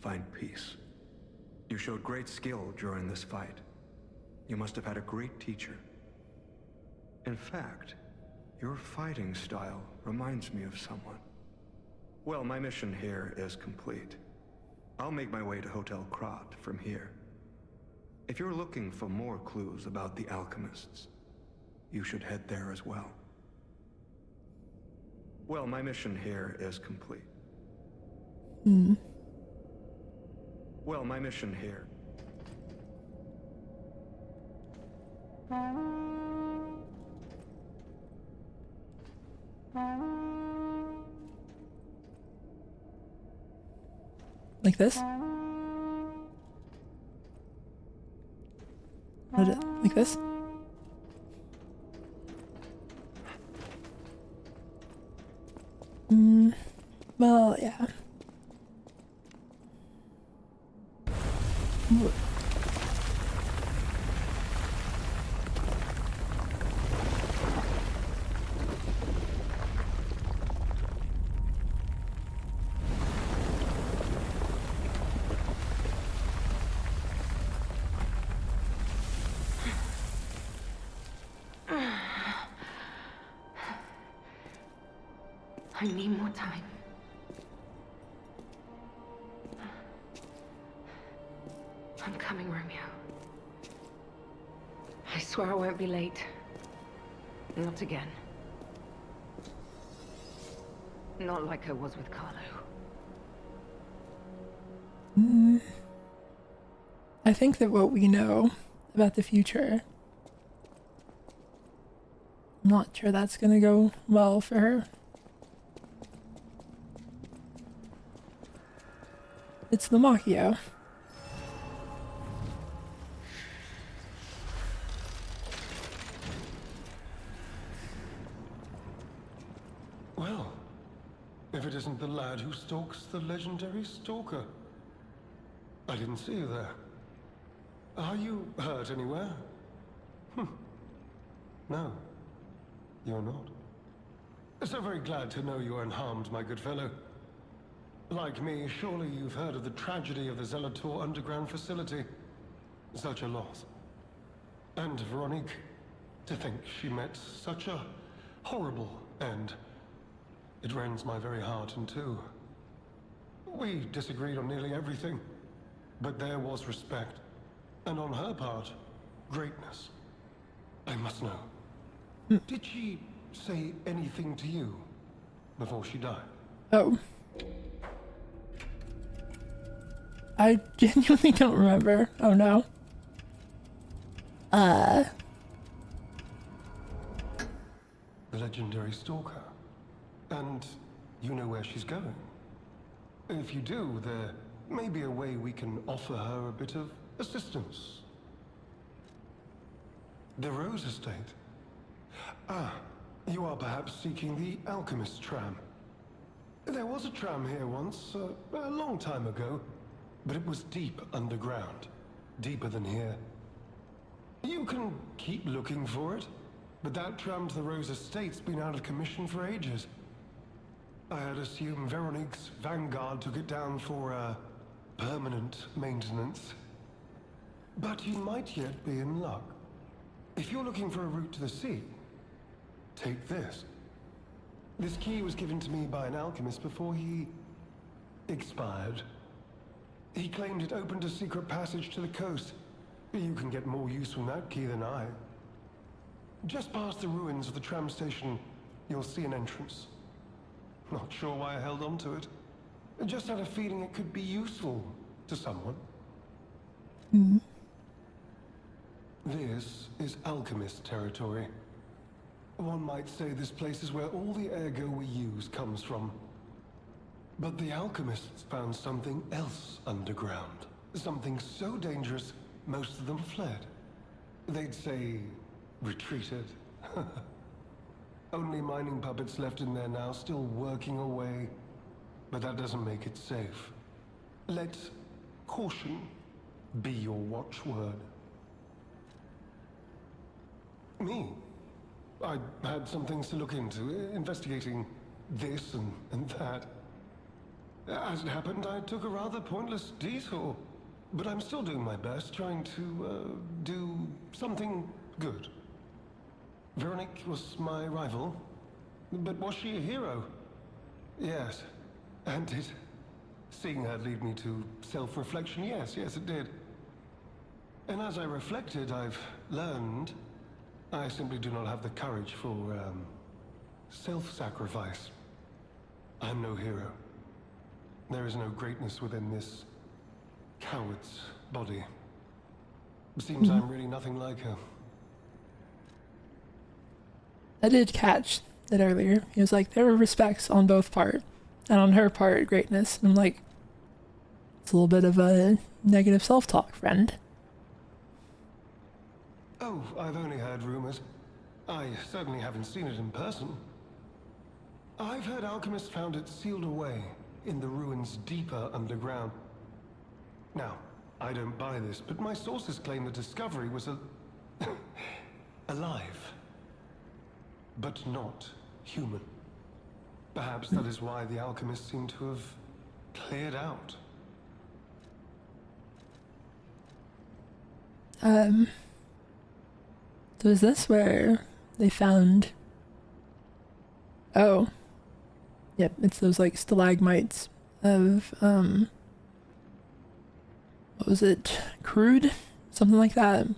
Speaker 5: find peace. You showed great skill during this fight. You must have had a great teacher. In fact, your fighting style reminds me of someone. Well, my mission here is complete. I'll make my way to Hotel Krot from here. If you're looking for more clues about the alchemists, you should head there as well. Well, my mission here is complete. Well, my mission here.
Speaker 1: Like this? Like this? Well, yeah.
Speaker 7: I need more time. I'm coming, Romeo. I swear I won't be late. Not again. Not like I was with Carlo.
Speaker 1: I think that what we know about the future, I'm not sure that's gonna go well for her. It's the Machio.
Speaker 6: Well, if it isn't the lad who stalks the legendary stalker. I didn't see you there. Are you hurt anywhere? No, you're not. So very glad to know you are unharmed, my good fellow. Like me, surely you've heard of the tragedy of the Zelator underground facility. Such a loss. And Veronique, to think she met such a horrible end. It rends my very heart in two. We disagreed on nearly everything, but there was respect. And on her part, greatness. I must know. Did she say anything to you before she died?
Speaker 1: Oh. I genuinely don't remember. Oh no.
Speaker 6: The legendary stalker. And you know where she's going. If you do, there may be a way we can offer her a bit of assistance. The Rose Estate. Ah, you are perhaps seeking the Alchemist tram. There was a tram here once, a long time ago, but it was deep underground. Deeper than here. You can keep looking for it, but that tram to the Rose Estate's been out of commission for ages. I'd assume Veronique's Vanguard took it down for, permanent maintenance. But you might yet be in luck. If you're looking for a route to the sea, take this. This key was given to me by an alchemist before he expired. He claimed it opened a secret passage to the coast. You can get more use from that key than I. Just past the ruins of the tram station, you'll see an entrance. Not sure why I held on to it. I just had a feeling it could be useful to someone. This is alchemist territory. One might say this place is where all the ergo we use comes from. But the alchemists found something else underground. Something so dangerous, most of them fled. They'd say, retreated. Only mining puppets left in there now, still working away. But that doesn't make it safe. Let caution be your watchword. Me? I had some things to look into, investigating this and that. As it happened, I took a rather pointless detour. But I'm still doing my best, trying to, do something good. Veronique was my rival, but was she a hero? Yes, and did seeing her lead me to self-reflection? Yes, it did.
Speaker 8: And as I reflected, I've learned I simply do not have the courage for, self-sacrifice. I'm no hero. There is no greatness within this coward's body. It seems I'm really nothing like her.
Speaker 1: I did catch that earlier. He was like, there were respects on both part, and on her part, greatness. And I'm like, it's a little bit of a negative self-talk, friend.
Speaker 8: Oh, I've only heard rumors. I certainly haven't seen it in person. I've heard alchemists found it sealed away in the ruins deeper underground. Now, I don't buy this, but my sources claim the discovery was alive. But not human. Perhaps that is why the alchemists seem to have cleared out.
Speaker 1: So is this where they found... Oh. Yep, it's those like stalagmites of, what was it? Crude? Something like that.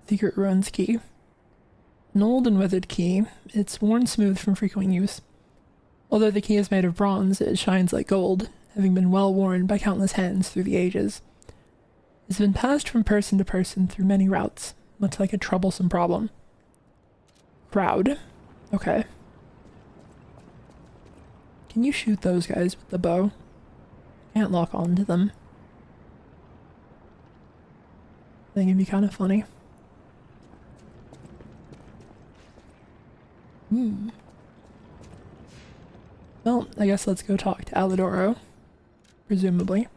Speaker 1: Secret Ruins key. An old and withered key. It's worn smooth from frequent use. Although the key is made of bronze, it shines like gold, having been well worn by countless hands through the ages. It's been passed from person to person through many routes, much like a troublesome problem. Crowd. Okay. Can you shoot those guys with the bow? Can't lock onto them. I think it'd be kind of funny. Well, I guess let's go talk to Alidoro. Presumably.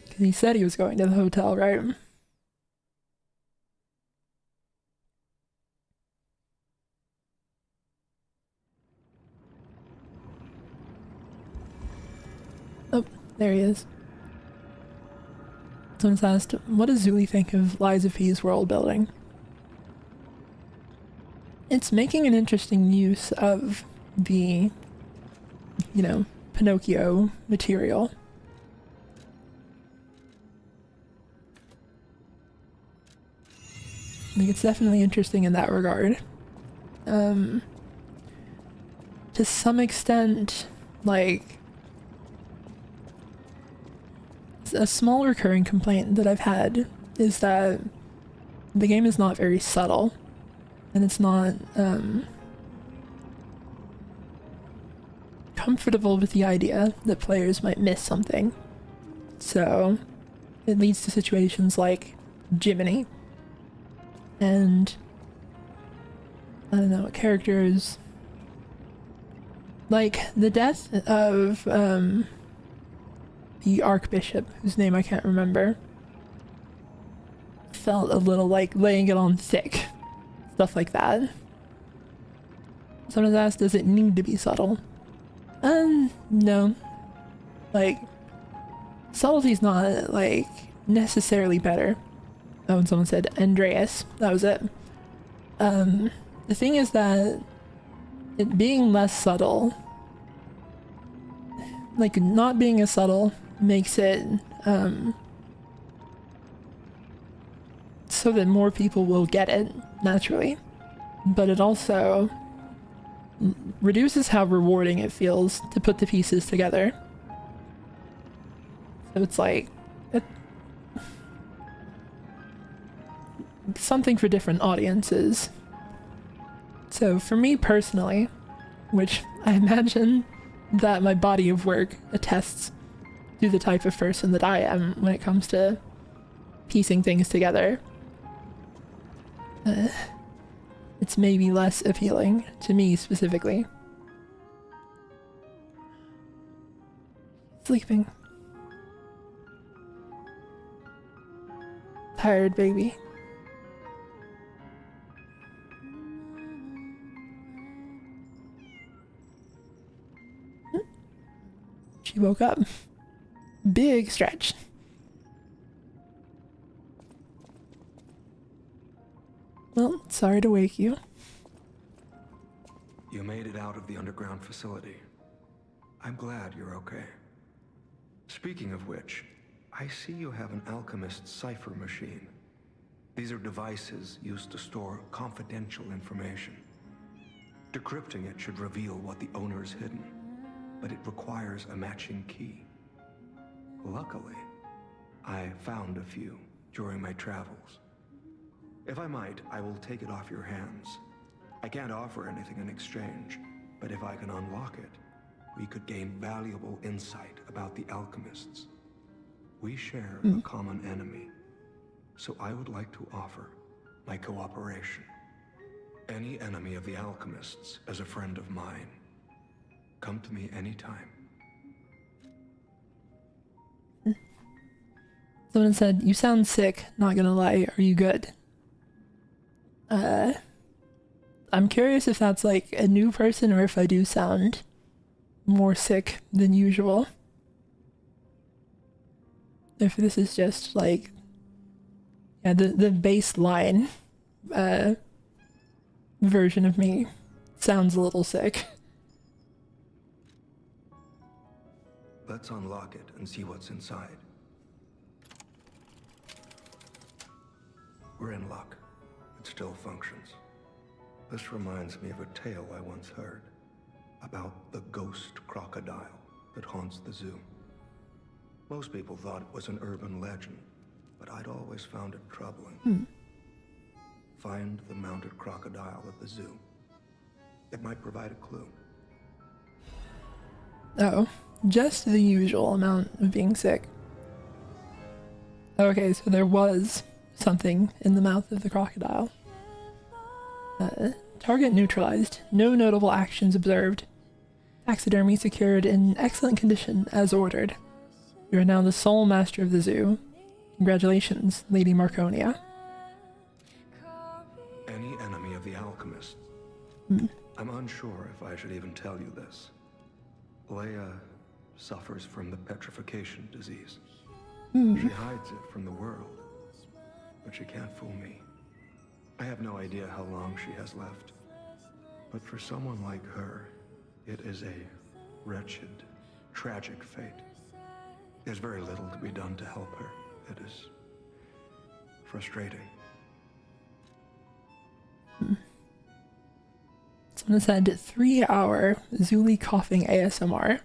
Speaker 1: Because he said he was going to the hotel, right? Oh, there he is. Someone's asked, what does Zuli think of Liza P's world building? It's making an interesting use of the, you know, Pinocchio material. I think it's definitely interesting in that regard. To some extent, like, a small recurring complaint that I've had is that the game is not very subtle, and it's not comfortable with the idea that players might miss something. So it leads to situations like Jiminy and, I don't know, characters like the death of the Archbishop, whose name I can't remember, felt a little like laying it on thick. Stuff like that. Someone's asked, does it need to be subtle? No. Like, subtlety's not, like, necessarily better. Oh, and someone said Andreas. That was it. The thing is that it being less subtle, like, not being as subtle makes it, so that more people will get it, naturally. But it also reduces how rewarding it feels to put the pieces together. So it's like something for different audiences. So for me personally, which I imagine that my body of work attests to the type of person that I am when it comes to piecing things together, it's maybe less appealing to me specifically. Sleeping. Tired baby. She woke up. Big stretch. Well, sorry to wake you.
Speaker 5: You made it out of the underground facility. I'm glad you're okay. Speaking of which, I see you have an alchemist's cipher machine. These are devices used to store confidential information. Decrypting it should reveal what the owner's hidden, but it requires a matching key. Luckily, I found a few during my travels. If I might, I will take it off your hands. I can't offer anything in exchange, but if I can unlock it, we could gain valuable insight about the alchemists. We share a common enemy, so I would like to offer my cooperation. Any enemy of the alchemists is a friend of mine. Come to me anytime.
Speaker 1: Someone said, "You sound sick, not gonna lie, are you good?" I'm curious if that's like a new person or if I do sound more sick than usual. If this is just like, yeah, the baseline version of me sounds a little sick.
Speaker 5: Let's unlock it and see what's inside. We're in luck. It still functions. This reminds me of a tale I once heard about the ghost crocodile that haunts the zoo. Most people thought it was an urban legend, but I'd always found it troubling. Find the mounted crocodile at the zoo. It might provide a clue.
Speaker 1: Oh, just the usual amount of being sick. Okay, so there was something in the mouth of the crocodile. Target neutralized. No notable actions observed. Taxidermy secured in excellent condition as ordered. You are now the sole master of the zoo. Congratulations, Lady Marconia.
Speaker 5: Any enemy of the alchemists? I'm unsure if I should even tell you this. Leia suffers from the petrification disease. She hides it from the world, but she can't fool me. I have no idea how long she has left. But for someone like her, it is a wretched, tragic fate. There's very little to be done to help her. It is frustrating.
Speaker 1: Someone said 3-hour Zuli coughing ASMR.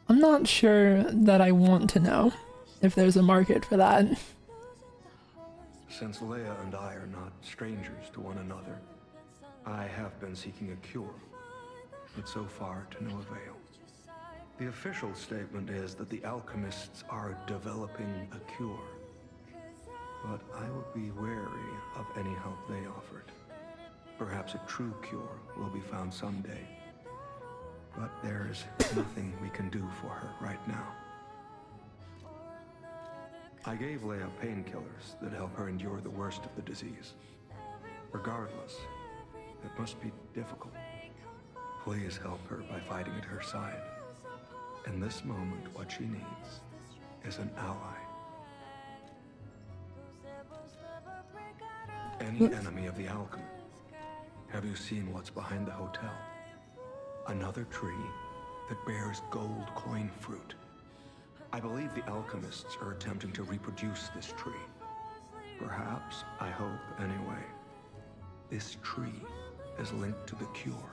Speaker 1: I'm not sure that I want to know if there's a market for that.
Speaker 5: Since Leia and I are not strangers to one another, I have been seeking a cure, but so far to no avail. The official statement is that the alchemists are developing a cure, but I would be wary of any help they offered. Perhaps a true cure will be found someday, but there is nothing we can do for her right now. I gave Leia painkillers that help her endure the worst of the disease. Regardless, it must be difficult. Please help her by fighting at her side. In this moment, what she needs is an ally. Any enemy of the alchemy. Have you seen what's behind the hotel? Another tree that bears gold coin fruit. I believe the alchemists are attempting to reproduce this tree. Perhaps, I hope anyway, this tree is linked to the cure.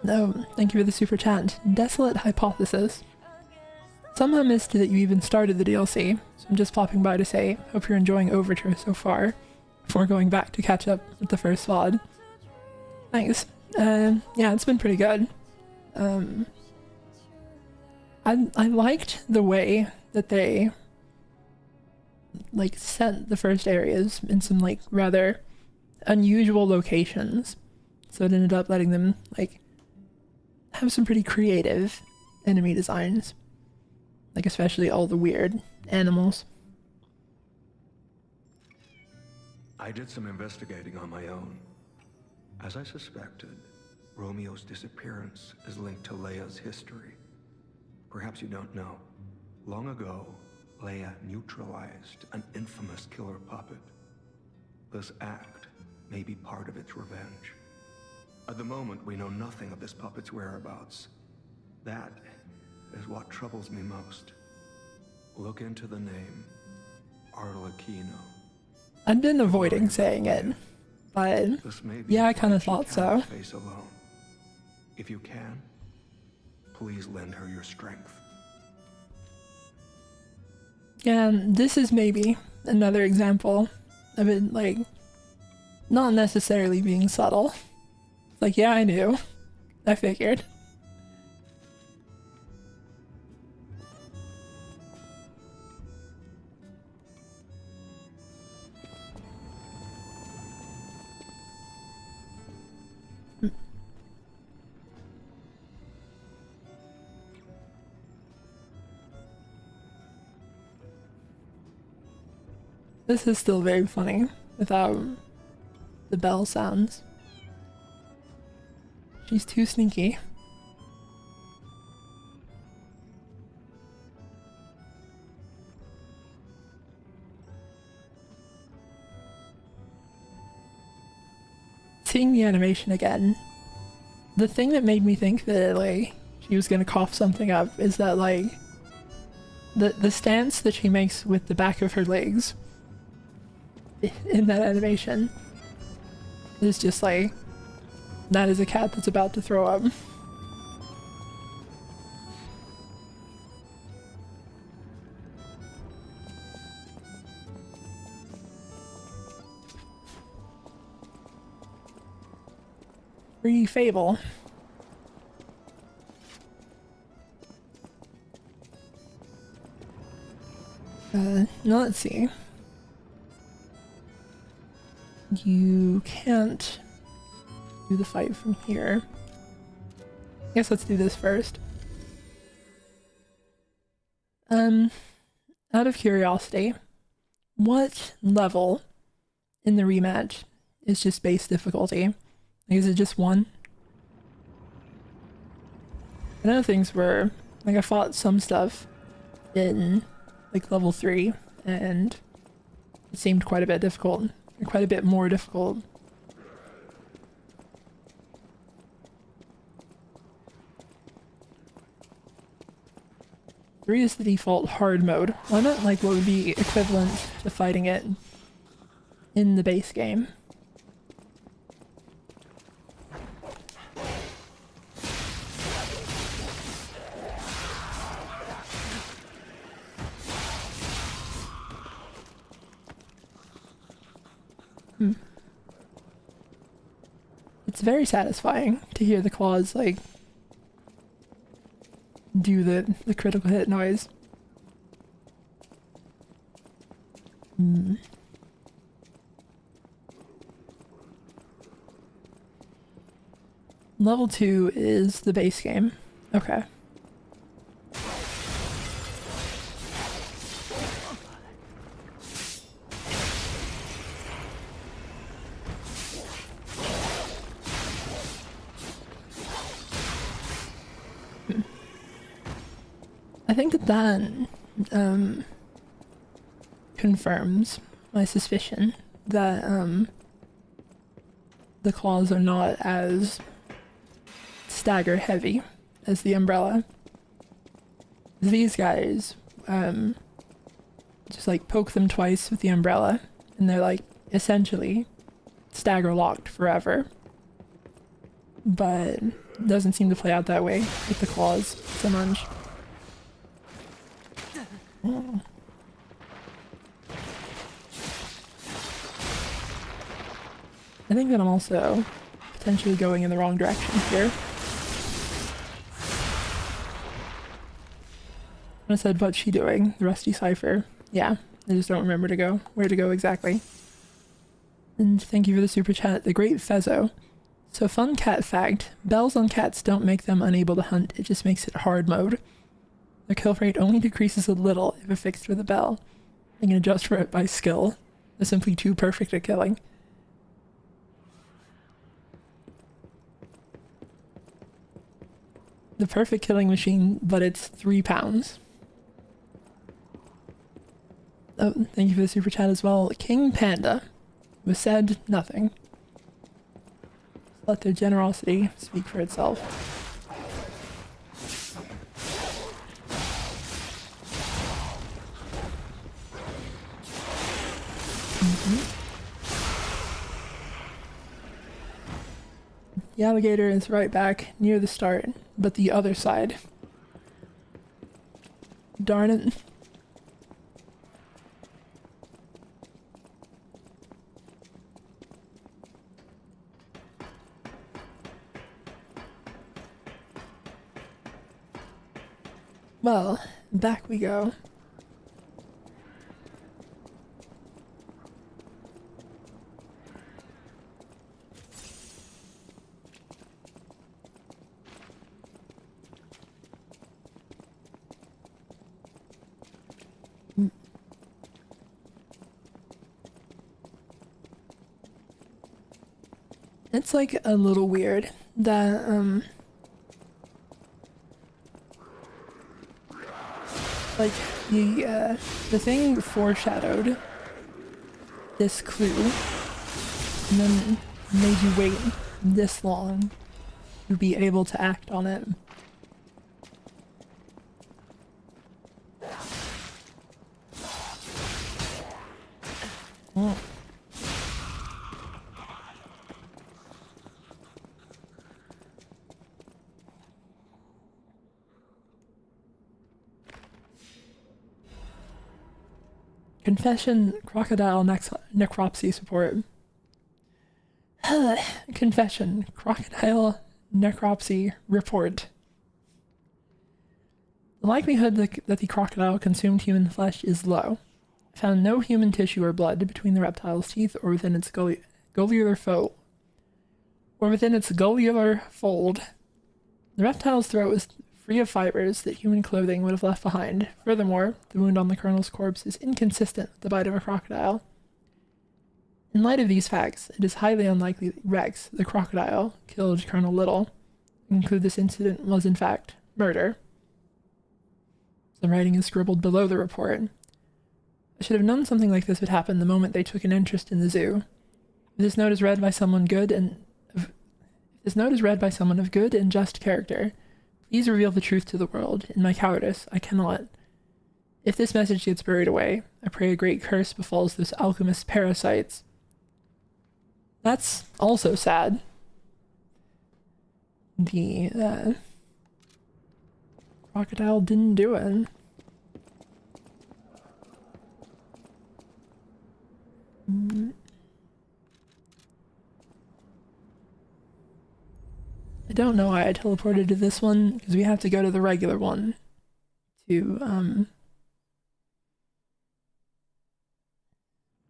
Speaker 1: No, thank you for the super chat. Desolate hypothesis. Somehow missed that you even started the DLC, so I'm just popping by to say, hope you're enjoying Overture so far, before going back to catch up with the first VOD. Thanks. Yeah, it's been pretty good. I liked the way that they like set the first areas in some like rather unusual locations, so it ended up letting them like have some pretty creative enemy designs, like especially all the weird animals.
Speaker 5: I did some investigating on my own. As I suspected, Romeo's disappearance is linked to Leia's history. Perhaps you don't know. Long ago, Leia neutralized an infamous killer puppet. This act may be part of its revenge. At the moment, we know nothing of this puppet's whereabouts. That is what troubles me most. Look into the name, Arlecchino.
Speaker 1: I've been avoiding saying it, but
Speaker 5: This may be
Speaker 1: yeah, I
Speaker 5: a
Speaker 1: kind of
Speaker 5: fight she
Speaker 1: thought
Speaker 5: cannot
Speaker 1: so.
Speaker 5: face alone. If you can, please lend her your strength.
Speaker 1: And this is maybe another example of it, like, not necessarily being subtle. Like, yeah, I knew. I figured. This is still very funny without the bell sounds. She's too sneaky. Seeing the animation again, the thing that made me think that like she was gonna cough something up is that like the stance that she makes with the back of her legs in that animation is just like, that is a cat that's about to throw up. Free Fable. Now let's see. You can't do the fight from here. I guess let's do this first. Out of curiosity, what level in the rematch is just base difficulty? Like, is it just 1? I know things were, like, I fought some stuff in, like, level 3, and it seemed quite a bit difficult. Quite a bit more difficult. Three is the default hard mode. Why not like what would be equivalent to fighting it in the base game? It's very satisfying to hear the claws like do the critical hit noise. Level 2 is the base game. Okay. I think that confirms my suspicion that the claws are not as stagger heavy as the umbrella. These guys just like poke them twice with the umbrella and they're like essentially stagger locked forever. But it doesn't seem to play out that way with the claws so much. I think that I'm also potentially going in the wrong direction here. I said, what's she doing? The Rusty Cipher. Yeah, I just don't remember where to go exactly. And thank you for the super chat, The Great Fezzo. So fun cat fact, bells on cats don't make them unable to hunt, it just makes it hard mode. Their kill rate only decreases a little if affixed with a bell. You can adjust for it by skill. They're simply too perfect at killing. The perfect killing machine, but it's 3 pounds. Oh, thank you for the super chat as well. King Panda was said nothing. Let their generosity speak for itself. The alligator is right back near the start, but the other side. Darn it. Well, back we go. It's like a little weird that like the thing foreshadowed this clue and then made you wait this long to be able to act on it. Oh. Confession, crocodile necropsy support. Confession, crocodile necropsy report. The likelihood that the crocodile consumed human flesh is low. Found no human tissue or blood between the reptile's teeth or within its gullular fold. The reptile's throat was free of fibers that human clothing would have left behind. Furthermore, the wound on the colonel's corpse is inconsistent with the bite of a crocodile. In light of these facts, it is highly unlikely that Rex, the crocodile, killed Colonel Little, and conclude this incident was in fact murder. Some writing is scribbled below the report. I should have known something like this would happen the moment they took an interest in the zoo. If this note is read by someone of good and just character, please reveal the truth to the world. In my cowardice, I cannot. If this message gets buried away, I pray a great curse befalls those alchemist parasites. That's also sad. The crocodile didn't do it. I don't know why I teleported to this one, because we have to go to the regular one to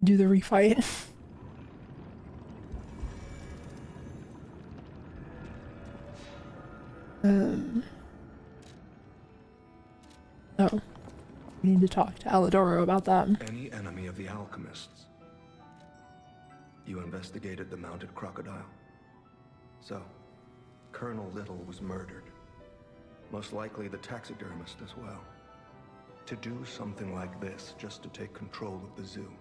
Speaker 1: do the refight. Oh, we need to talk to Alidoro about that.
Speaker 5: Any enemy of the alchemists? You investigated the mounted crocodile. So, Colonel Little was murdered. Most likely the taxidermist as well. To do something like this just to take control of the zoo.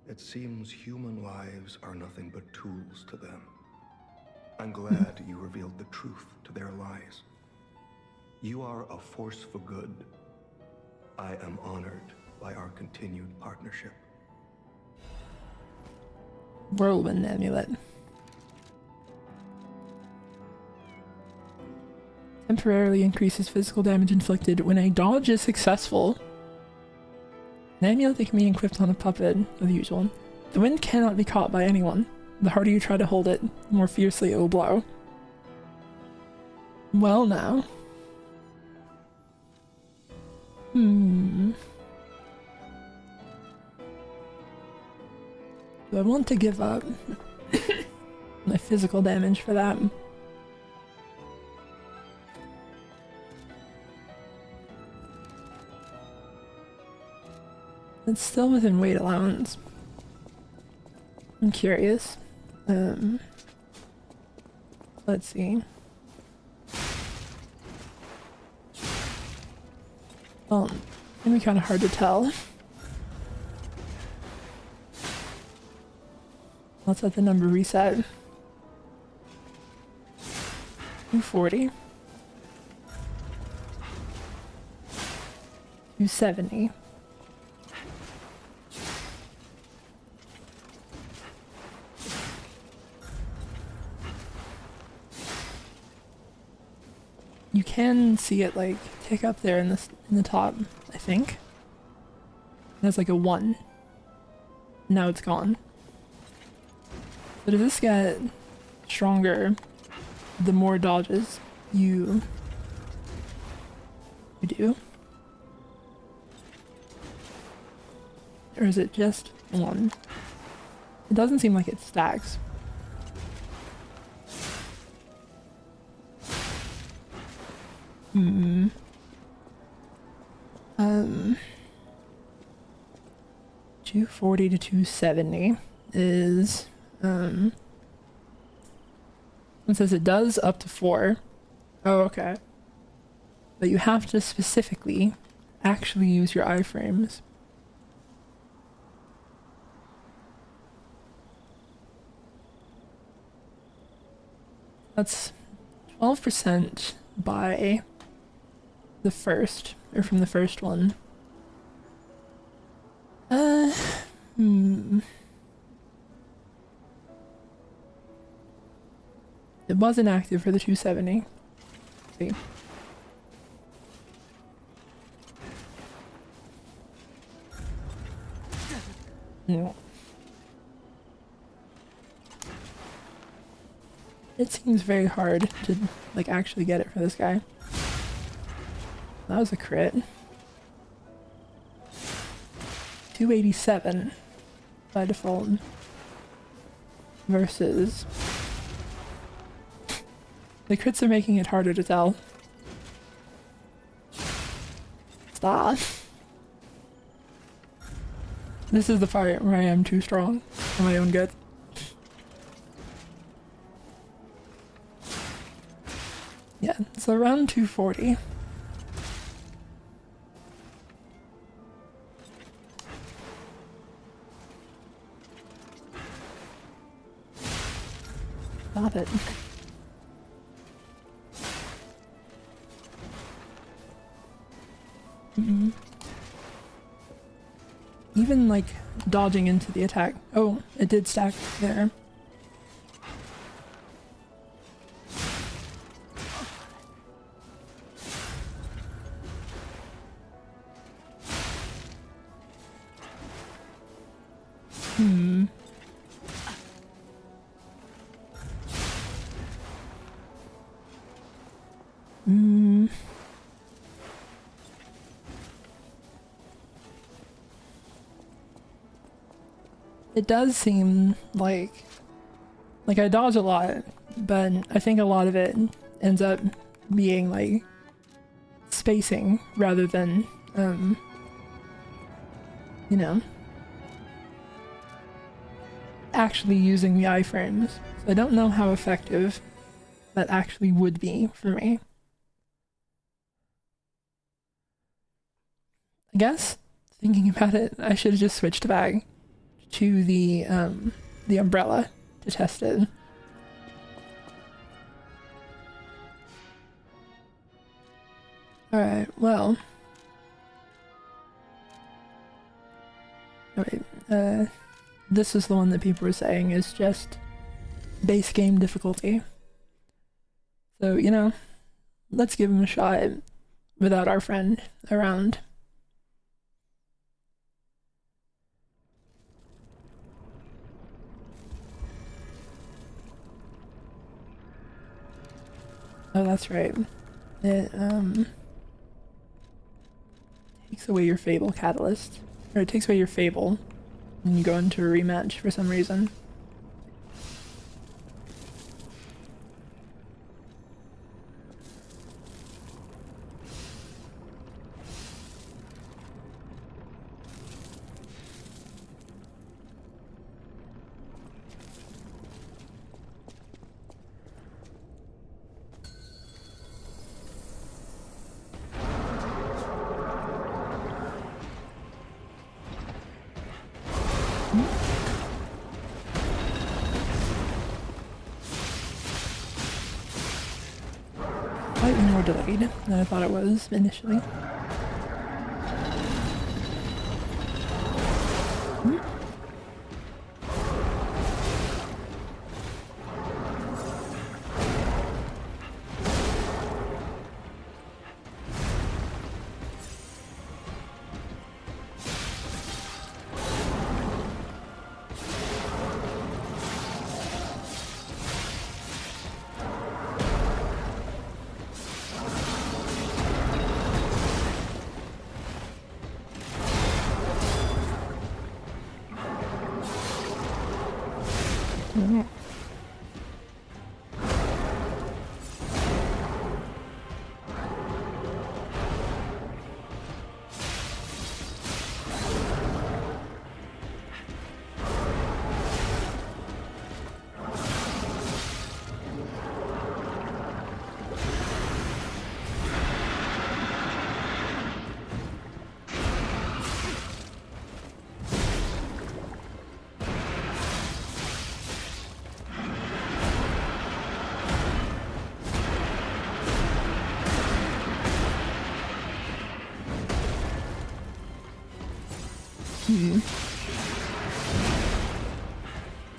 Speaker 5: It seems human lives are nothing but tools to them. I'm glad you revealed the truth to their lies. You are a force for good. I am honored by our continued partnership.
Speaker 1: Whirlwind amulet. Temporarily increases physical damage inflicted when a dodge is successful. An amulet that can be equipped on a puppet, of the usual. The wind cannot be caught by anyone. The harder you try to hold it, the more fiercely it will blow. Well now. Do I want to give up my physical damage for that? It's still within weight allowance. I'm curious. Let's see. Well, it's gonna be kind of hard to tell. Let's let the number reset. 240. 270. You can see it like tick up there in the top, I think. There's like a 1. Now it's gone. So does this get stronger the more dodges you do? Or is it just 1? It doesn't seem like it stacks. Hmm. 240 to 270 is it says it does up to 4. Oh, okay. But you have to specifically actually use your iframes. That's 12% by the first, or from the first one. It wasn't active for the 270. See. No. It seems very hard to like actually get it for this guy. That was a crit. 287 by default versus the crits are making it harder to tell. Stop. This is the part where I am too strong for my own good. Yeah, it's around 240. Stop it. Even like dodging into the attack. Oh, it did stack there. It does seem like I dodge a lot, but I think a lot of it ends up being like spacing rather than you know, actually using the iframes. So I don't know how effective that actually would be for me. I guess, thinking about it, I should have just switched back to the umbrella to test it. Alright, well. Alright, this is the one that people were saying is just base game difficulty. So, you know, let's give him a shot without our friend around. Oh, that's right. It takes away your Fable catalyst. Or it takes away your Fable when you go into a rematch for some reason. more delayed than I thought it was initially.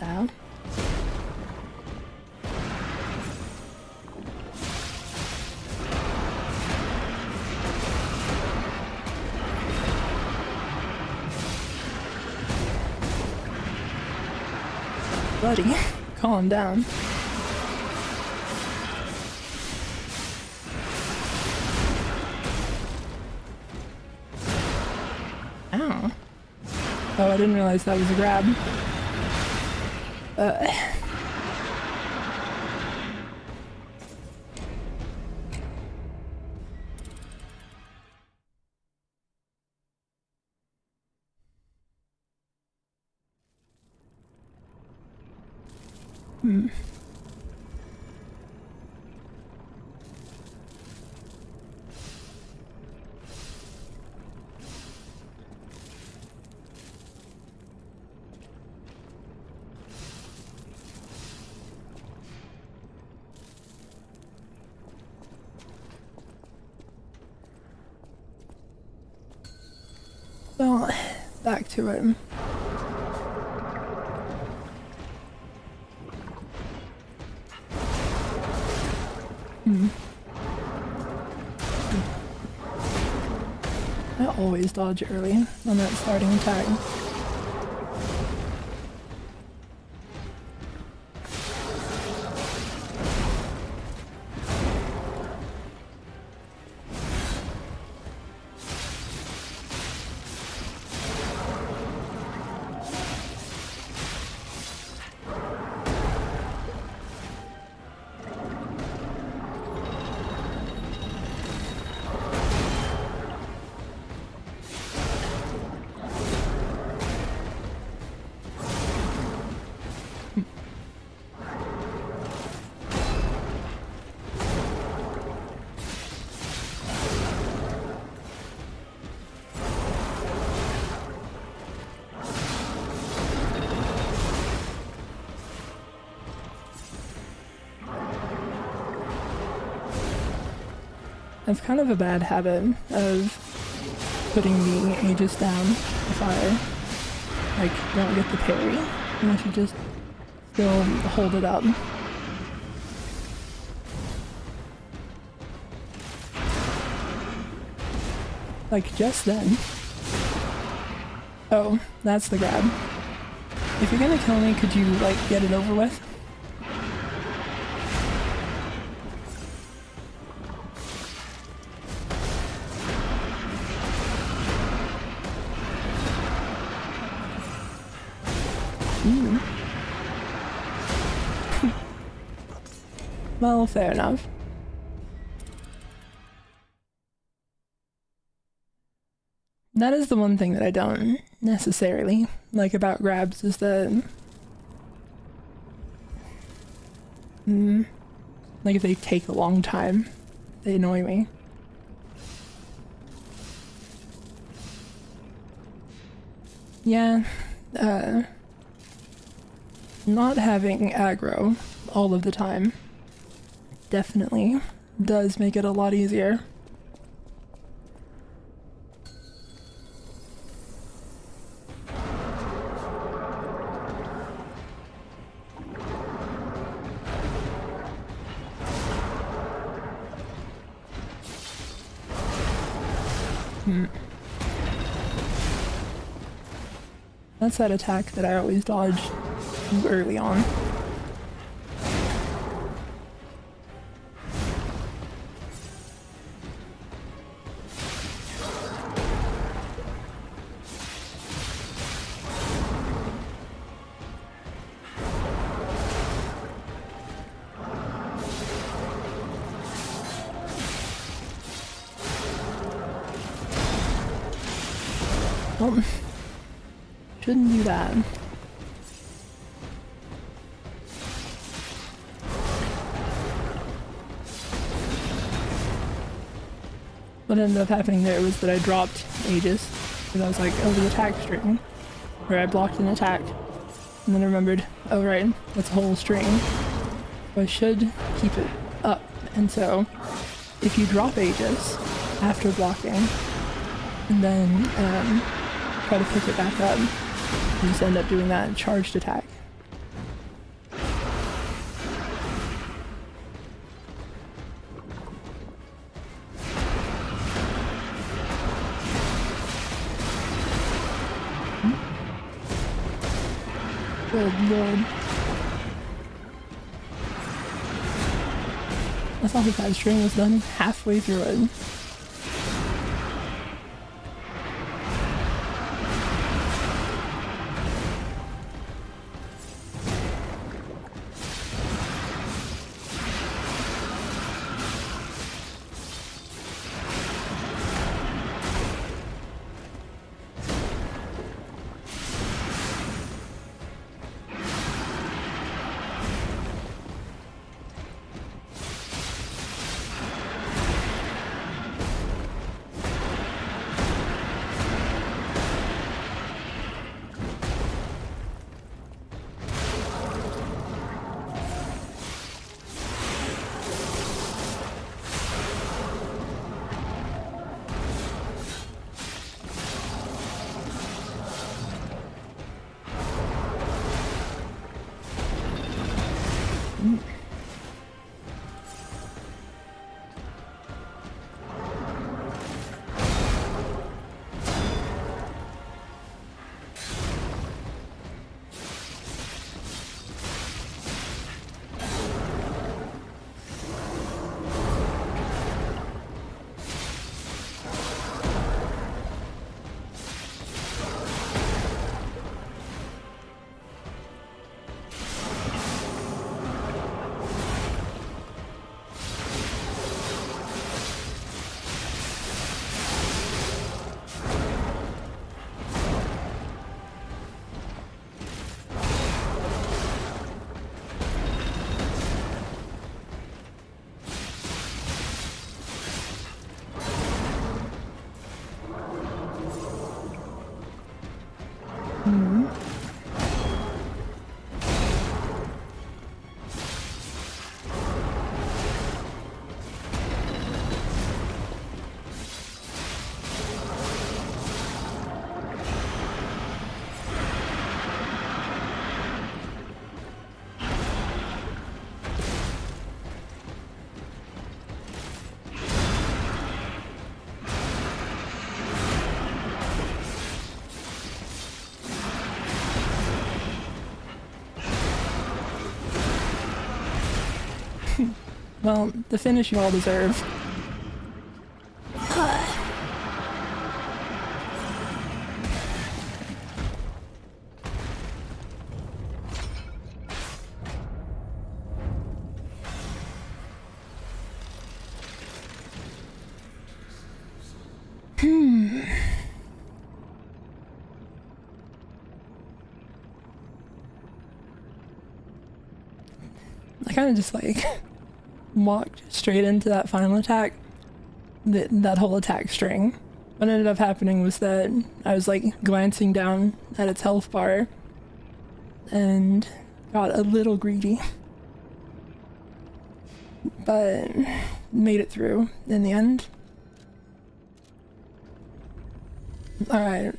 Speaker 1: Ow. Buddy, calm down. Ow. Oh, I didn't realize that was a grab. Well, back to it. I always dodge early on that starting attack. It's kind of a bad habit of putting the Aegis down if I, like, don't get the parry, and I should just still hold it up. Like, just then. Oh, that's the grab. If you're gonna kill me, could you, like, get it over with? Well, fair enough. That is the one thing that I don't necessarily like about grabs, is that like if they take a long time, they annoy me. Yeah, not having aggro all of the time definitely does make it a lot easier. That's that attack that I always dodge too early on. Well, shouldn't do that. What ended up happening there was that I dropped Aegis, because I was like, oh, the attack string, where I blocked an attack, and then I remembered, oh right, that's a whole string, so I should keep it up. And so, if you drop Aegis after blocking, and then try to pick it back up, you just end up doing that charged attack. Good lord. I thought that string was done halfway through it. Well, the finish you all deserve. I kind of just like walked straight into that final attack, that whole attack string. What ended up happening was that I was like glancing down at its health bar and got a little greedy. but made it through in the end. Alright,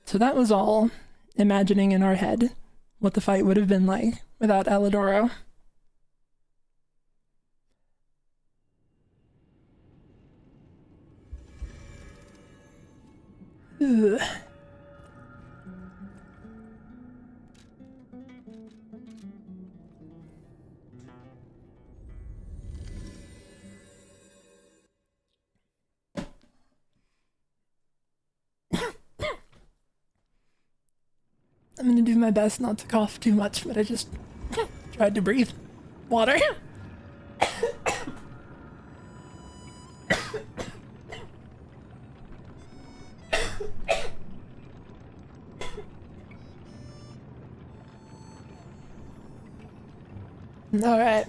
Speaker 1: so that was all imagining in our head what the fight would have been like without Alidoro. Ugh. I'm gonna do my best not to cough too much, but I just tried to breathe water. All right.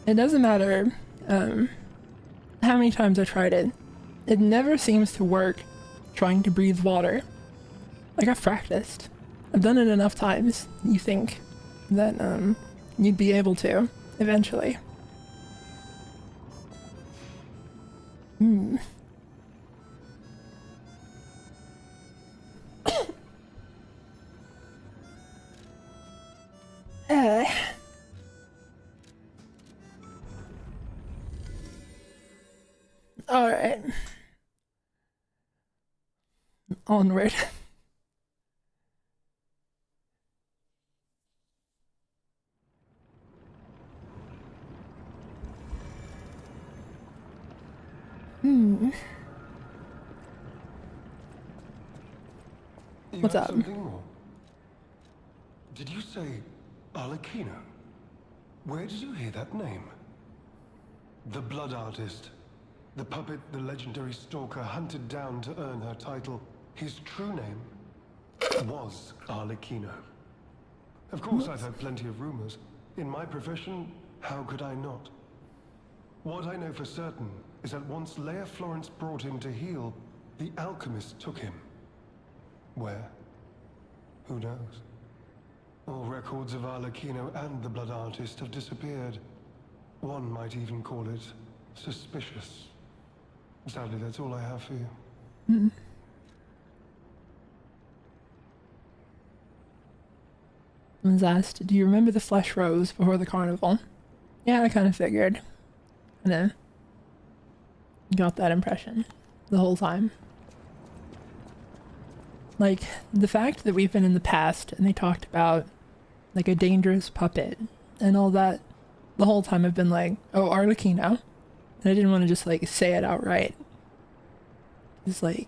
Speaker 1: It doesn't matter how many times I tried it. It never seems to work trying to breathe water. Like, I've practiced. I've done it enough times. You think that you'd be able to eventually. All right. Onward. What's up?
Speaker 8: Something more? Did you say Arlecchino? Where did you hear that name? The blood artist. The puppet the legendary stalker hunted down to earn her title. His true name was Arlecchino. Of course, I've heard plenty of rumors. In my profession, how could I not? What I know for certain is that once Leia Florence brought him to heal, the alchemist took him. Where? Who knows? All records of Arlecchino and the blood artist have disappeared. One might even call it suspicious. Sadly, that's all I have for you.
Speaker 1: I was asked, do you remember the flesh rose before the carnival? Yeah, I kind of figured. And got that impression the whole time. Like, the fact that we've been in the past and they talked about, like, a dangerous puppet and all that, the whole time I've been like, oh, Arlecchino. And I didn't want to just, like, say it outright. It's like,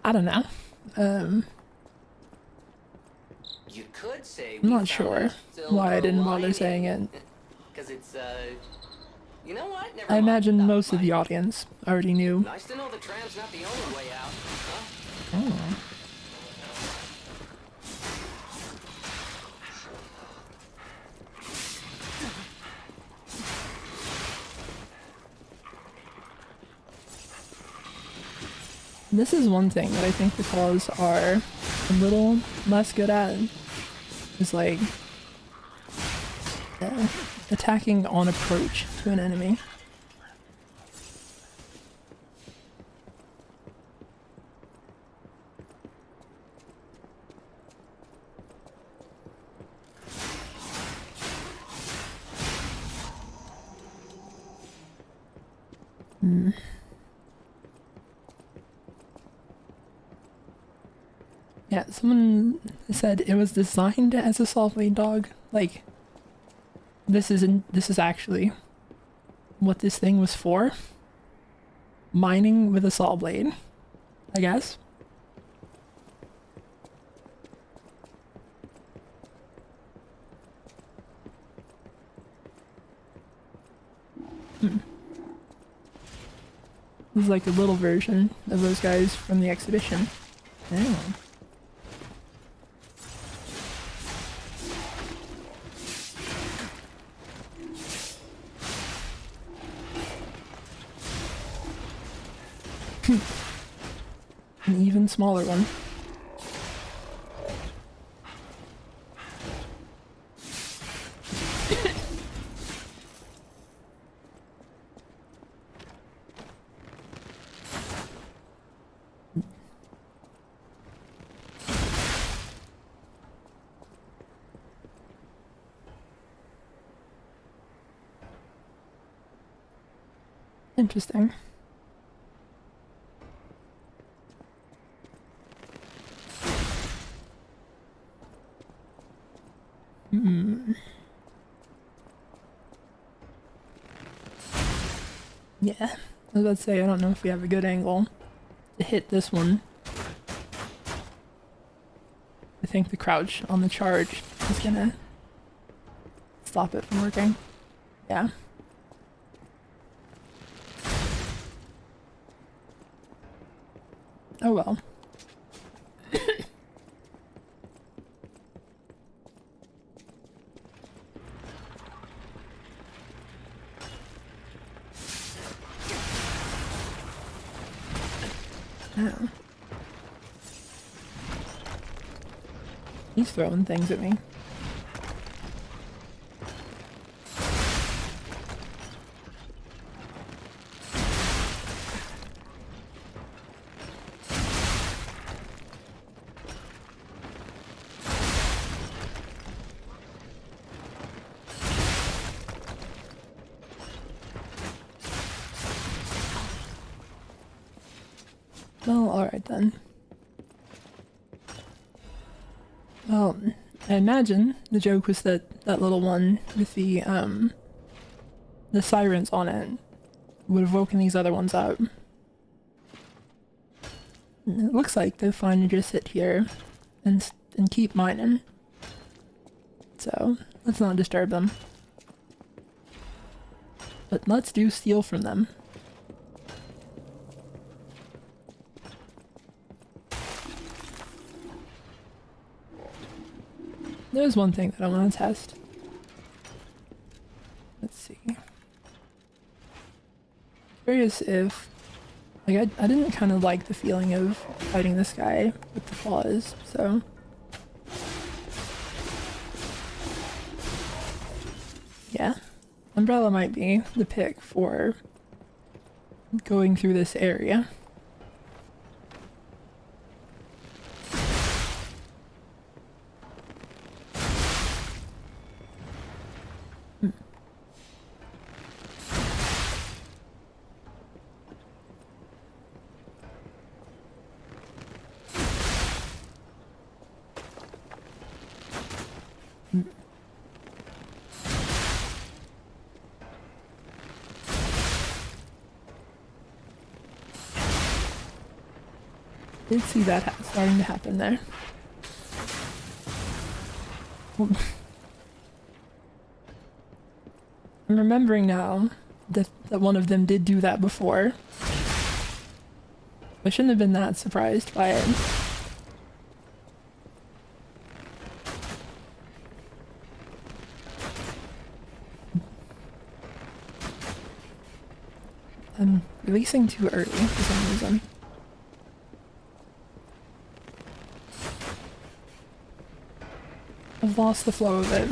Speaker 1: I don't know.
Speaker 2: You could say
Speaker 1: I'm not sure why I didn't bother saying it.
Speaker 2: Because it's, you know what? Never
Speaker 1: I
Speaker 2: mind.
Speaker 1: imagine
Speaker 2: Not
Speaker 1: most of the
Speaker 2: mine.
Speaker 1: audience already knew.
Speaker 2: Nice to know the tram's not the only way out, huh?
Speaker 1: Oh. This is one thing that I think the claws are a little less good at, is like attacking on approach to an enemy. Yeah, someone said it was designed as a saw blade dog. Like, this is actually what this thing was for. Mining with a saw blade, I guess. This is like a little version of those guys from the exhibition. Yeah. An even smaller one. Interesting. Yeah, I was about to say, I don't know if we have a good angle to hit this one. I think the crouch on the charge is gonna stop it from working. Yeah. Oh well. Oh. He's throwing things at me. Well, alright then. Well, I imagine the joke was that that little one with the sirens on it would have woken these other ones up. And it looks like they're fine to just sit here and keep mining. So, let's not disturb them. But let's do steal from them. There's one thing that I want to test. Let's see. Curious if... Like, I didn't kind of like the feeling of fighting this guy with the claws, so... Yeah. Umbrella might be the pick for going through this area. Did see that starting to happen there. I'm remembering now that one of them did do that before. I shouldn't have been that surprised by it. I'm releasing too early for some reason. I've lost the flow of it.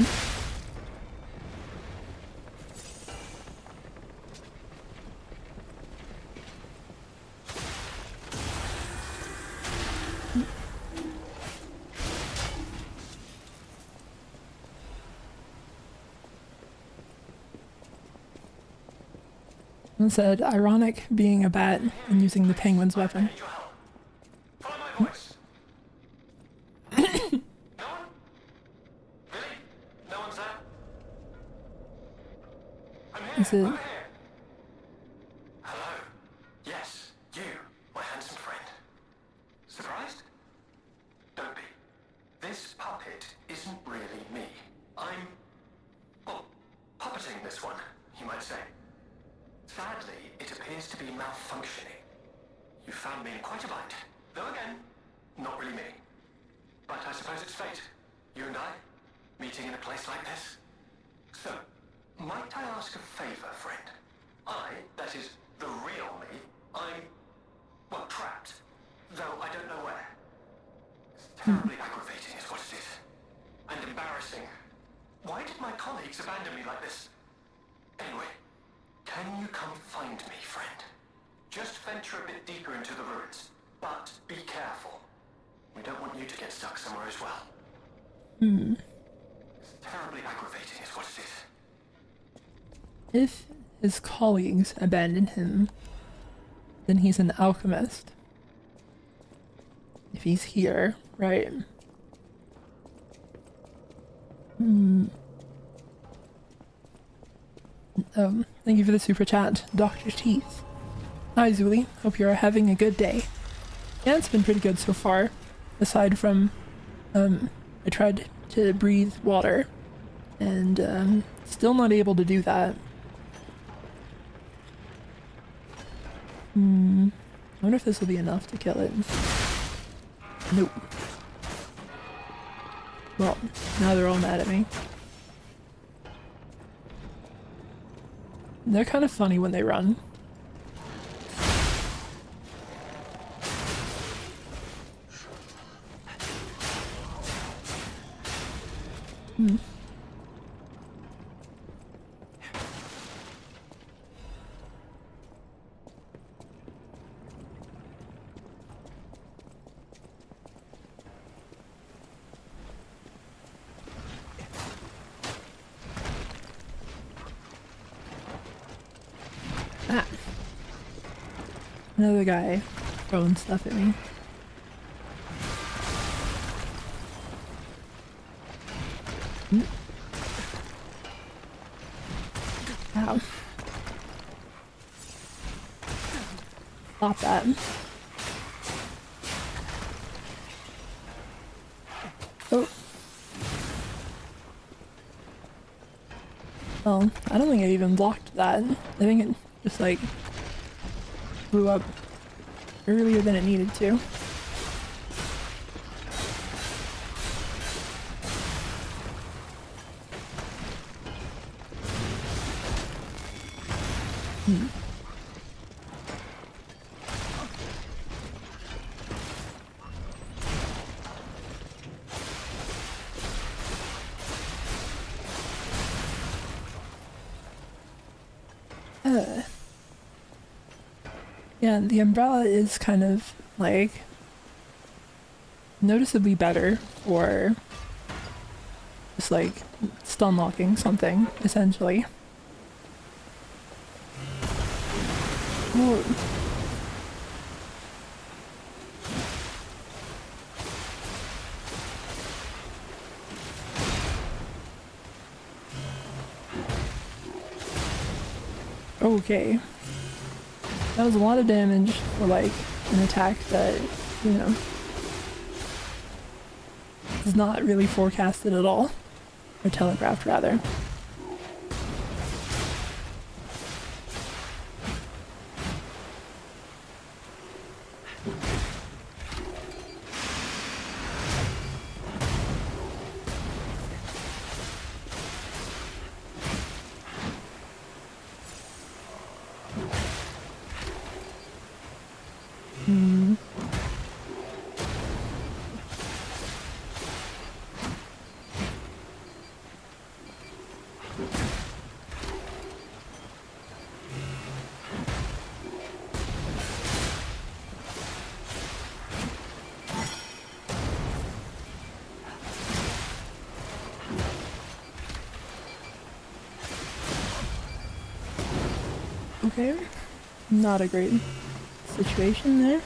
Speaker 1: It said, ironic being a bat and using the penguin's weapon.
Speaker 3: Follow my voice. No one? Really? No one's there? I'm here.
Speaker 1: Is it?
Speaker 3: Over here. Hello. Yes, you, my handsome friend. Surprised? Don't be. This puppet isn't really me. I'm, well, puppeting this one, you might say. Sadly, it appears to be malfunctioning. You found me in quite a bind. Though again, not really me. But I suppose it's fate. You and I, meeting in a place like this. So, might I ask a favor, friend? That is, the real me, I'm, well, trapped. Though I don't know where. It's terribly aggravating is what it is. And embarrassing. Why did my colleagues abandon me like this? Anyway, can you come find me, friend? Just venture a bit deeper into the ruins. But be careful. We don't want you to get stuck somewhere as well. It's terribly aggravating is what it is.
Speaker 1: his colleagues abandoned him, then he's an alchemist. If he's here, right? Thank you for the super chat, Dr. Teeth. Hi, Zuli. Hope you are having a good day. Yeah, it's been pretty good so far. Aside from, I tried to breathe water, and still not able to do that. I wonder if this will be enough to kill it. Nope. Well, now they're all mad at me. They're kind of funny when they run. Ah. Another guy throwing stuff at me. Ow. Stop that. Oh. Well, I don't think I even blocked that. I think it just like blew up earlier than it needed to. Yeah, the umbrella is kind of like noticeably better for just like stun locking something, essentially. Whoa. Okay. That was a lot of damage for like an attack that, you know, is not really forecasted at all. Or telegraphed, rather. Okay, not a great situation there.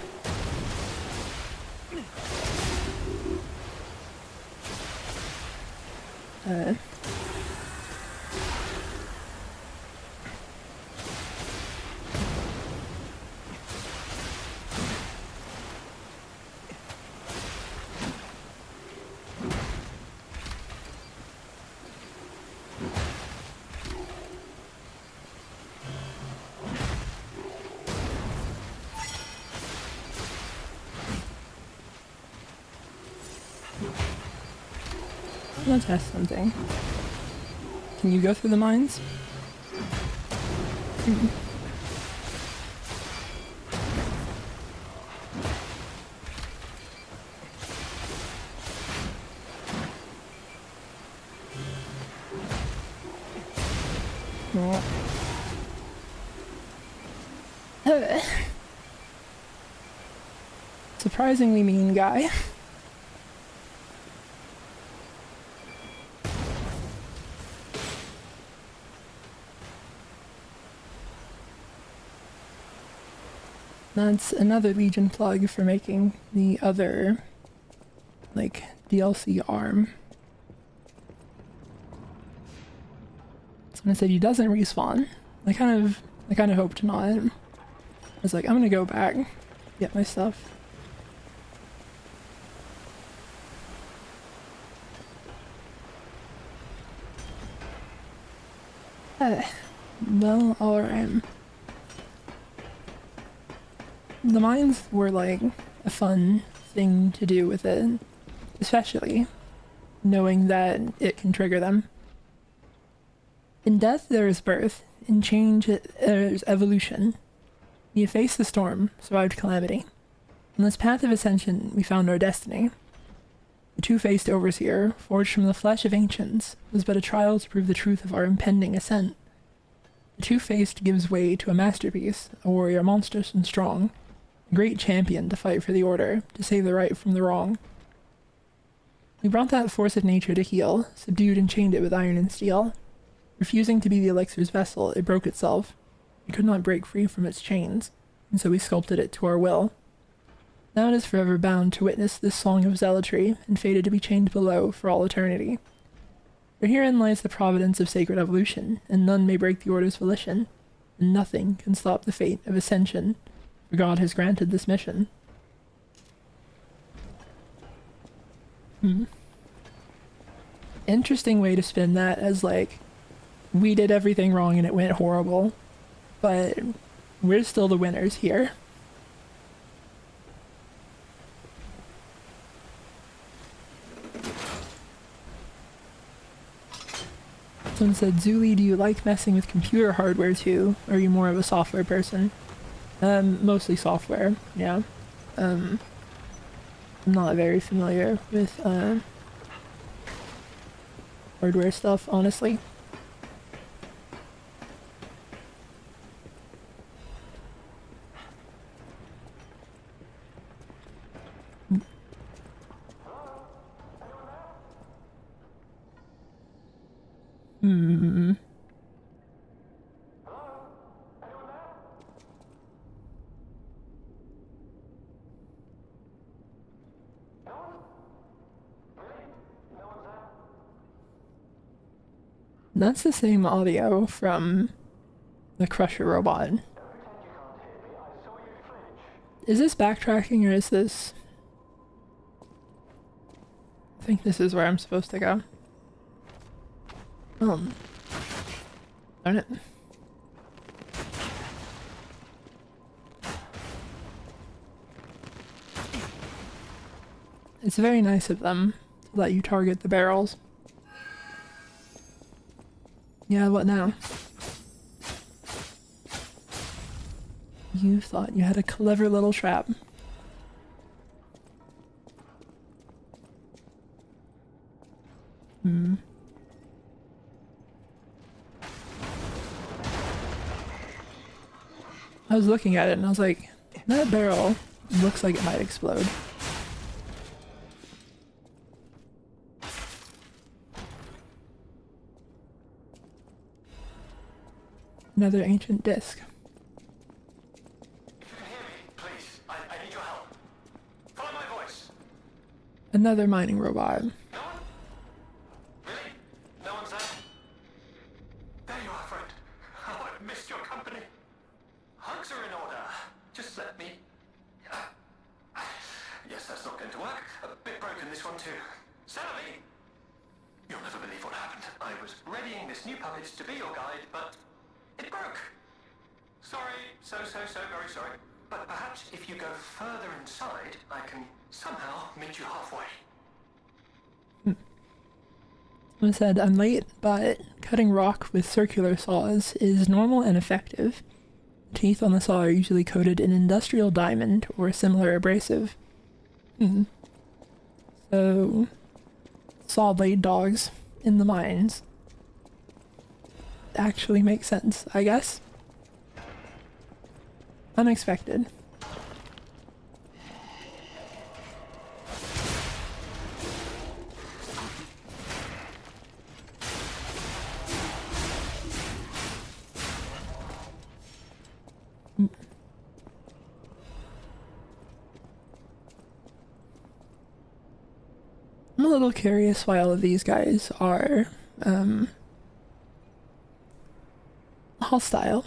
Speaker 1: Let's test something. Can you go through the mines? No. Surprisingly mean guy. That's another Legion plug for making the other, like, DLC arm. Someone said he doesn't respawn. I kind of hoped not. I was like, I'm gonna go back, get my stuff. Well, alright. The mines were like a fun thing to do with it, especially knowing that it can trigger them. In death there is birth, in change there is evolution. We have faced the storm, survived calamity. On this path of ascension we found our destiny. The two-faced overseer, forged from the flesh of ancients, was but a trial to prove the truth of our impending ascent. The two-faced gives way to a masterpiece, a warrior monstrous and strong, a great champion to fight for the order, to save the right from the wrong. We brought that force of nature to heal, subdued and chained it with iron and steel. Refusing to be the elixir's vessel, it broke itself. We could not break free from its chains, and so we sculpted it to our will. Now it is forever bound to witness this song of zealotry, and fated to be chained below for all eternity. For herein lies the providence of sacred evolution, and none may break the order's volition, and nothing can stop the fate of ascension, for God has granted this mission. Interesting way to spin that as like, we did everything wrong and it went horrible, but we're still the winners here. Someone said, Zuli, do you like messing with computer hardware too? Or are you more of a software person? Mostly software, yeah. I'm not very familiar with hardware stuff, honestly. That's the same audio from the Crusher robot. Is this backtracking or is this... I think this is where I'm supposed to go. Darn it. It's very nice of them to let you target the barrels. Yeah, what now? You thought you had a clever little trap. I was looking at it and I was like, that barrel looks like it might explode. Another ancient disc.
Speaker 3: If you can hear me, please, I need your help. Follow my voice.
Speaker 1: Another mining robot.
Speaker 3: No one? Really? No one's there? There you are, friend. Oh, I've missed your company. Hugs are in order. Just let me... Yes, that's not going to work. A bit broken, this one too. Sally! You'll never believe what happened. I was readying this new puppet to be your guide, but... it broke. Sorry, so very sorry. But perhaps if you go further inside, I can somehow meet you halfway.
Speaker 1: I said, I'm late, but cutting rock with circular saws is normal and effective. The teeth on the saw are usually coated in industrial diamond or a similar abrasive. So, saw blade dogs in the mines actually makes sense, I guess. Unexpected. little curious why all of these guys are hostile.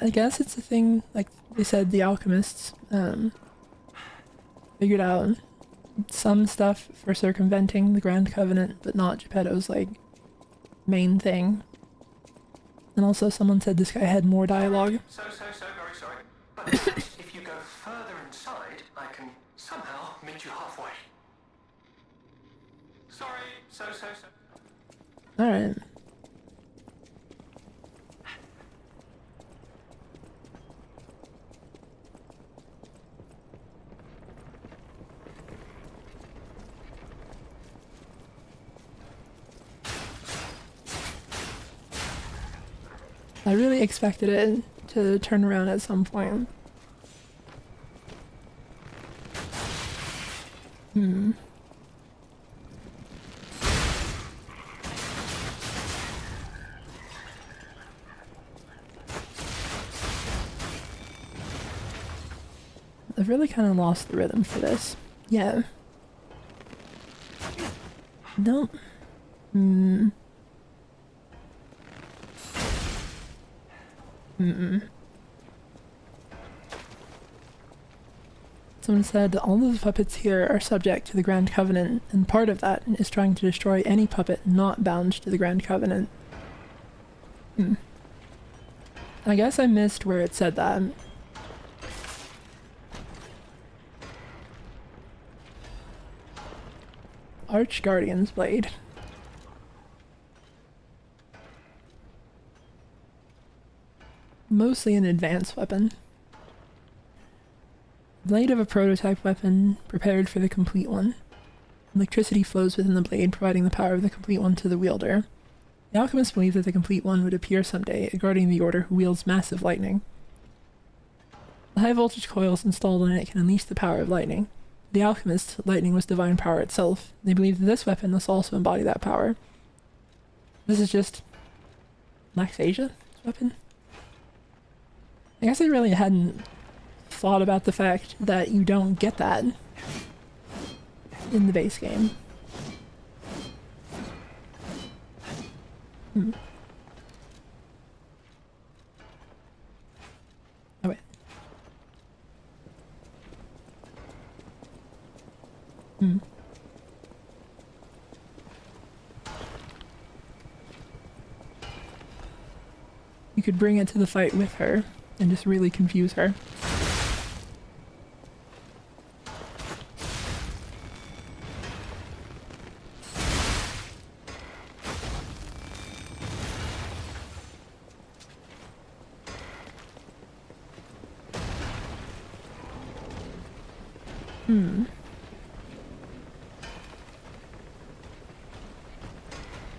Speaker 1: I guess it's a thing, like they said, the alchemists figured out some stuff for circumventing the Grand Covenant, but not Geppetto's, like, main thing. And also someone said this guy had more dialogue.
Speaker 3: So very sorry. But if you go further inside, I can somehow meet you halfway. Sorry, so.
Speaker 1: Alright. I really expected it to turn around at some point. I've really kind of lost the rhythm for this. Yeah. Nope. Someone said all of the puppets here are subject to the Grand Covenant, and part of that is trying to destroy any puppet not bound to the Grand Covenant. I guess I missed where it said that. Archguardian's Blade. Mostly an advanced weapon. Blade of a prototype weapon, prepared for the complete one. Electricity flows within the blade, providing the power of the complete one to the wielder. The alchemists believe that the complete one would appear someday, a guardian of the order who wields massive lightning. The high voltage coils installed on it can unleash the power of lightning. The alchemists, lightning was divine power itself. They believe that this weapon must also embody that power. This is just Max Asia's weapon? I guess I really hadn't thought about the fact that you don't get that in the base game. Oh wait. You could bring it to the fight with her and just really confuse her.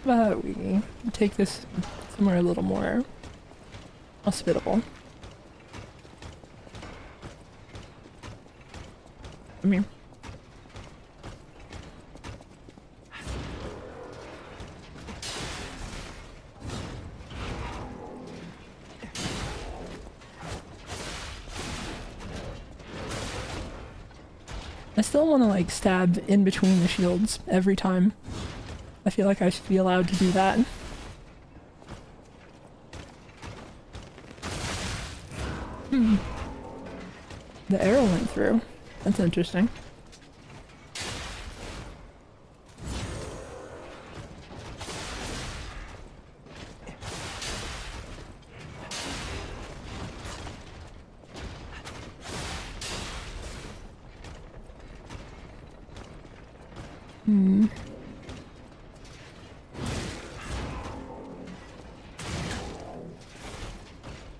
Speaker 1: How about we take this somewhere a little more hospitable? Come here. I still want to like stab in between the shields every time. I feel like I should be allowed to do that. The arrow went through. That's interesting.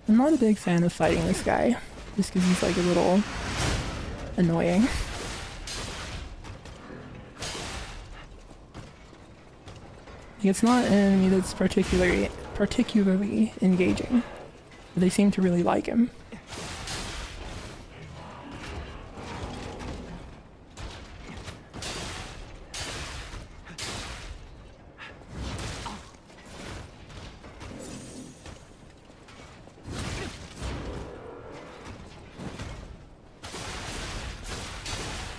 Speaker 1: I'm not a big fan of fighting this guy, just because he's like a little annoying. Like, it's not an enemy that's particularly engaging. But they seem to really like him.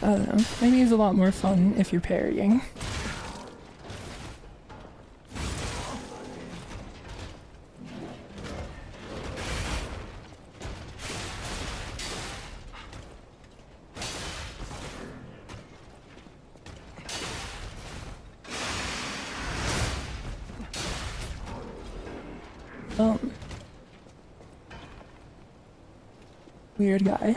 Speaker 1: I don't know. Maybe it's a lot more fun if you're parrying. Weird guy.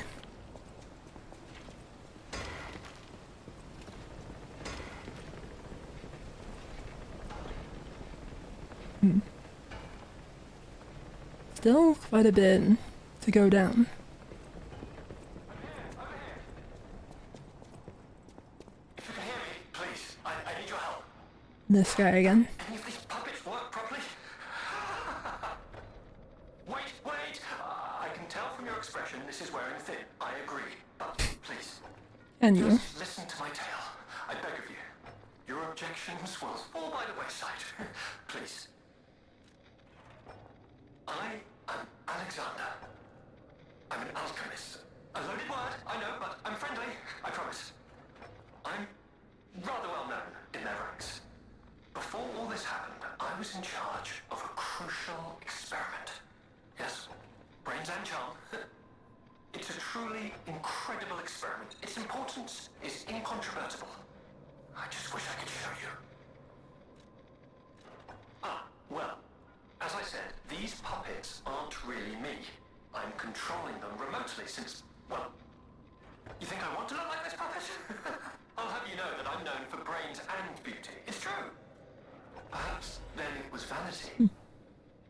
Speaker 1: Still quite a bit to go down.
Speaker 3: If you can hear me, please, I need your help.
Speaker 1: This guy again.
Speaker 3: Any of these puppets work properly? Wait! I can tell from your expression this is wearing thin. I agree. But please,
Speaker 1: And you.
Speaker 3: just listen to my tale. I beg of you. Your objections will fall by the wayside. Please. I am Alexander. I'm an alchemist. A loaded word, I know, but I'm friendly, I promise. I'm rather well known in their ranks. Before all this happened, I was in charge of a crucial experiment. Yes, brains and charm. It's a truly incredible experiment. Its importance is incontrovertible. I just wish I could show you. Well, as I said, these puppets aren't really me. I'm controlling them remotely since, well, you think I want to look like this puppet? I'll have you know that I'm known for brains and beauty. It's true. Perhaps then it was vanity.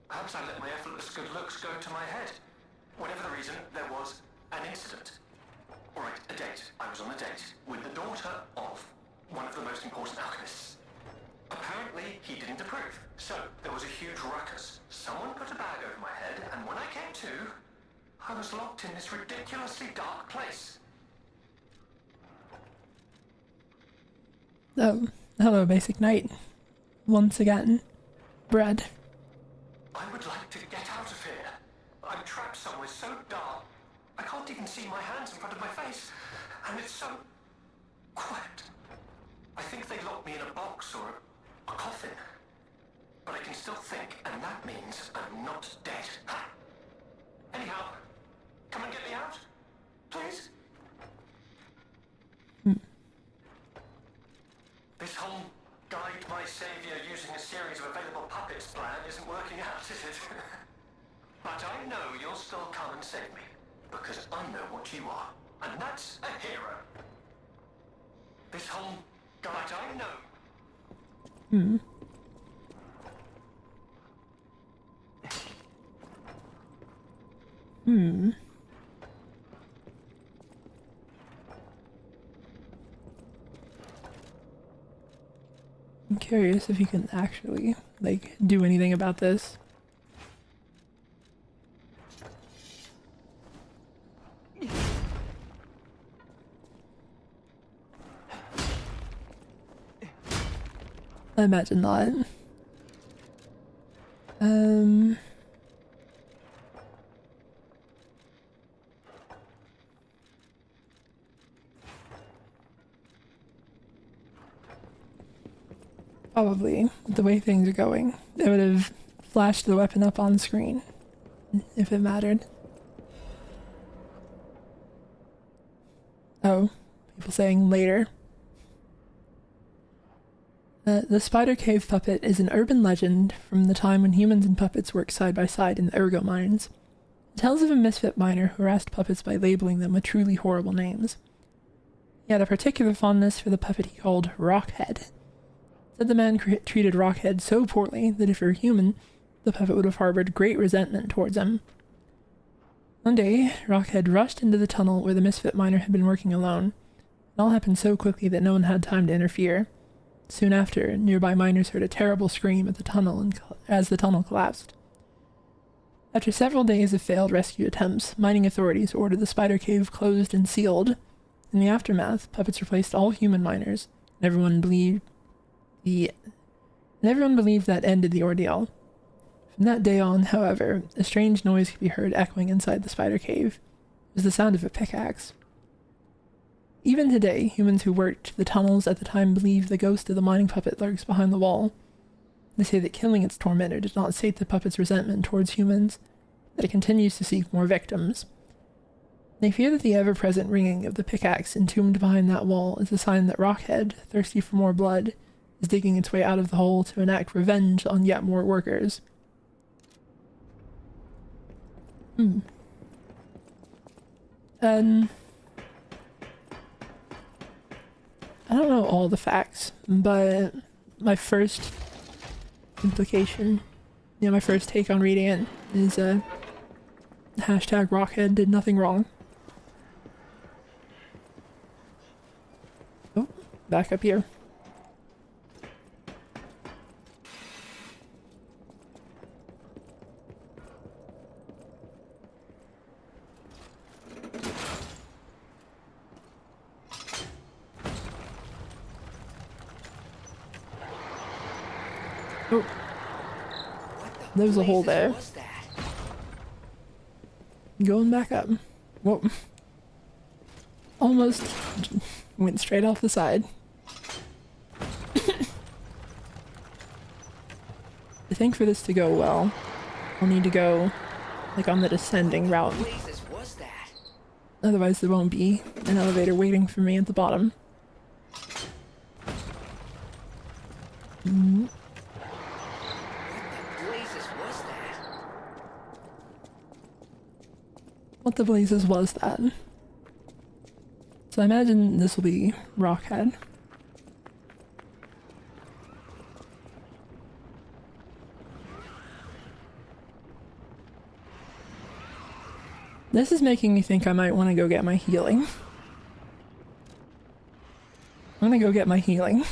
Speaker 3: Perhaps I let my effortless good looks go to my head. Whatever the reason, there was an incident. All right, a date. I was on a date with the daughter of one of the most important alchemists. Apparently, he didn't approve. So, there was a huge ruckus. Someone put a bag over my head, and when I came to, I was locked in this ridiculously dark place.
Speaker 1: Oh, hello, Basic Knight. Once again. Bread.
Speaker 3: I would like to get out of here. I'm trapped somewhere so dark, I can't even see my hands in front of my face. And it's so quiet. I think they locked me in a box or a coffin. But I can still think, and that means I'm not dead. Anyhow, come and get me out, please. This whole guide my savior using a series of available puppets plan isn't working out, is it? But I know you'll still come and save me, because I know what you are, and that's a hero. This whole guide I know.
Speaker 1: I'm curious if you can actually, like, do anything about this. I imagine not. Probably, the way things are going, it would have flashed the weapon up on screen, if it mattered. Oh, people saying later. The Spider Cave puppet is an urban legend from the time when humans and puppets worked side by side in the Ergo mines. It tells of a misfit miner who harassed puppets by labeling them with truly horrible names. He had a particular fondness for the puppet he called Rockhead. Said the man treated Rockhead so poorly that if he were human, the puppet would have harbored great resentment towards him. One day, Rockhead rushed into the tunnel where the misfit miner had been working alone. It all happened so quickly that no one had time to interfere. Soon after, nearby miners heard a terrible scream at the tunnel as the tunnel collapsed. After several days of failed rescue attempts, mining authorities ordered the Spider Cave closed and sealed. In the aftermath, puppets replaced all human miners, and everyone believed that ended the ordeal. From that day on, however, a strange noise could be heard echoing inside the Spider Cave. It was the sound of a pickaxe. Even Even today, humans who worked the tunnels at the time believe the ghost of the mining puppet lurks behind the wall. They say that killing its tormentor did not sate the puppet's resentment towards humans, that it continues to seek more victims. They fear that the ever-present ringing of the pickaxe entombed behind that wall is a sign that Rockhead, thirsty for more blood, is digging its way out of the hole to enact revenge on yet more workers. And I don't know all the facts, but my first implication, my first take on reading it is hashtag Rockhead did nothing wrong. Oh, back up here. Oh, there was a hole there. Going back up. Whoa. Almost went straight off the side. I think for this to go well, I'll need to go like on the descending route. Otherwise there won't be an elevator waiting for me at the bottom. What the blazes was that? So I imagine this will be Rockhead. This is making me think I might want to go get my healing. I'm gonna go get my healing.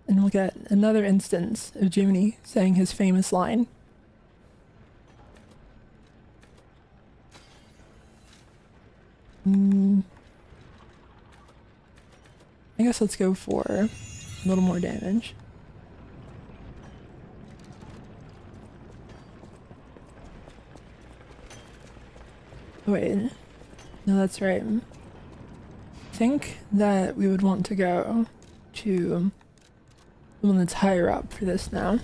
Speaker 1: And we'll get another instance of Jiminy saying his famous line. I guess let's go for a little more damage. Wait, no, that's right. I think that we would want to go to the one that's higher up for this now.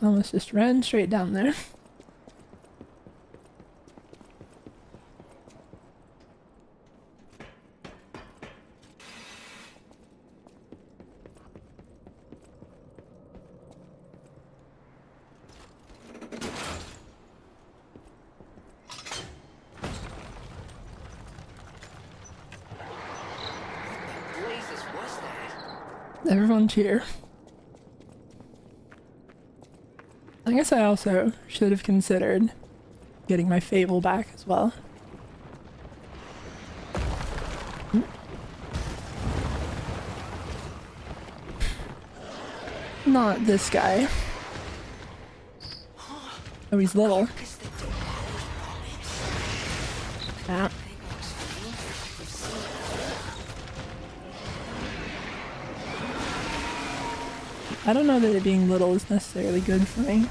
Speaker 1: Almost just ran straight down there. Everyone cheer. I guess I also should have considered getting my Fable back as well. Not this guy. Oh, he's little. Ah. I don't know that it being little is necessarily good for me.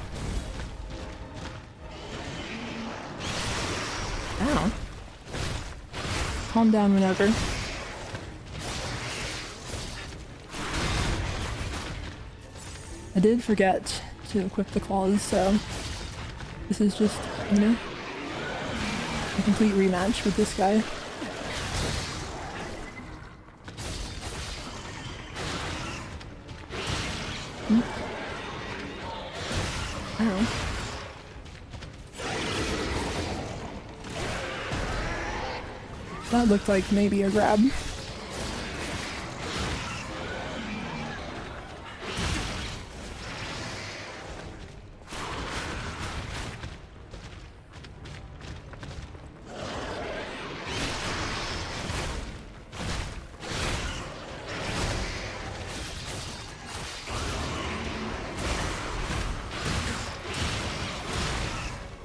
Speaker 1: Ow. Calm down whenever. I did forget to equip the claws, so this is just, you know, a complete rematch with this guy. Ow. That looked like maybe a grab.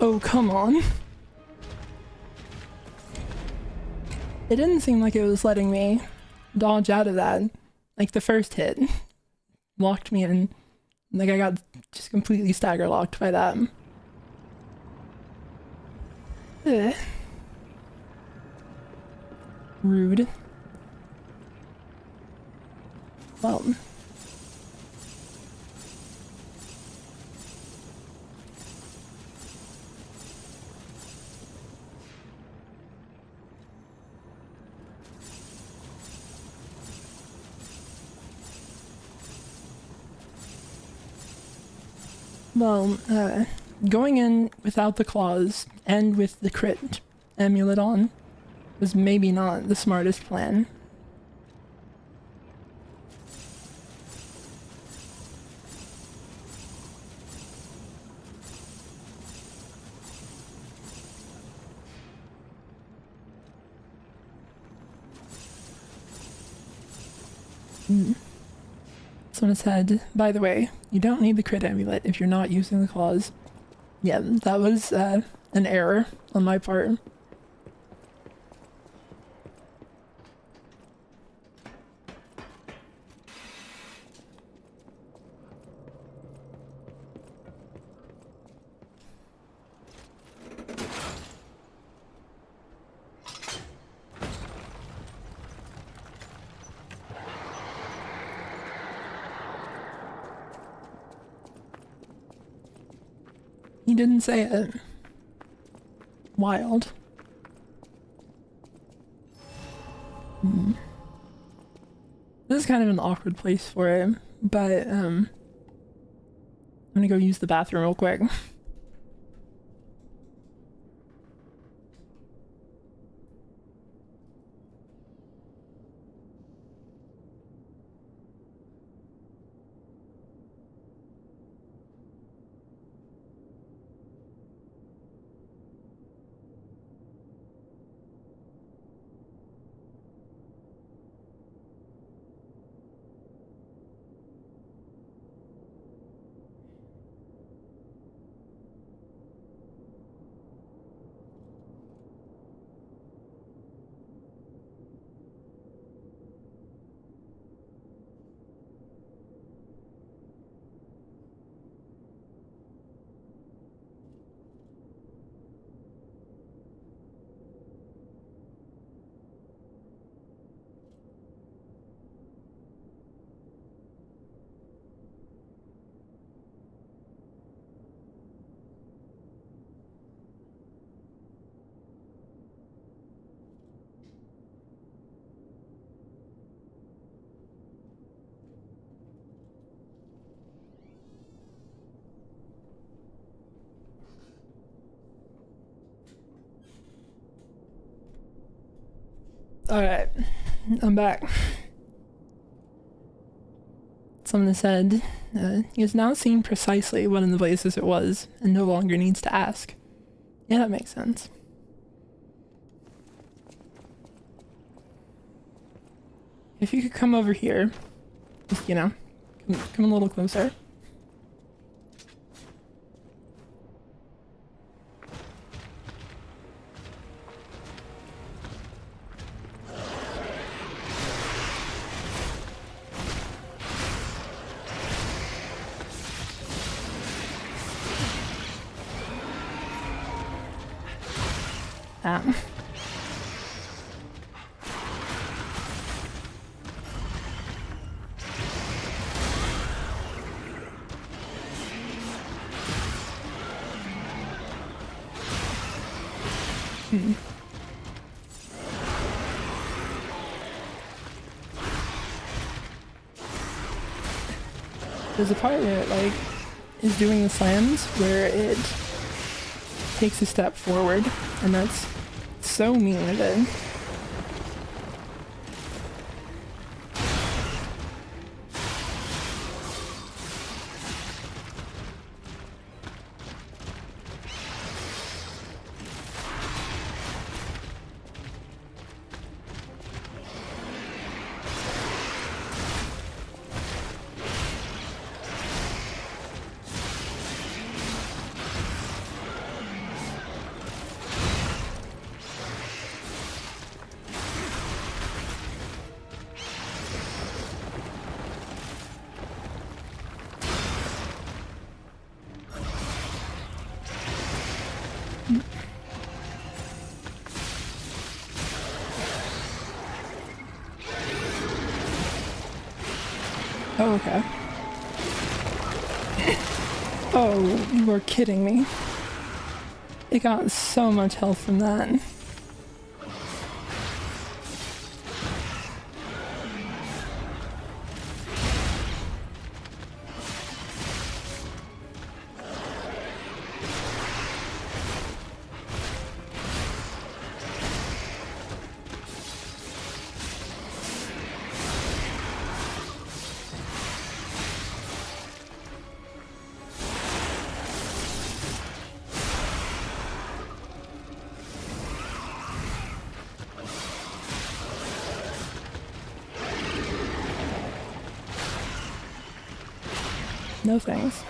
Speaker 1: Oh, come on. It didn't seem like it was letting me dodge out of that. Like the first hit locked me in. Like I got just completely stagger locked by that. Ugh. Rude. Well. Well, going in without the claws and with the crit amulet on was maybe not the smartest plan. Someone said, by the way, you don't need the crit amulet if you're not using the claws. Yeah, that was an error on my part. He didn't say it. Wild. This is kind of an awkward place for it, but I'm gonna go use the bathroom real quick. Alright, I'm back. Someone said, he has now seen precisely what in the places it was, and no longer needs to ask. Yeah, that makes sense. If you could come over here, just, you know, come a little closer. There's a part where it, like, is doing the slams where it takes a step forward, and that's so mean of it. Oh, okay. Oh, you are kidding me. It got so much health from that. No thanks.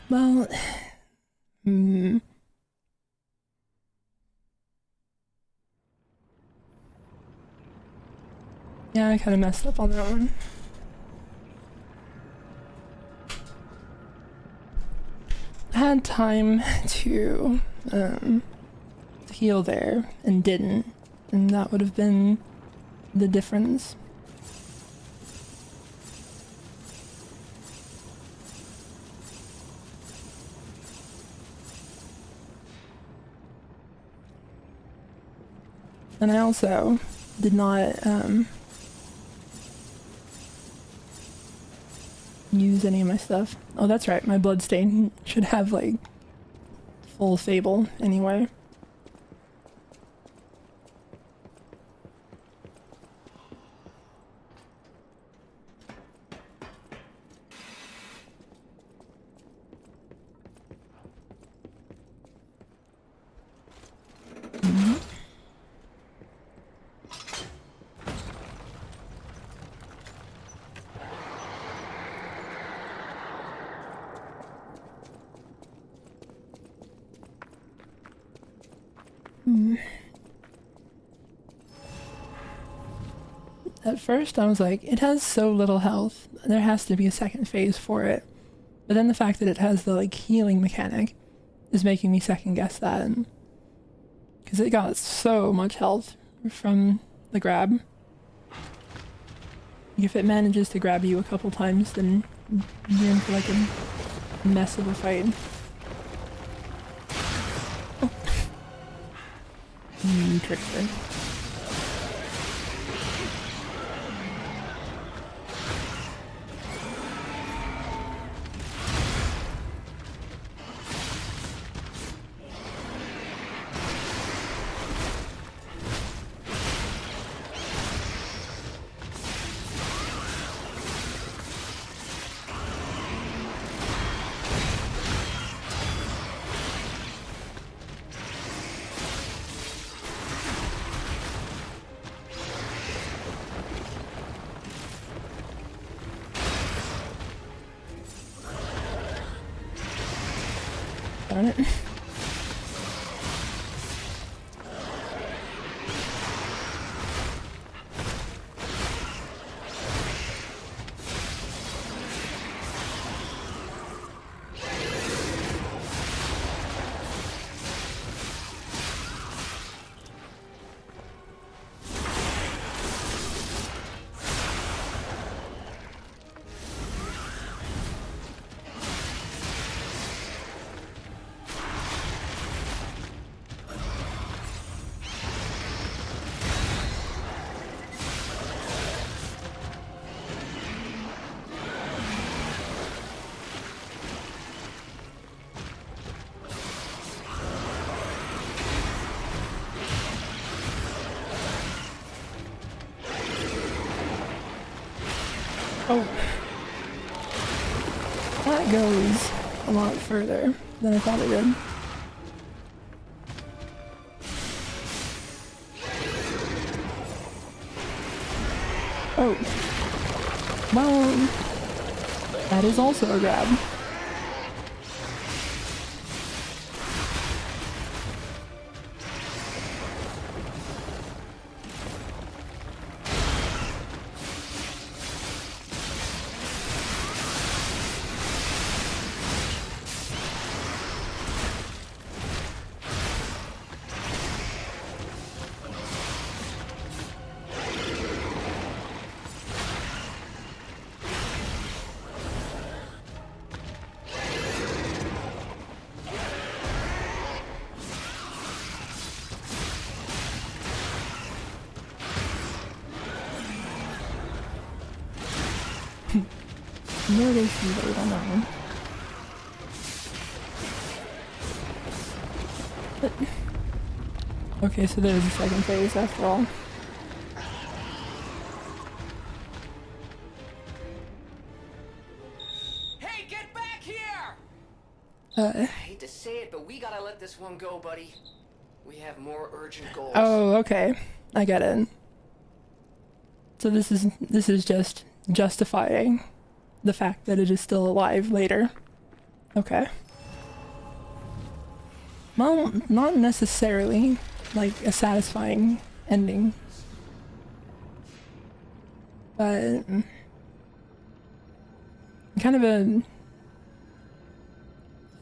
Speaker 1: Well, yeah, I kind of messed up on that one. I had time to heal there and didn't, and that would have been the difference. And I also did not use any of my stuff. Oh, that's right, my bloodstain should have like full fable anyway. At first I was like, it has so little health, there has to be a second phase for it. But then the fact that it has the like healing mechanic is making me second guess that. Because it got so much health from the grab. If it manages to grab you a couple times, then you're in for like a mess of a fight. Oh. You trickster. Darn it. Oh. That goes a lot further than I thought it did. Oh. Well, that is also a grab. Murder she wrote on that one. Okay, so there's a second phase after all.
Speaker 2: Hey, get back here! I hate to say it, but we gotta let this one go, buddy. We have more urgent goals.
Speaker 1: Oh, okay. I get it. So this is just justifying the fact that it is still alive later. Okay. Well, not necessarily like a satisfying ending. But kind of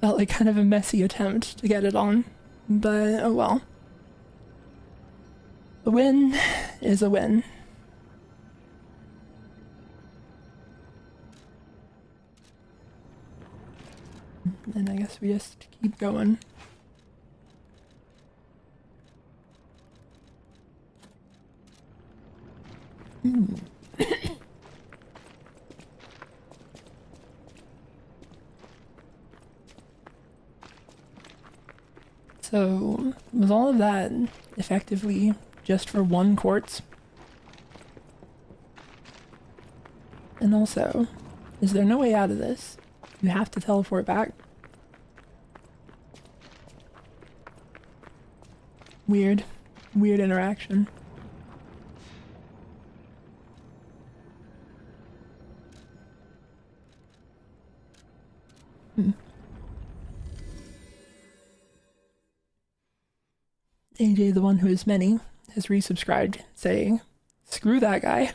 Speaker 1: felt like kind of a messy attempt to get it on. But oh well. The win is a win. And I guess we just keep going. So, was all of that effectively just for one quartz? And also, is there no way out of this? You have to teleport back? Weird. Weird interaction. AJ, the one who is many, has resubscribed, saying, "Screw that guy."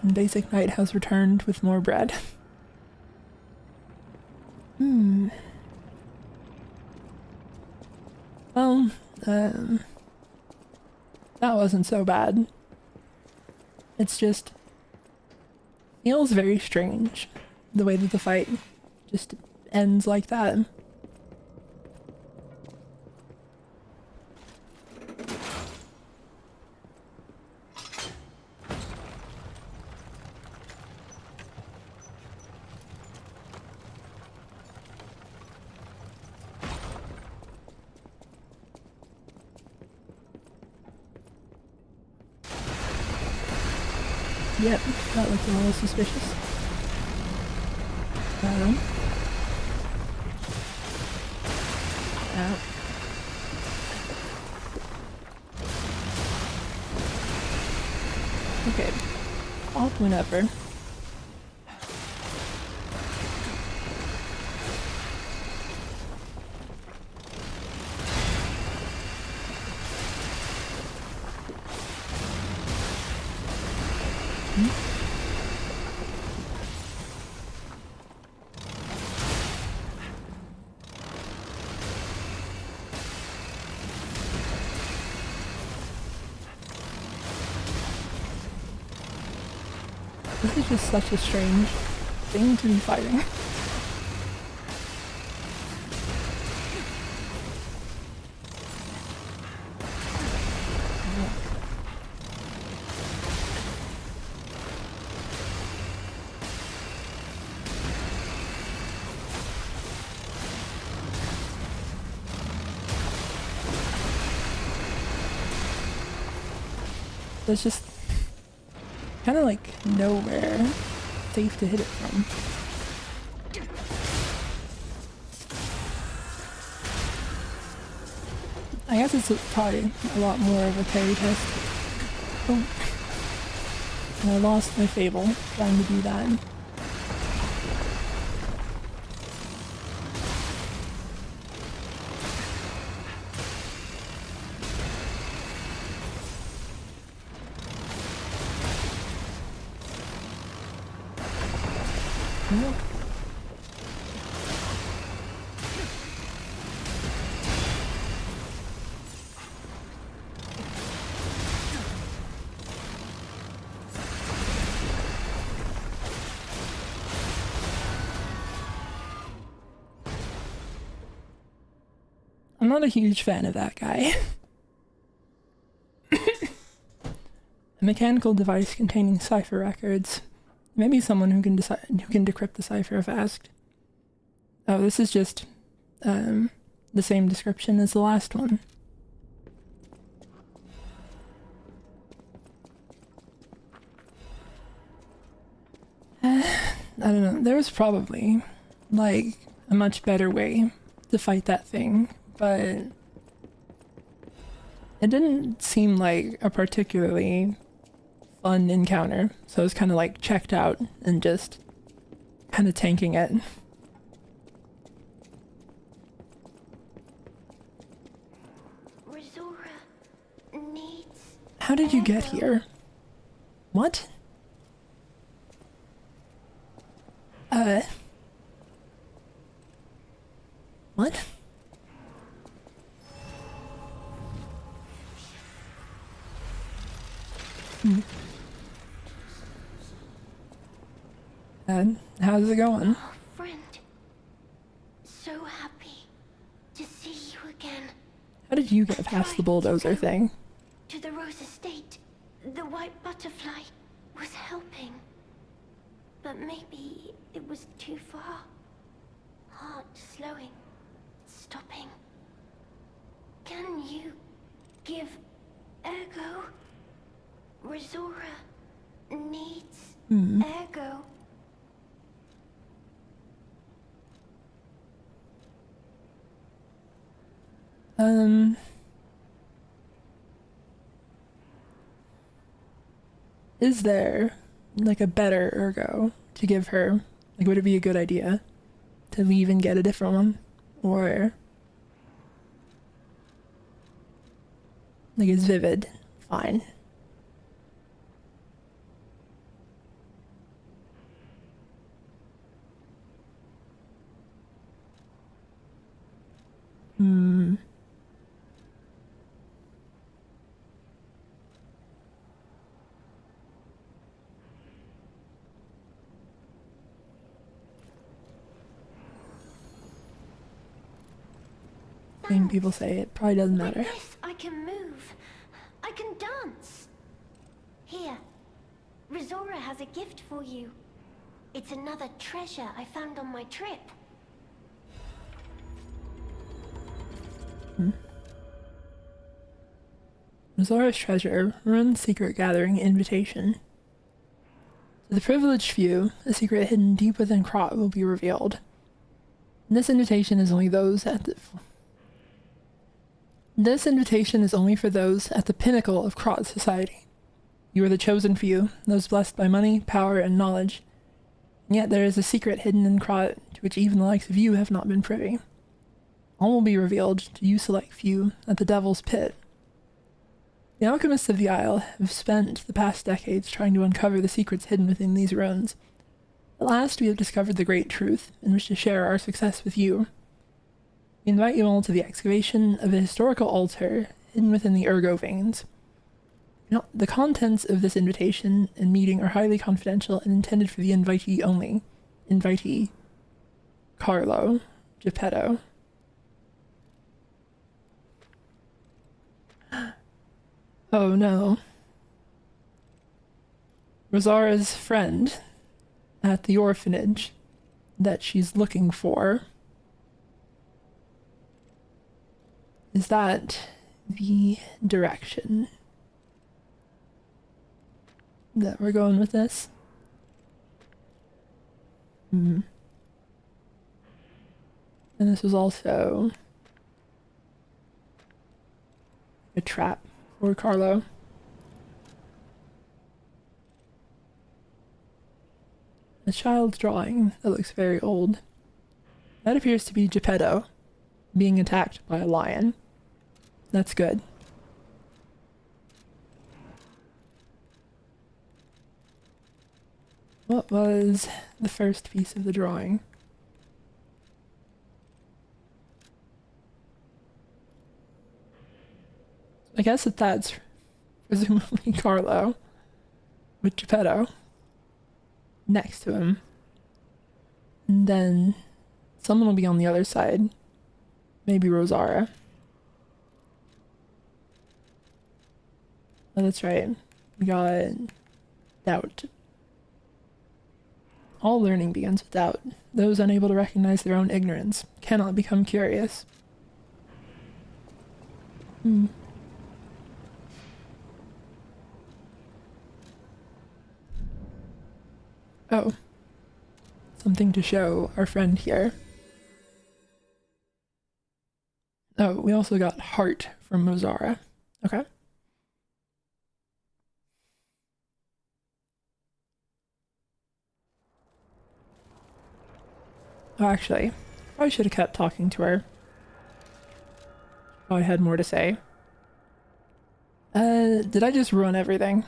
Speaker 1: And Basic Knight has returned with more bread. Well, that wasn't so bad. It's just feels very strange the way that the fight just ends like that. Yep, that looked a little suspicious. Out. Okay, I'll whenever. This is just such a strange thing to be fighting. There's just kind of like nowhere safe to hit it from. I guess it's probably a lot more of a parry test. Oh. And I lost my Fable trying to do that. Nope. I'm not a huge fan of that guy. mechanical device containing cipher records. Maybe someone who can decrypt the cipher if asked. Oh, this is just the same description as the last one. I don't know. There's probably like a much better way to fight that thing, but it didn't seem like a particularly fun encounter, so I was kind of like checked out and just kind of tanking it.
Speaker 9: Rizora needs...
Speaker 1: How did you get here? What? What? And how's it going?
Speaker 9: Oh, friend. So happy to see you again.
Speaker 1: How did you get past the bulldozer thing?
Speaker 9: To the Rose Estate. The white butterfly was helping. But maybe it was too far. Heart slowing. Stopping. Can you give Ergo? Rizora needs Ergo.
Speaker 1: Is there like a better Ergo to give her? Like, would it be a good idea to leave and get a different one? Or like, is Vivid fine? Same people say it probably doesn't matter.
Speaker 9: With this, I can move. I can dance. Here, Rizora has a gift for you. It's another treasure I found on my trip.
Speaker 1: Rizora's treasure, Ruin Secret Gathering Invitation. To the privileged few, a secret hidden deep within Krot will be revealed. This invitation is only for those at the pinnacle of Krot society. You are the chosen few, those blessed by money, power, and knowledge. And yet there is a secret hidden in Krot to which even the likes of you have not been privy. All will be revealed to you select few at the Devil's Pit. The alchemists of the Isle have spent the past decades trying to uncover the secrets hidden within these ruins. At last we have discovered the great truth, and wish to share our success with you. We invite you all to the excavation of a historical altar hidden within the Ergo veins. The contents of this invitation and meeting are highly confidential and intended for the invitee only. Invitee Carlo Geppetto. Oh no. Rosaura's friend at the orphanage that she's looking for. Is that the direction that we're going with this? And this was also a trap for Carlo. A child's drawing that looks very old. That appears to be Geppetto being attacked by a lion. That's good. What was the first piece of the drawing? I guess that's presumably Carlo with Geppetto next to him. And then someone will be on the other side. Maybe Rosara. Oh, that's right. We got doubt. All learning begins with doubt. Those unable to recognize their own ignorance cannot become curious. Oh. Something to show our friend here. Oh, we also got heart from Mozara. Okay. Oh, actually, I should have kept talking to her. I had more to say. Did I just ruin everything?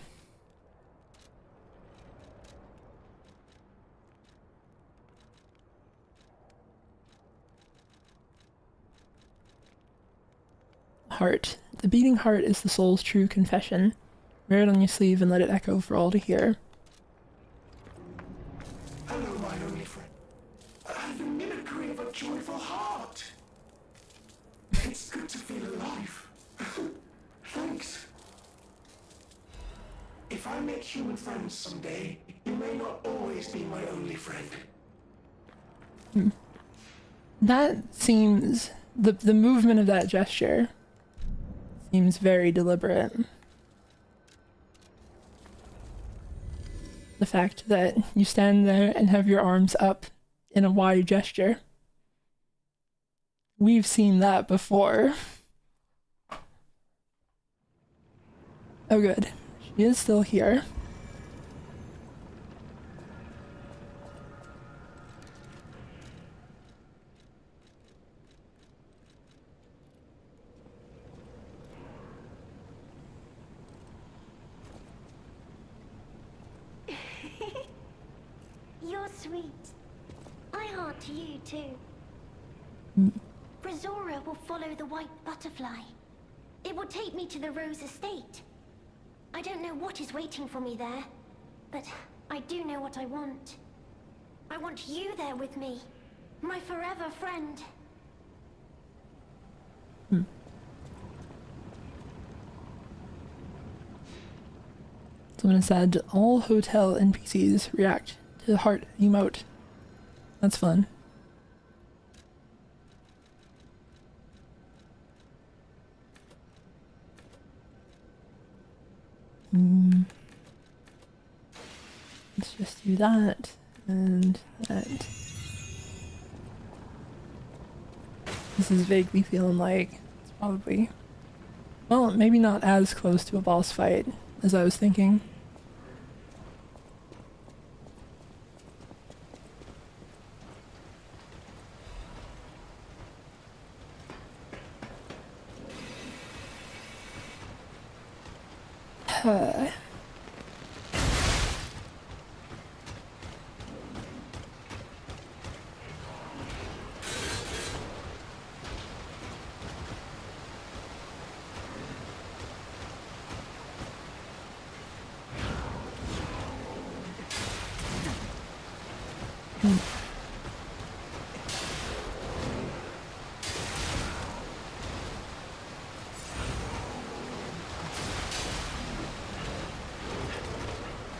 Speaker 1: Heart. The beating heart is the soul's true confession. Wear it on your sleeve and let it echo for all to hear.
Speaker 3: Hello, my only friend. The mimicry of a joyful heart. It's good to feel alive. Thanks. If I make human friends someday, you may not always be my only friend.
Speaker 1: That seems... The movement of that gesture seems very deliberate. The fact that you stand there and have your arms up in a wide gesture. We've seen that before. Oh good. She is still here.
Speaker 9: You're sweet. I heart to you too. Brazora will follow the white butterfly. It will take me to the Rose Estate. I don't know what is waiting for me there, but I do know what I want. I want you there with me, my forever friend.
Speaker 1: Someone said all hotel NPCs react to the heart emote. That's fun. Let's just do that and that. This is vaguely feeling like it's probably, well, maybe not as close to a boss fight as I was thinking.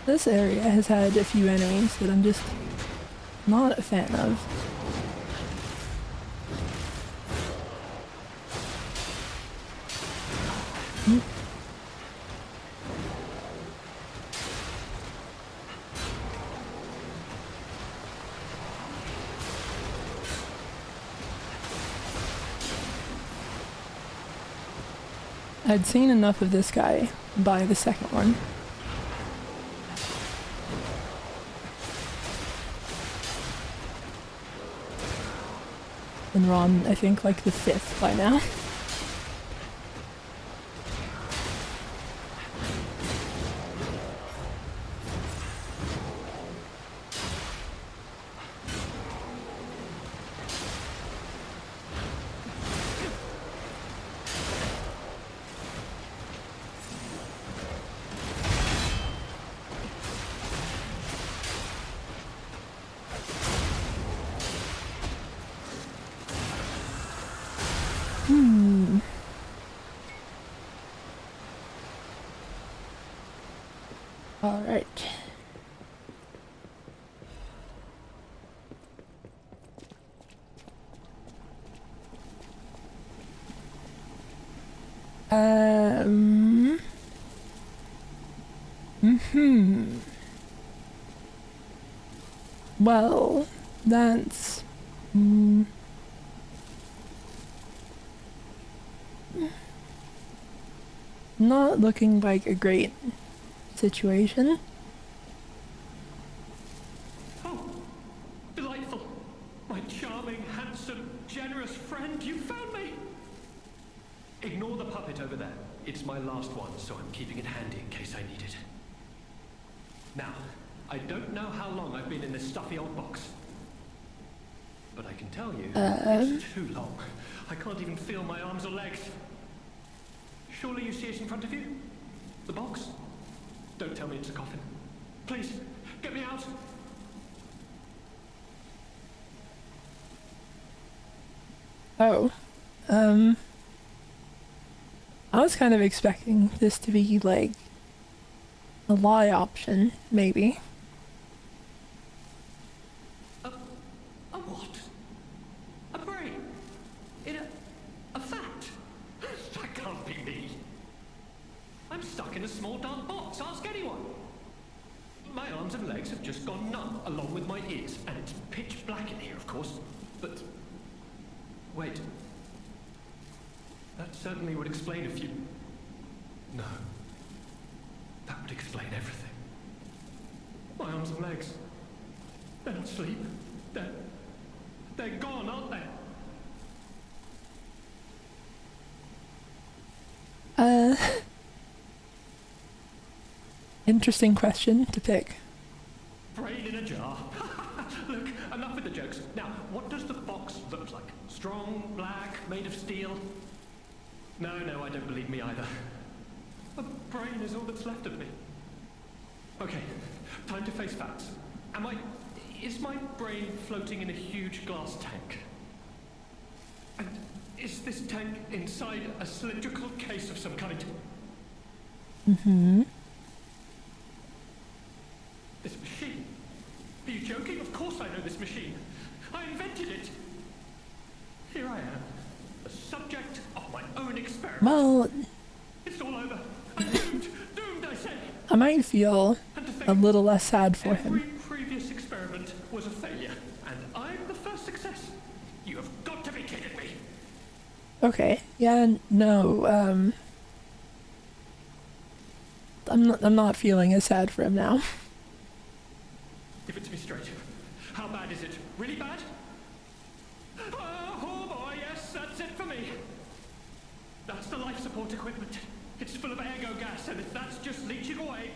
Speaker 1: This area has had a few enemies that I'm just not a fan of. I'd seen enough of this guy by the second one. And we're on, I think, like the 5th by now. All right. Well, that's not looking like a great situation.
Speaker 3: Oh, delightful. My charming, handsome, generous friend, you found me. Ignore the puppet over there. It's my last one, so I'm keeping it handy in case I need it. Now, I don't know how long I've been in this stuffy old box. But I can tell you, it's too long. I can't even feel my arms or legs. Surely you see it in front of you? The box? Don't tell me it's a coffin. Please, get me out.
Speaker 1: Oh, I was kind of expecting this to be like a lie option, maybe.
Speaker 3: A what? A brain? In a vat? That can't be me. I'm stuck in a small dark box. Ask anyone. My arms and legs have just gone numb, along with my ears, and it's pitch black in here, of course. But wait. That certainly would explain a few. No. That would explain everything. My arms and legs. They're not asleep. They're gone, aren't they?
Speaker 1: Interesting question to pick.
Speaker 3: Brain in a jar. Look, enough with the jokes. Now, what does the box look like? Strong, black, made of steel? No, I don't believe me either. A brain is all that's left of me. Okay, time to face facts. Is my brain floating in a huge glass tank? And is this tank inside a cylindrical case of some kind?
Speaker 1: Mm-hmm.
Speaker 3: This machine? Are you joking? Of course I know this machine. I invented it. Here I am, the subject of my own experiment.
Speaker 1: Well,
Speaker 3: It's all over. I'm doomed. Doomed, I say.
Speaker 1: I might feel
Speaker 3: And to think,
Speaker 1: a little less sad for
Speaker 3: every
Speaker 1: him.
Speaker 3: previous experiment was a failure, and I'm the first success. You have got to be kidding me.
Speaker 1: Okay, yeah, no, I'm not feeling as sad for him now.
Speaker 3: Give it to me straight. How bad is it? Really bad? Oh boy, yes, that's it for me. That's the life support equipment. It's full of ergo gas, and if that's just leaching away,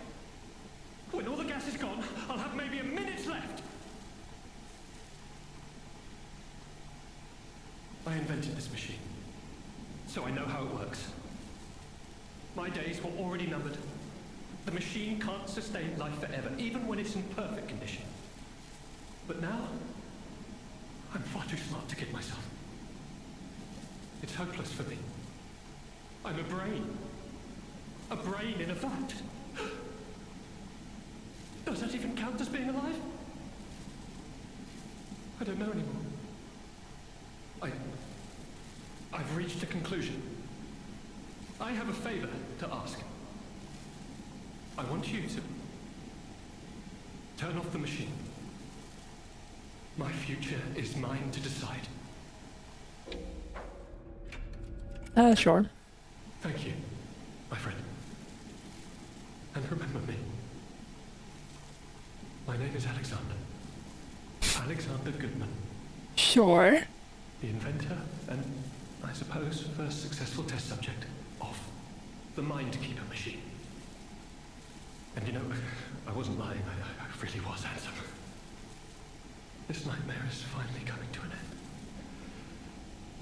Speaker 3: when all the gas is gone, I'll have maybe a minute left. I invented this machine, so I know how it works. My days were already numbered. The machine can't sustain life forever, even when it's in perfect condition. But now, I'm far too smart to kid myself. It's hopeless for me. I'm a brain. A brain in a vat. Does that even count as being alive? I don't know anymore. I've reached a conclusion. I have a favor to ask. I want you to turn off the machine. My future is mine to decide.
Speaker 1: Sure.
Speaker 3: Thank you, my friend. And remember me. My name is Alexander. Alexander Goodman.
Speaker 1: Sure.
Speaker 3: The inventor and, I suppose, first successful test subject of the Mindkeeper machine. And you know, I wasn't lying. I really was handsome. This nightmare is finally coming to an end.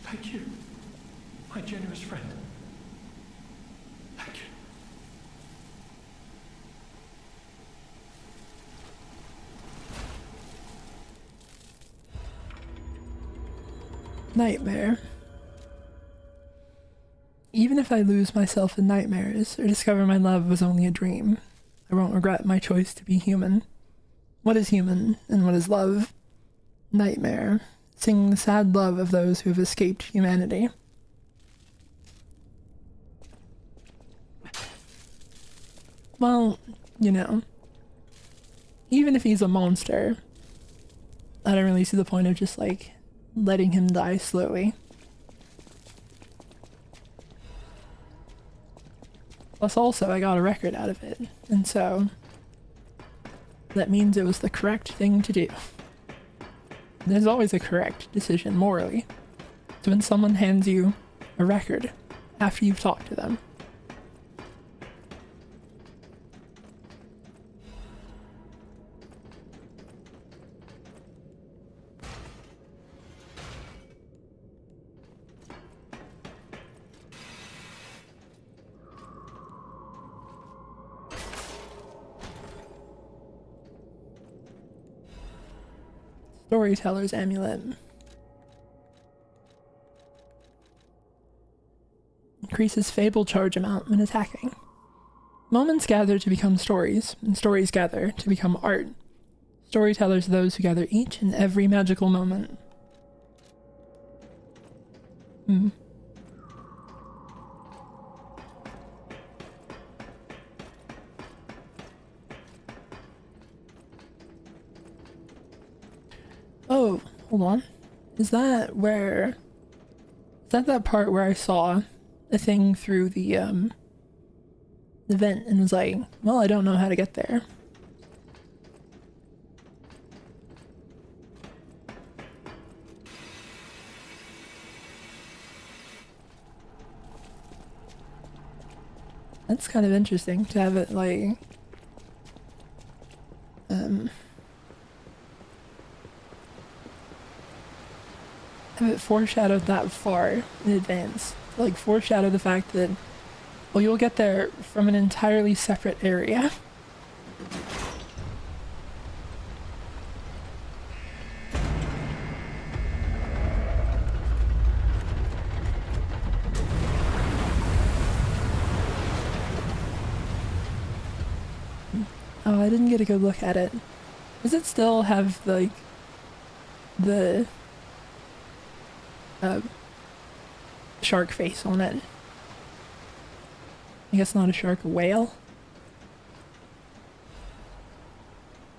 Speaker 3: Thank you, my generous friend. Thank you.
Speaker 1: Nightmare. Even if I lose myself in nightmares or discover my love was only a dream, I won't regret my choice to be human. What is human, and what is love? Nightmare, singing the sad love of those who have escaped humanity. Well, you know, even if he's a monster, I don't really see the point of just, like, letting him die slowly. Plus also, I got a record out of it, and so that means it was the correct thing to do. There's always a correct decision morally. So when someone hands you a record after you've talked to them, Storyteller's Amulet. Increases Fable charge amount when attacking. Moments gather to become stories, and stories gather to become art. Storytellers are those who gather each and every magical moment. Oh, hold on. Is that that part where I saw a thing through the vent and was like, well, I don't know how to get there. That's kind of interesting to have it like have it foreshadowed that far in advance. Like foreshadow the fact that, well, you'll get there from an entirely separate area. Oh, I didn't get a good look at it. Does it still have like the shark face on it? I guess not a shark, a whale.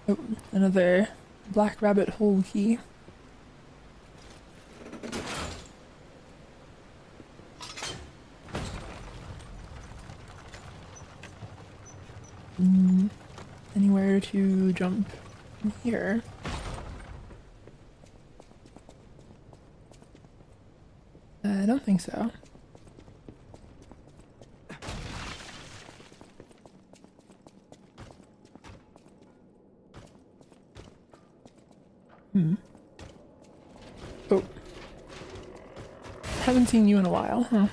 Speaker 1: Oh, another black rabbit hole key. Anywhere to jump from here? I don't think so. Oh. Haven't seen you in a while, huh?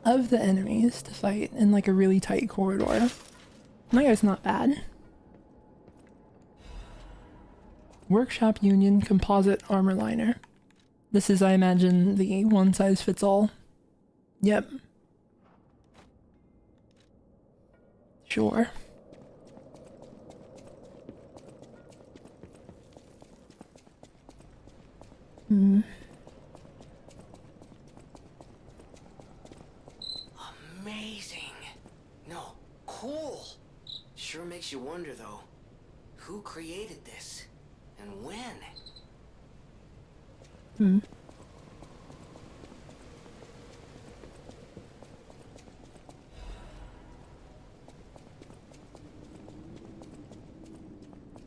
Speaker 1: Of the enemies to fight in like a really tight corridor, my guy's not bad. Workshop Union Composite Armor Liner. This is, I imagine, the one-size-fits-all. Yep. Sure.
Speaker 2: Amazing. No, cool. Sure makes you wonder, though. Who created this? And when?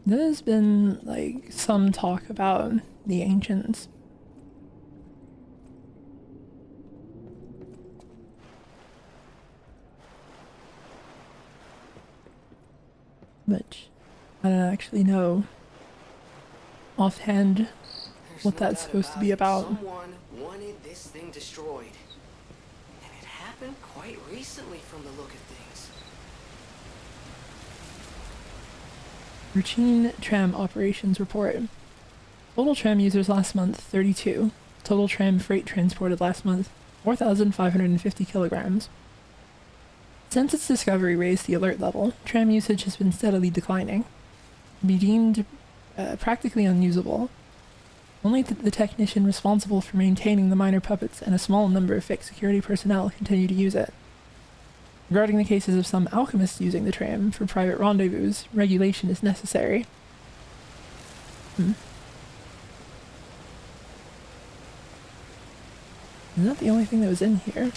Speaker 1: There's been, like, some talk about the ancients. But I don't actually know offhand
Speaker 2: There's
Speaker 1: what
Speaker 2: no
Speaker 1: that's
Speaker 2: doubt
Speaker 1: supposed to be about.
Speaker 2: Someone wanted this thing destroyed. And it happened quite recently from the look of things.
Speaker 1: Routine tram operations report. Total tram users last month, 32. Total tram freight transported last month, 4,550 kilograms. Since its discovery raised the alert level, tram usage has been steadily declining. To be deemed practically unusable. Only the technician responsible for maintaining the minor puppets and a small number of fixed security personnel continue to use it. Regarding the cases of some alchemists using the tram for private rendezvous, regulation is necessary. Is that the only thing that was in here?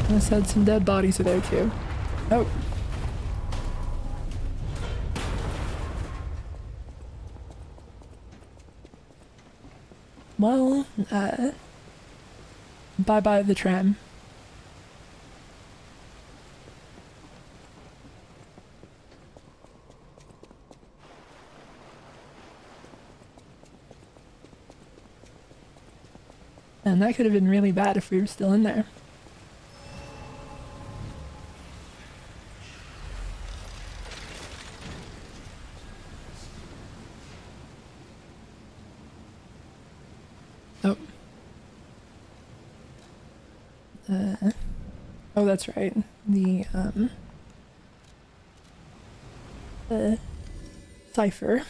Speaker 1: I said some dead bodies are there too. Oh. Well, bye-bye the tram. And that could have been really bad if we were still in there. Oh. Oh, that's right. The cipher.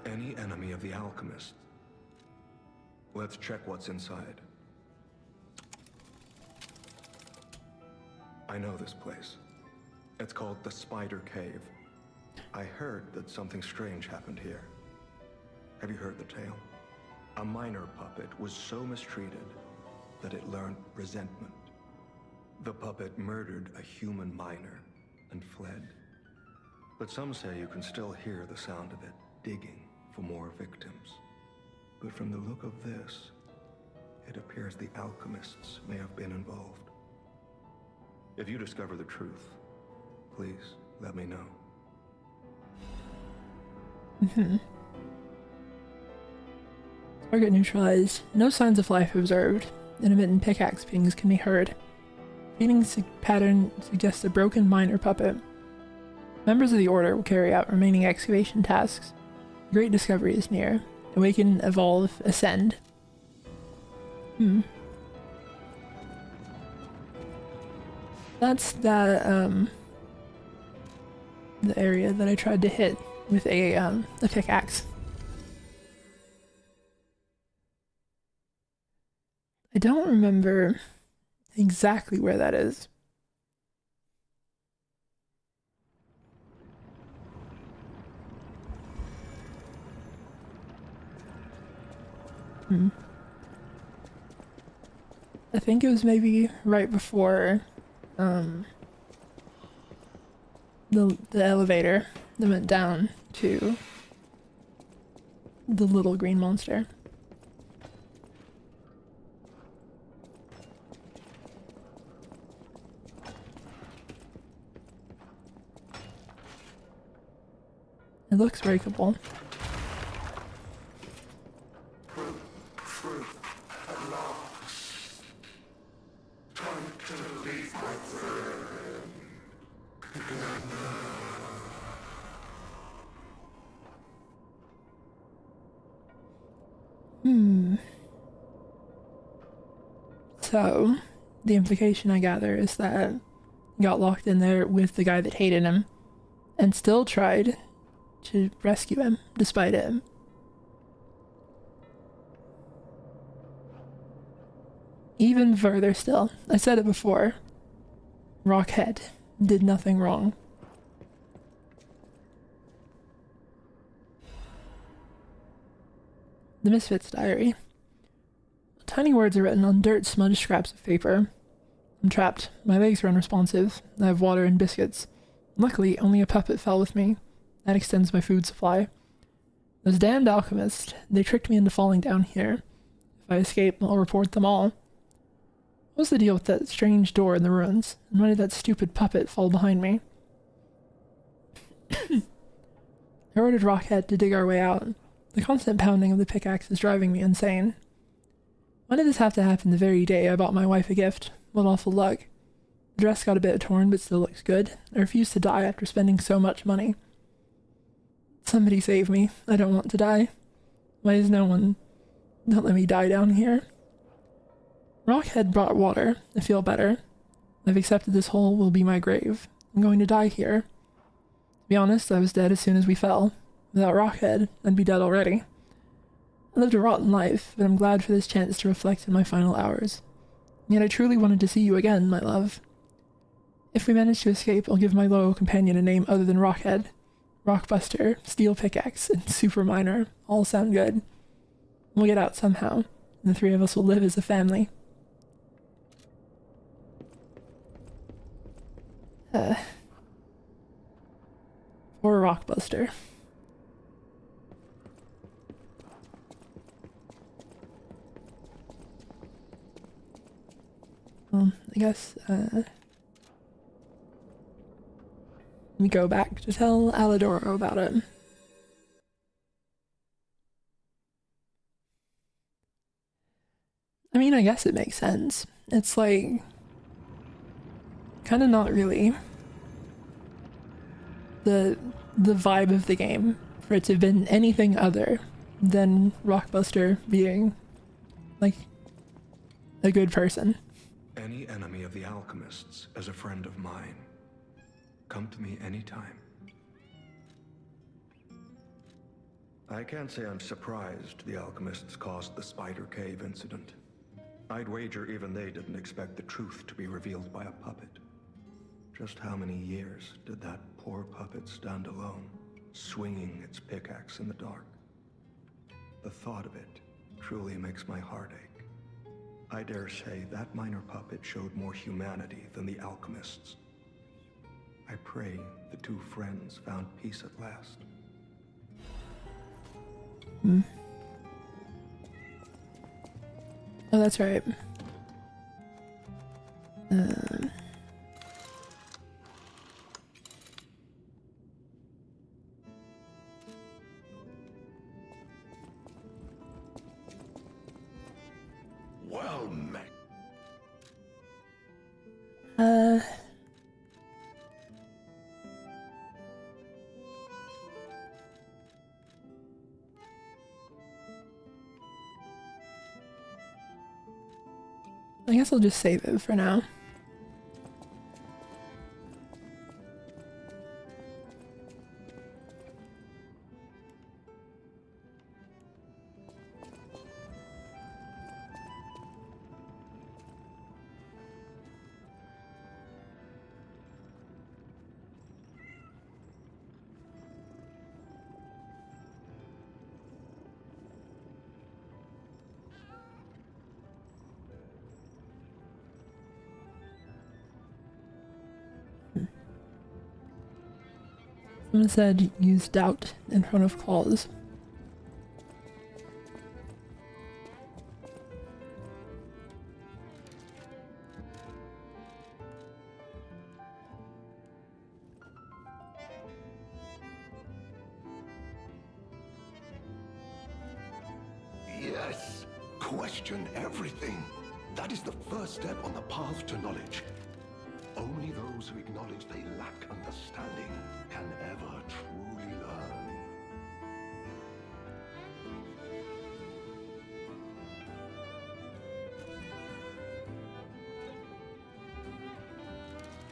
Speaker 5: Any enemy of the alchemist. Let's check what's inside. I know this place. It's called the Spider Cave. I heard that something strange happened here. Have you heard the tale? A minor puppet was so mistreated that it learned resentment. The puppet murdered a human miner and fled. But some say you can still hear the sound of it digging for more victims. But from the look of this, it appears the alchemists may have been involved. If you discover the truth, please let me know.
Speaker 1: Target neutralized. No signs of life observed. Intermittent pickaxe pings can be heard. Feeding pattern suggests a broken miner puppet. Members of the Order will carry out remaining excavation tasks. Great discovery is near. Awaken, evolve, ascend. That's that, the area that I tried to hit with a pickaxe. I don't remember exactly where that is. I think it was maybe right before the elevator that went down to the little green monster. It looks breakable. So, the implication I gather is that he got locked in there with the guy that hated him and still tried to rescue him despite it. Even further still, I said it before, Rockhead did nothing wrong. The Misfits Diary. Tiny words are written on dirt smudged scraps of paper. I'm trapped. My legs are unresponsive. I have water and biscuits. Luckily, only a puppet fell with me. That extends my food supply. Those damned alchemists, they tricked me into falling down here. If I escape, I'll report them all. What's the deal with that strange door in the ruins? And why did that stupid puppet fall behind me? I ordered Rockhead to dig our way out. The constant pounding of the pickaxe is driving me insane. Why did this have to happen the very day I bought my wife a gift? What awful luck. The dress got a bit torn, but still looks good. I refuse to die after spending so much money. Somebody save me. I don't want to die. Why is no one... Don't let me die down here. Rockhead brought water. I feel better. I've accepted this hole will be my grave. I'm going to die here. To be honest, I was dead as soon as we fell. Without Rockhead, I'd be dead already. I lived a rotten life, but I'm glad for this chance to reflect in my final hours. Yet I truly wanted to see you again, my love. If we manage to escape, I'll give my loyal companion a name other than Rockhead. Rockbuster, Steel Pickaxe, and Super Miner all sound good. We'll get out somehow, and the three of us will live as a family. Or Rockbuster. I guess, let me go back to tell Alidoro about it. I mean, I guess it makes sense. It's like, kind of not really the vibe of the game for it to have been anything other than Rockbuster being, like, a good person.
Speaker 5: Any enemy of the alchemists is a friend of mine. Come to me anytime. I can't say I'm surprised the alchemists caused the Spider Cave incident. I'd wager even they didn't expect the truth to be revealed by a puppet. Just how many years did that poor puppet stand alone, swinging its pickaxe in the dark? The thought of it truly makes my heart ache. I dare say that minor puppet showed more humanity than the alchemists. I pray the two friends found peace at last.
Speaker 1: Oh, that's right.
Speaker 6: Well met.
Speaker 1: I guess I'll just save it for now. Someone said use doubt in front of claws.
Speaker 6: Yes. Question everything. That is the first step on the path to knowledge. Only those who acknowledge they lack understanding can ever truly learn.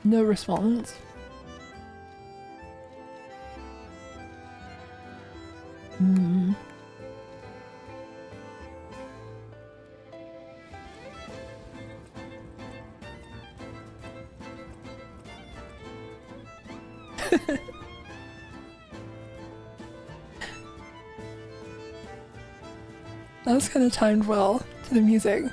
Speaker 1: No response. Hmm. That was kind of timed well to the music.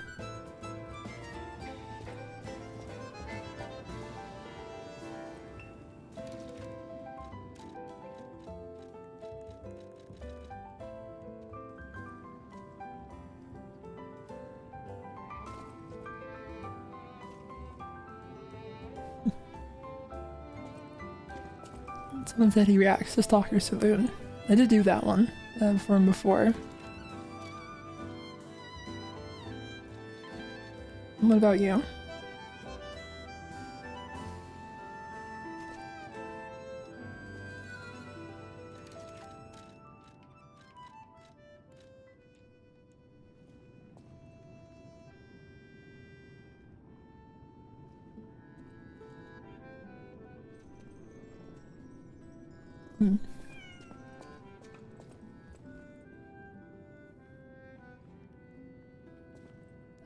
Speaker 1: Someone said he reacts to Stalker Saloon. I did do that one for him before. What about you? Hmm.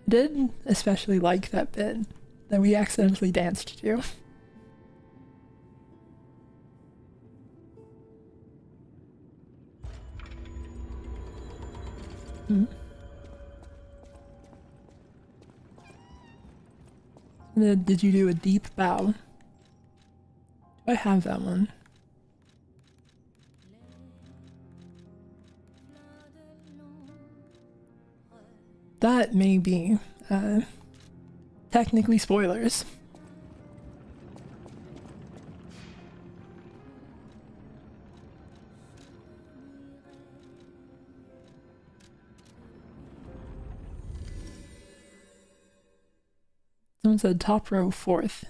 Speaker 1: I did especially like that bit that we accidentally danced to. Hmm. Did you do a deep bow? Do I have that one? That may be technically spoilers. Someone said top row fourth.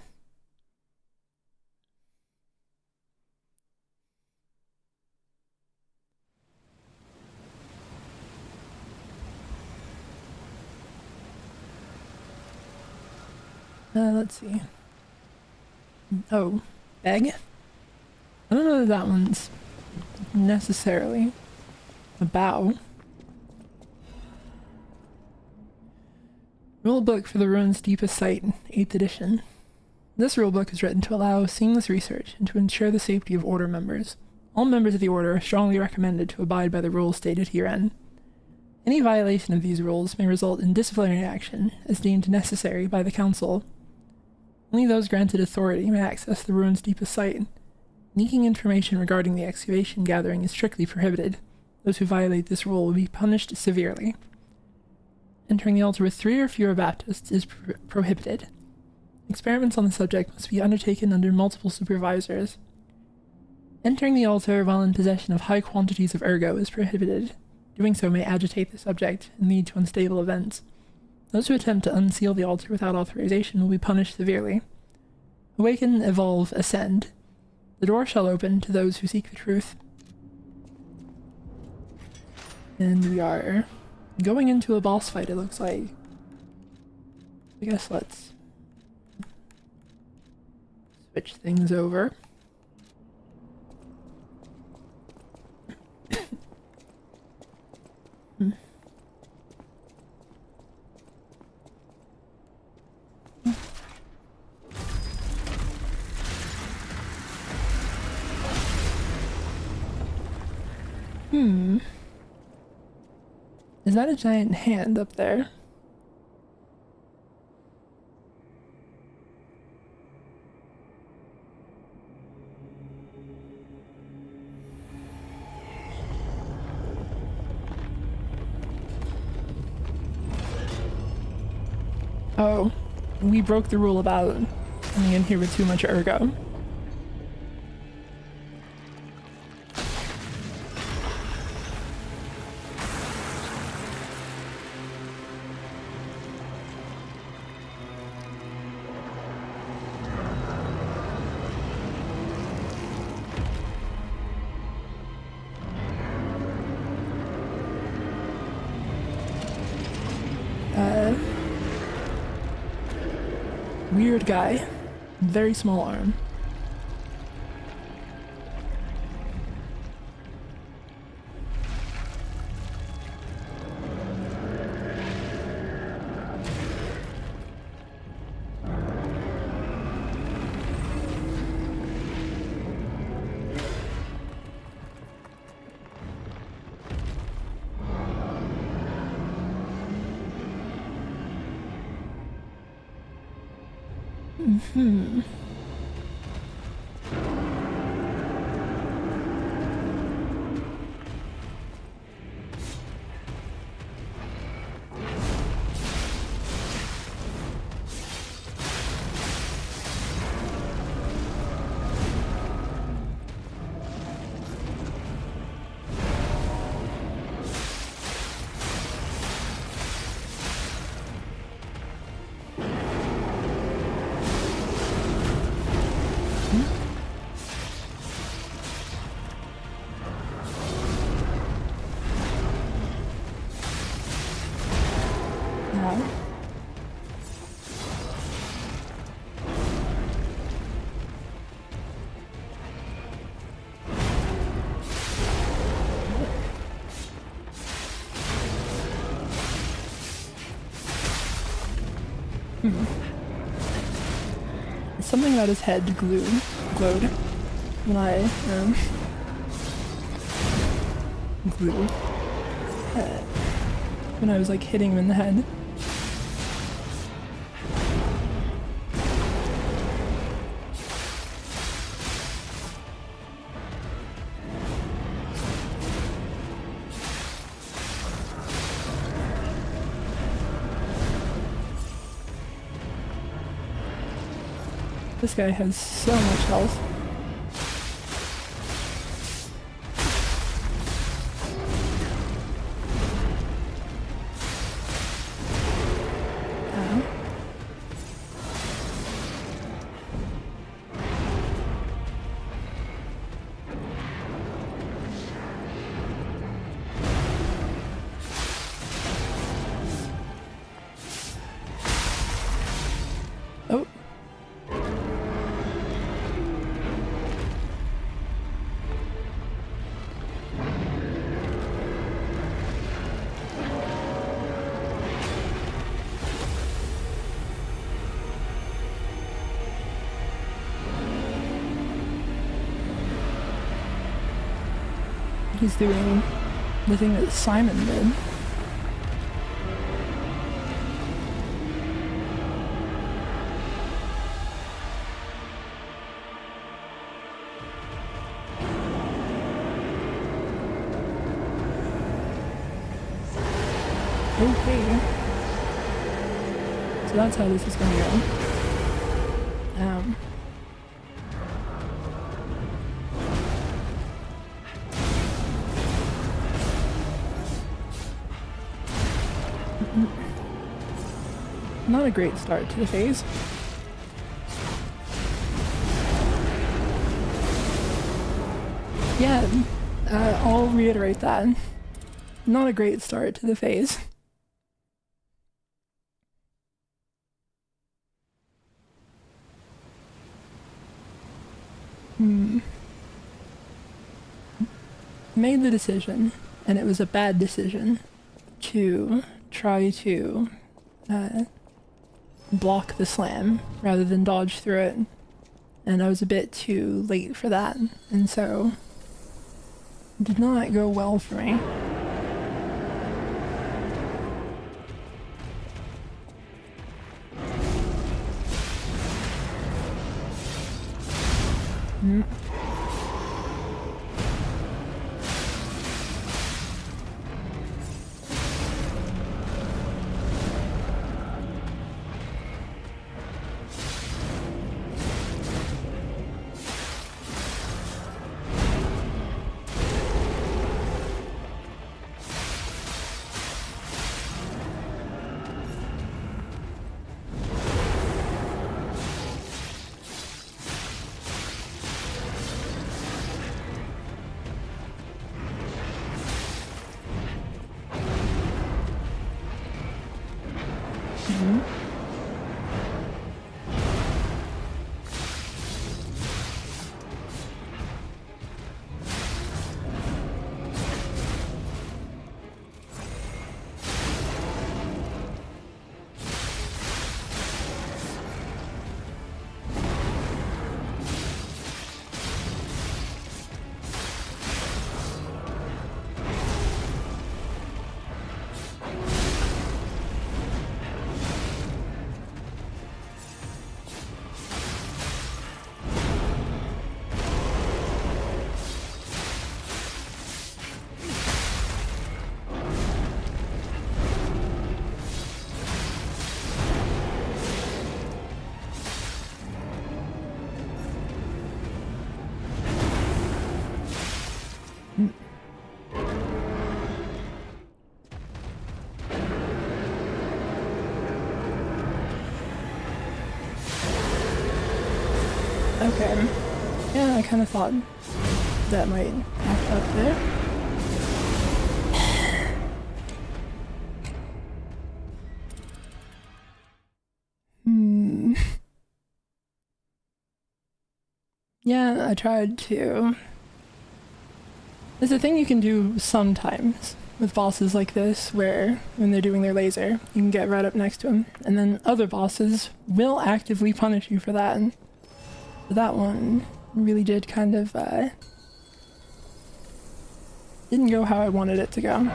Speaker 1: Let's see. Oh, beg? I don't know that that one's necessarily a bow. Rulebook for the Ruin's Deepest Site, 8th edition. This rulebook is written to allow seamless research and to ensure the safety of Order members. All members of the Order are strongly recommended to abide by the rules stated herein. Any violation of these rules may result in disciplinary action, as deemed necessary by the Council. Only those granted authority may access the Ruin's Deepest Site. Leaking information regarding the excavation gathering is strictly prohibited. Those who violate this rule will be punished severely. Entering the altar with 3 or fewer Baptists is prohibited. Experiments on the subject must be undertaken under multiple supervisors. Entering the altar while in possession of high quantities of ergo is prohibited. Doing so may agitate the subject and lead to unstable events. Those who attempt to unseal the altar without authorization will be punished severely. Awaken, evolve, ascend. The door shall open to those who seek the truth. And we are going into a boss fight, it looks like. I guess let's switch things over. Is that a giant hand up there? Oh, we broke the rule about coming in here with too much ergo. Weird guy. Very small arm. Something about his head glowed when I when I was like hitting him in the head. This guy has so much health. Oh. He's doing the thing that Simon did. Okay. So that's how this is gonna go. Not a great start to the phase. Yeah, I'll reiterate that. Not a great start to the phase. Made the decision, and it was a bad decision, to try to block the slam rather than dodge through it, and I was a bit too late for that, and so it did not go well for me. Okay. Yeah, I kind of thought that might act up there. Yeah, I tried to. There's a thing you can do sometimes with bosses like this, where when they're doing their laser, you can get right up next to them, and then other bosses will actively punish you for that. And that one really did kind of, didn't go how I wanted it to go.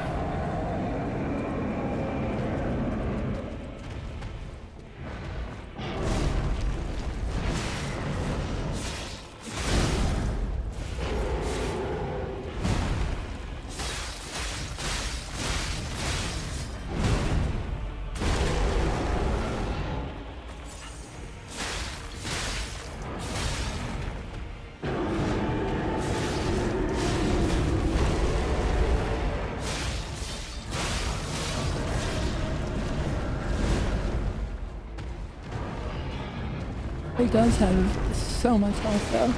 Speaker 1: It does have so much health though.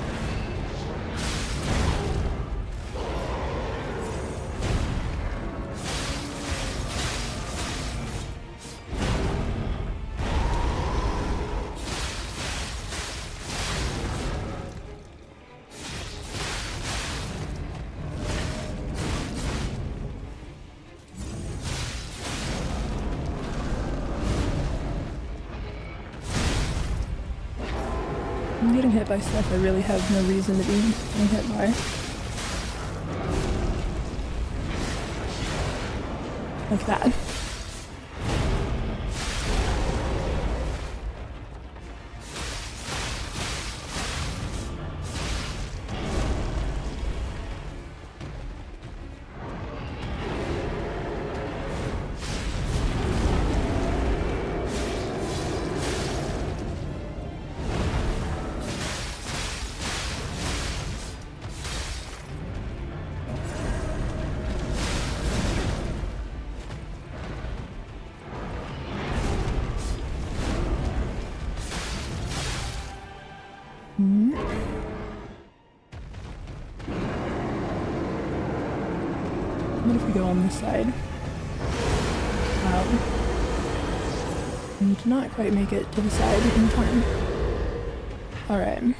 Speaker 1: I'm getting hit by stuff I really have no reason to be getting hit by. Like that. What if we go on this side? We did not quite make it to the side in time. Alright.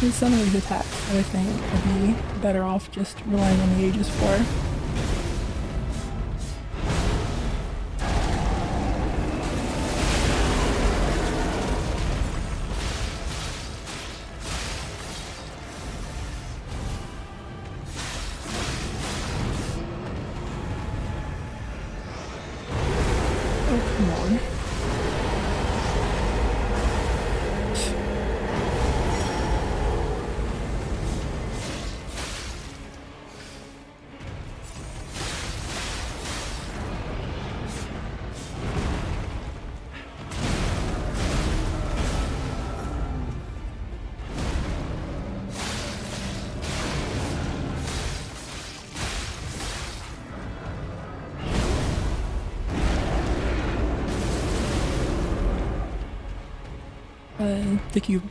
Speaker 1: There's some of these attacks that I think would be better off just relying on the Aegis for. Oh, come on. The cube.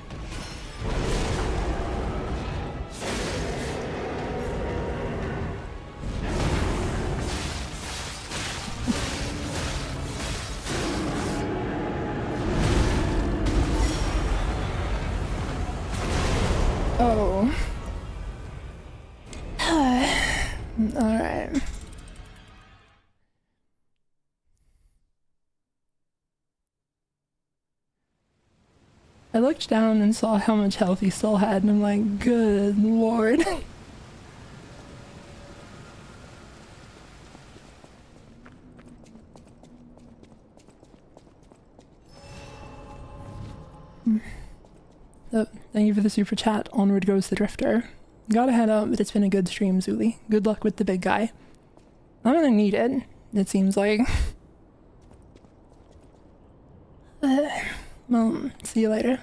Speaker 1: Oh. Alright. I looked down and saw how much health he still had, and I'm like, good lord. Oh, thank you for the super chat. Onward goes the drifter. Gotta head out, but it's been a good stream, Zuli. Good luck with the big guy. I'm gonna need it seems like. Well, see you later.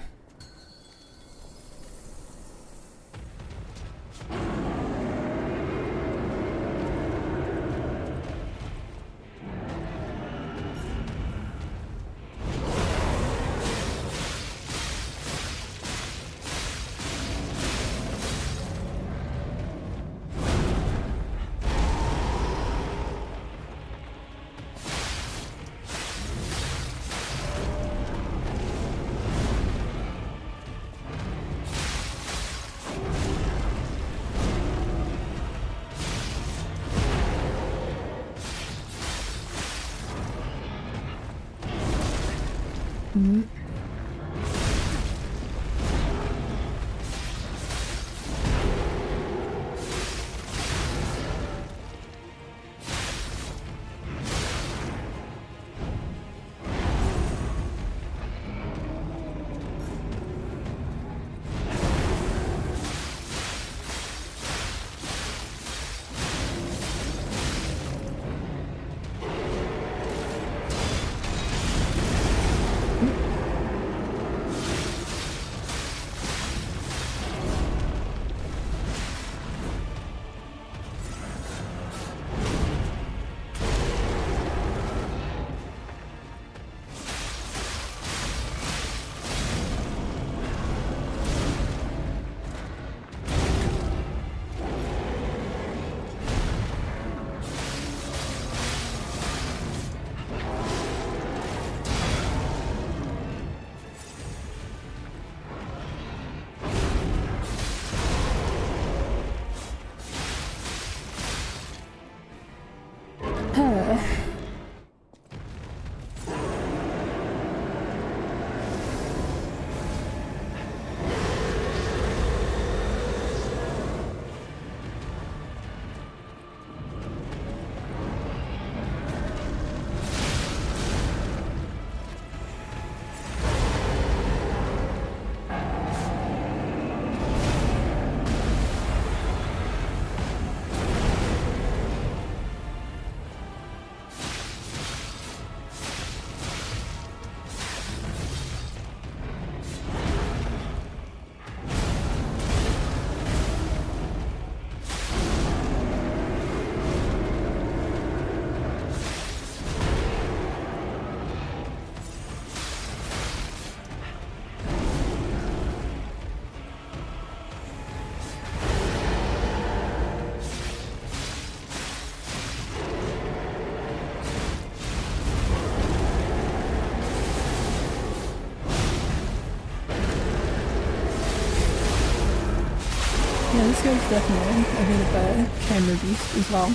Speaker 1: Yeah, this guy's definitely a bit of a camera beast as well.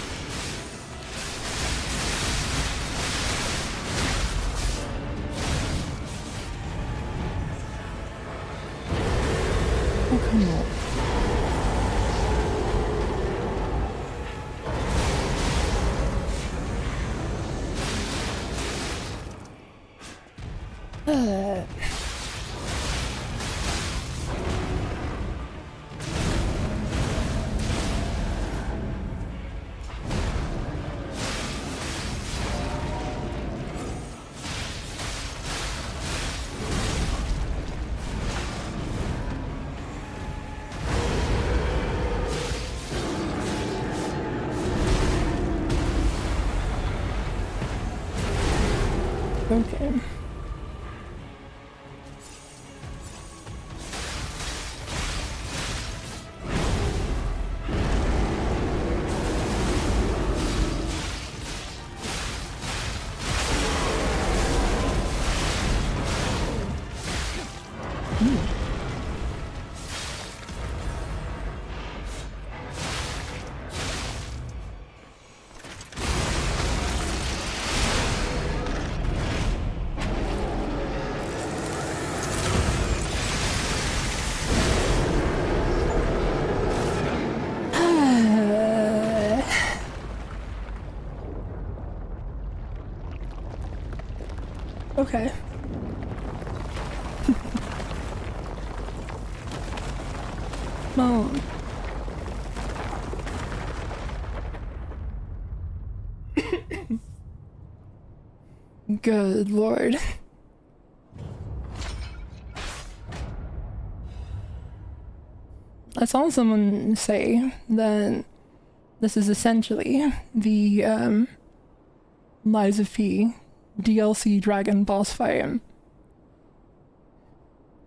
Speaker 1: Oh, come on. Okay. Okay. Come on. Good lord. I saw someone say that this is essentially the Lies of P DLC dragon boss fight.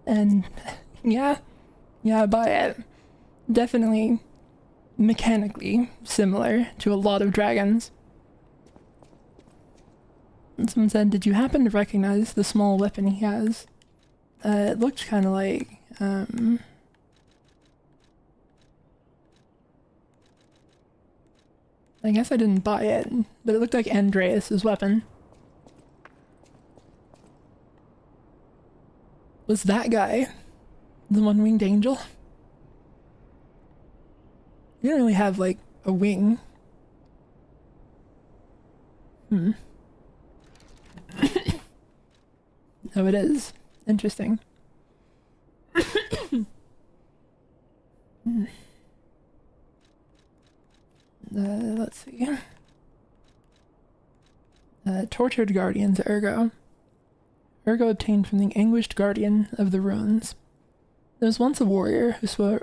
Speaker 1: And yeah, I buy it. Definitely mechanically similar to a lot of dragons. And someone said, did you happen to recognize the small weapon he has? It looked kind of like, I guess I didn't buy it, but it looked like Andreas's weapon. Was that guy the one-winged angel? You don't really have, like, a wing. Oh, it is. Interesting. Let's see. Tortured Guardians, Ergo. Ergo obtained from the anguished guardian of the ruins. There was once a warrior who swore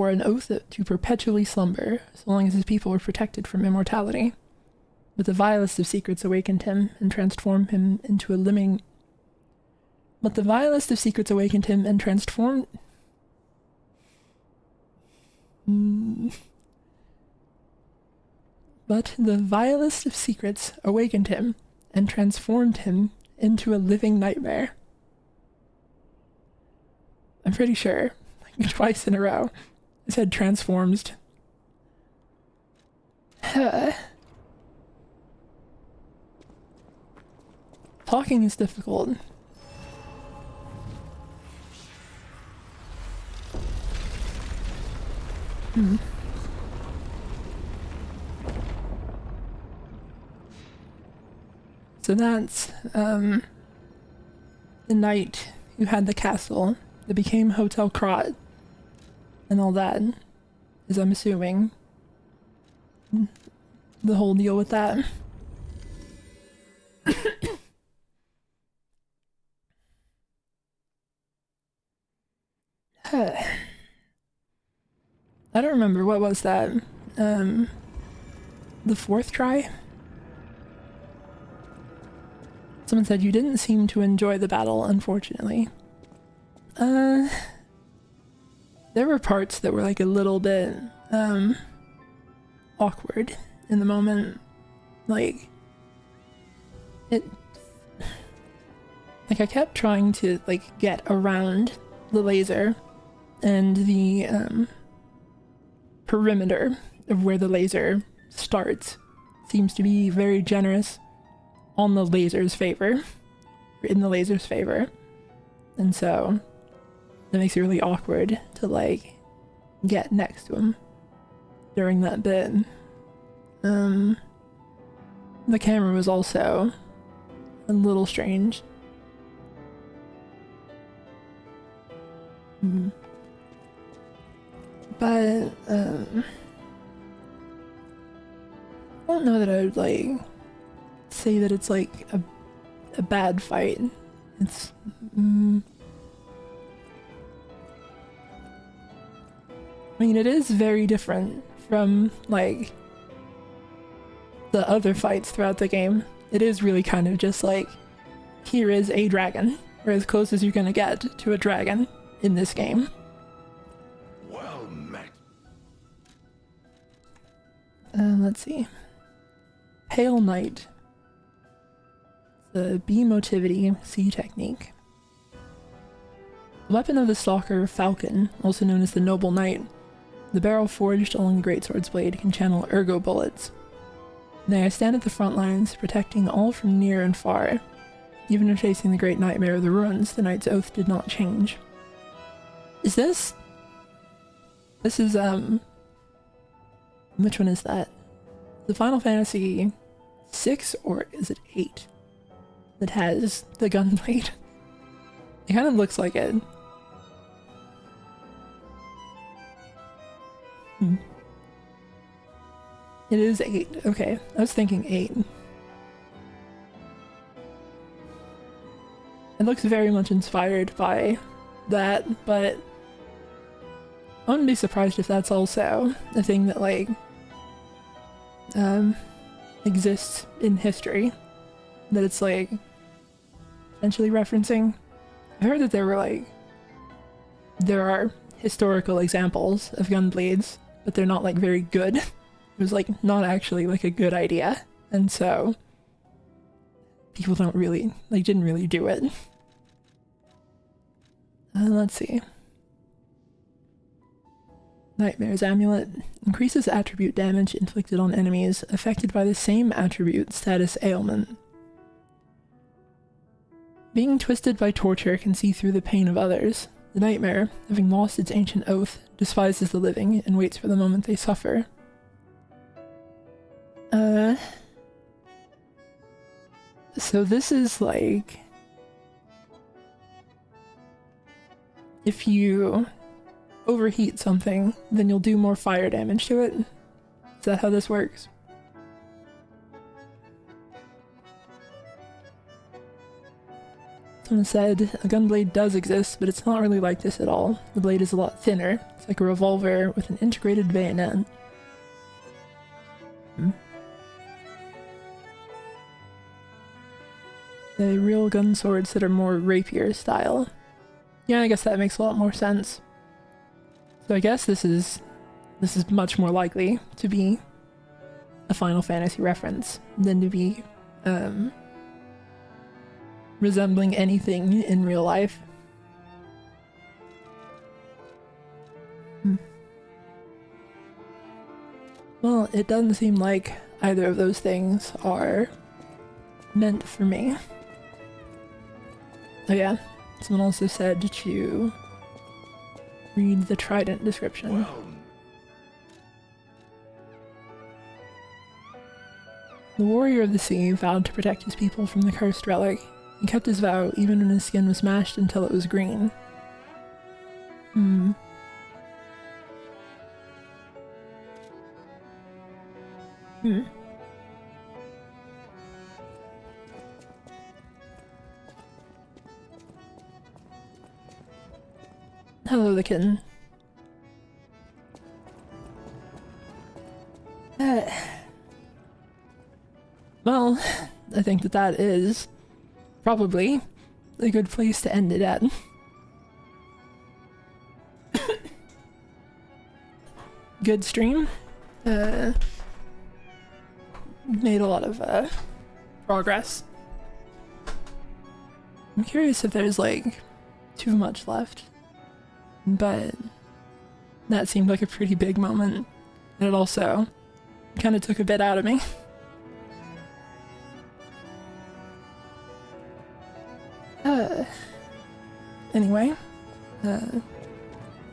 Speaker 1: an oath to perpetually slumber, so long as his people were protected from immortality. But the vilest of secrets awakened him and transformed him into a living... But the vilest of secrets awakened him and transformed... But the vilest of secrets awakened him and transformed him into a living nightmare. I'm pretty sure, like, twice in a row, I said transformed. Talking is difficult. So that's the knight who had the castle that became Hotel Krot and all that, as I'm assuming the whole deal with that. I don't remember, what was that? The fourth try? Someone said you didn't seem to enjoy the battle, unfortunately. There were parts that were like a little bit awkward in the moment. Like I kept trying to like get around the laser, and the perimeter of where the laser starts seems to be very generous on the laser's favor, in the laser's favor, and so that makes it really awkward to like get next to him during that bit. The camera was also a little strange. But I don't know that I would like say that it's like a bad fight. It's I mean, it is very different from like the other fights throughout the game. It is really kind of just like, here is a dragon, or as close as you're gonna get to a dragon in this game.
Speaker 6: Well met.
Speaker 1: Let's see. Pale Knight. The B-motivity C technique. The weapon of the stalker, Falcon, also known as the Noble Knight. The barrel forged along the greatsword's blade can channel ergo bullets. Nay, I stand at the front lines, protecting all from near and far. Even in facing the great nightmare of the ruins, the knight's oath did not change. Is this... This is, which one is that? The Final Fantasy 6 or is it 8 that has the gunblade. It kind of looks like it. It is 8. Okay, I was thinking 8. It looks very much inspired by that, but I wouldn't be surprised if that's also a thing that, like, exists in history. That it's, like, essentially referencing. I heard that there are historical examples of gunblades, but they're not, like, very good. It was, like, not actually, like, a good idea. And so people didn't really do it. Let's see. Nightmare's Amulet increases attribute damage inflicted on enemies affected by the same attribute status ailment. Being twisted by torture can see through the pain of others. The nightmare, having lost its ancient oath, despises the living and waits for the moment they suffer. So this is like, if you overheat something, then you'll do more fire damage to it. Is that how this works? Someone said, a gunblade does exist, but it's not really like this at all. The blade is a lot thinner. It's like a revolver with an integrated bayonet. The real gun swords that are more rapier style. Yeah, I guess that makes a lot more sense. So I guess this is much more likely to be a Final Fantasy reference than to be resembling anything in real life. Well, it doesn't seem like either of those things are meant for me. Oh yeah, someone also said to read the trident description. The warrior of the sea vowed to protect his people from the cursed relic. He kept his vow even when his skin was mashed until it was green. Hello, the kitten. Well, I think that is probably a good place to end it at. Good stream. Made a lot of progress. I'm curious if there's like too much left. But that seemed like a pretty big moment. And it also kind of took a bit out of me. Anyway,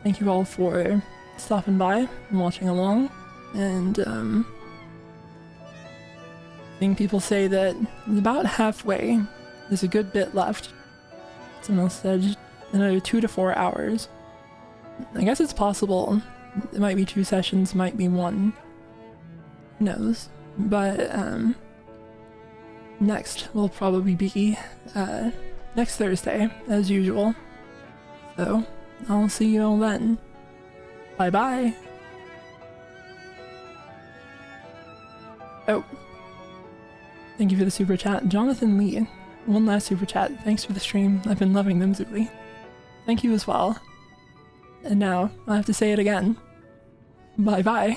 Speaker 1: thank you all for stopping by and watching along. And I think people say that about halfway, there's a good bit left. Someone else said another 2 to 4 hours. I guess it's possible. It might be 2 sessions, might be 1. Who knows? But next will probably be next Thursday, as usual. So I'll see you all then. Bye bye. Oh, thank you for the super chat, Jonathan Lee. One last super chat. Thanks for the stream. I've been loving them, Zuli. Thank you as well. And now, I have to say it again. Bye-bye.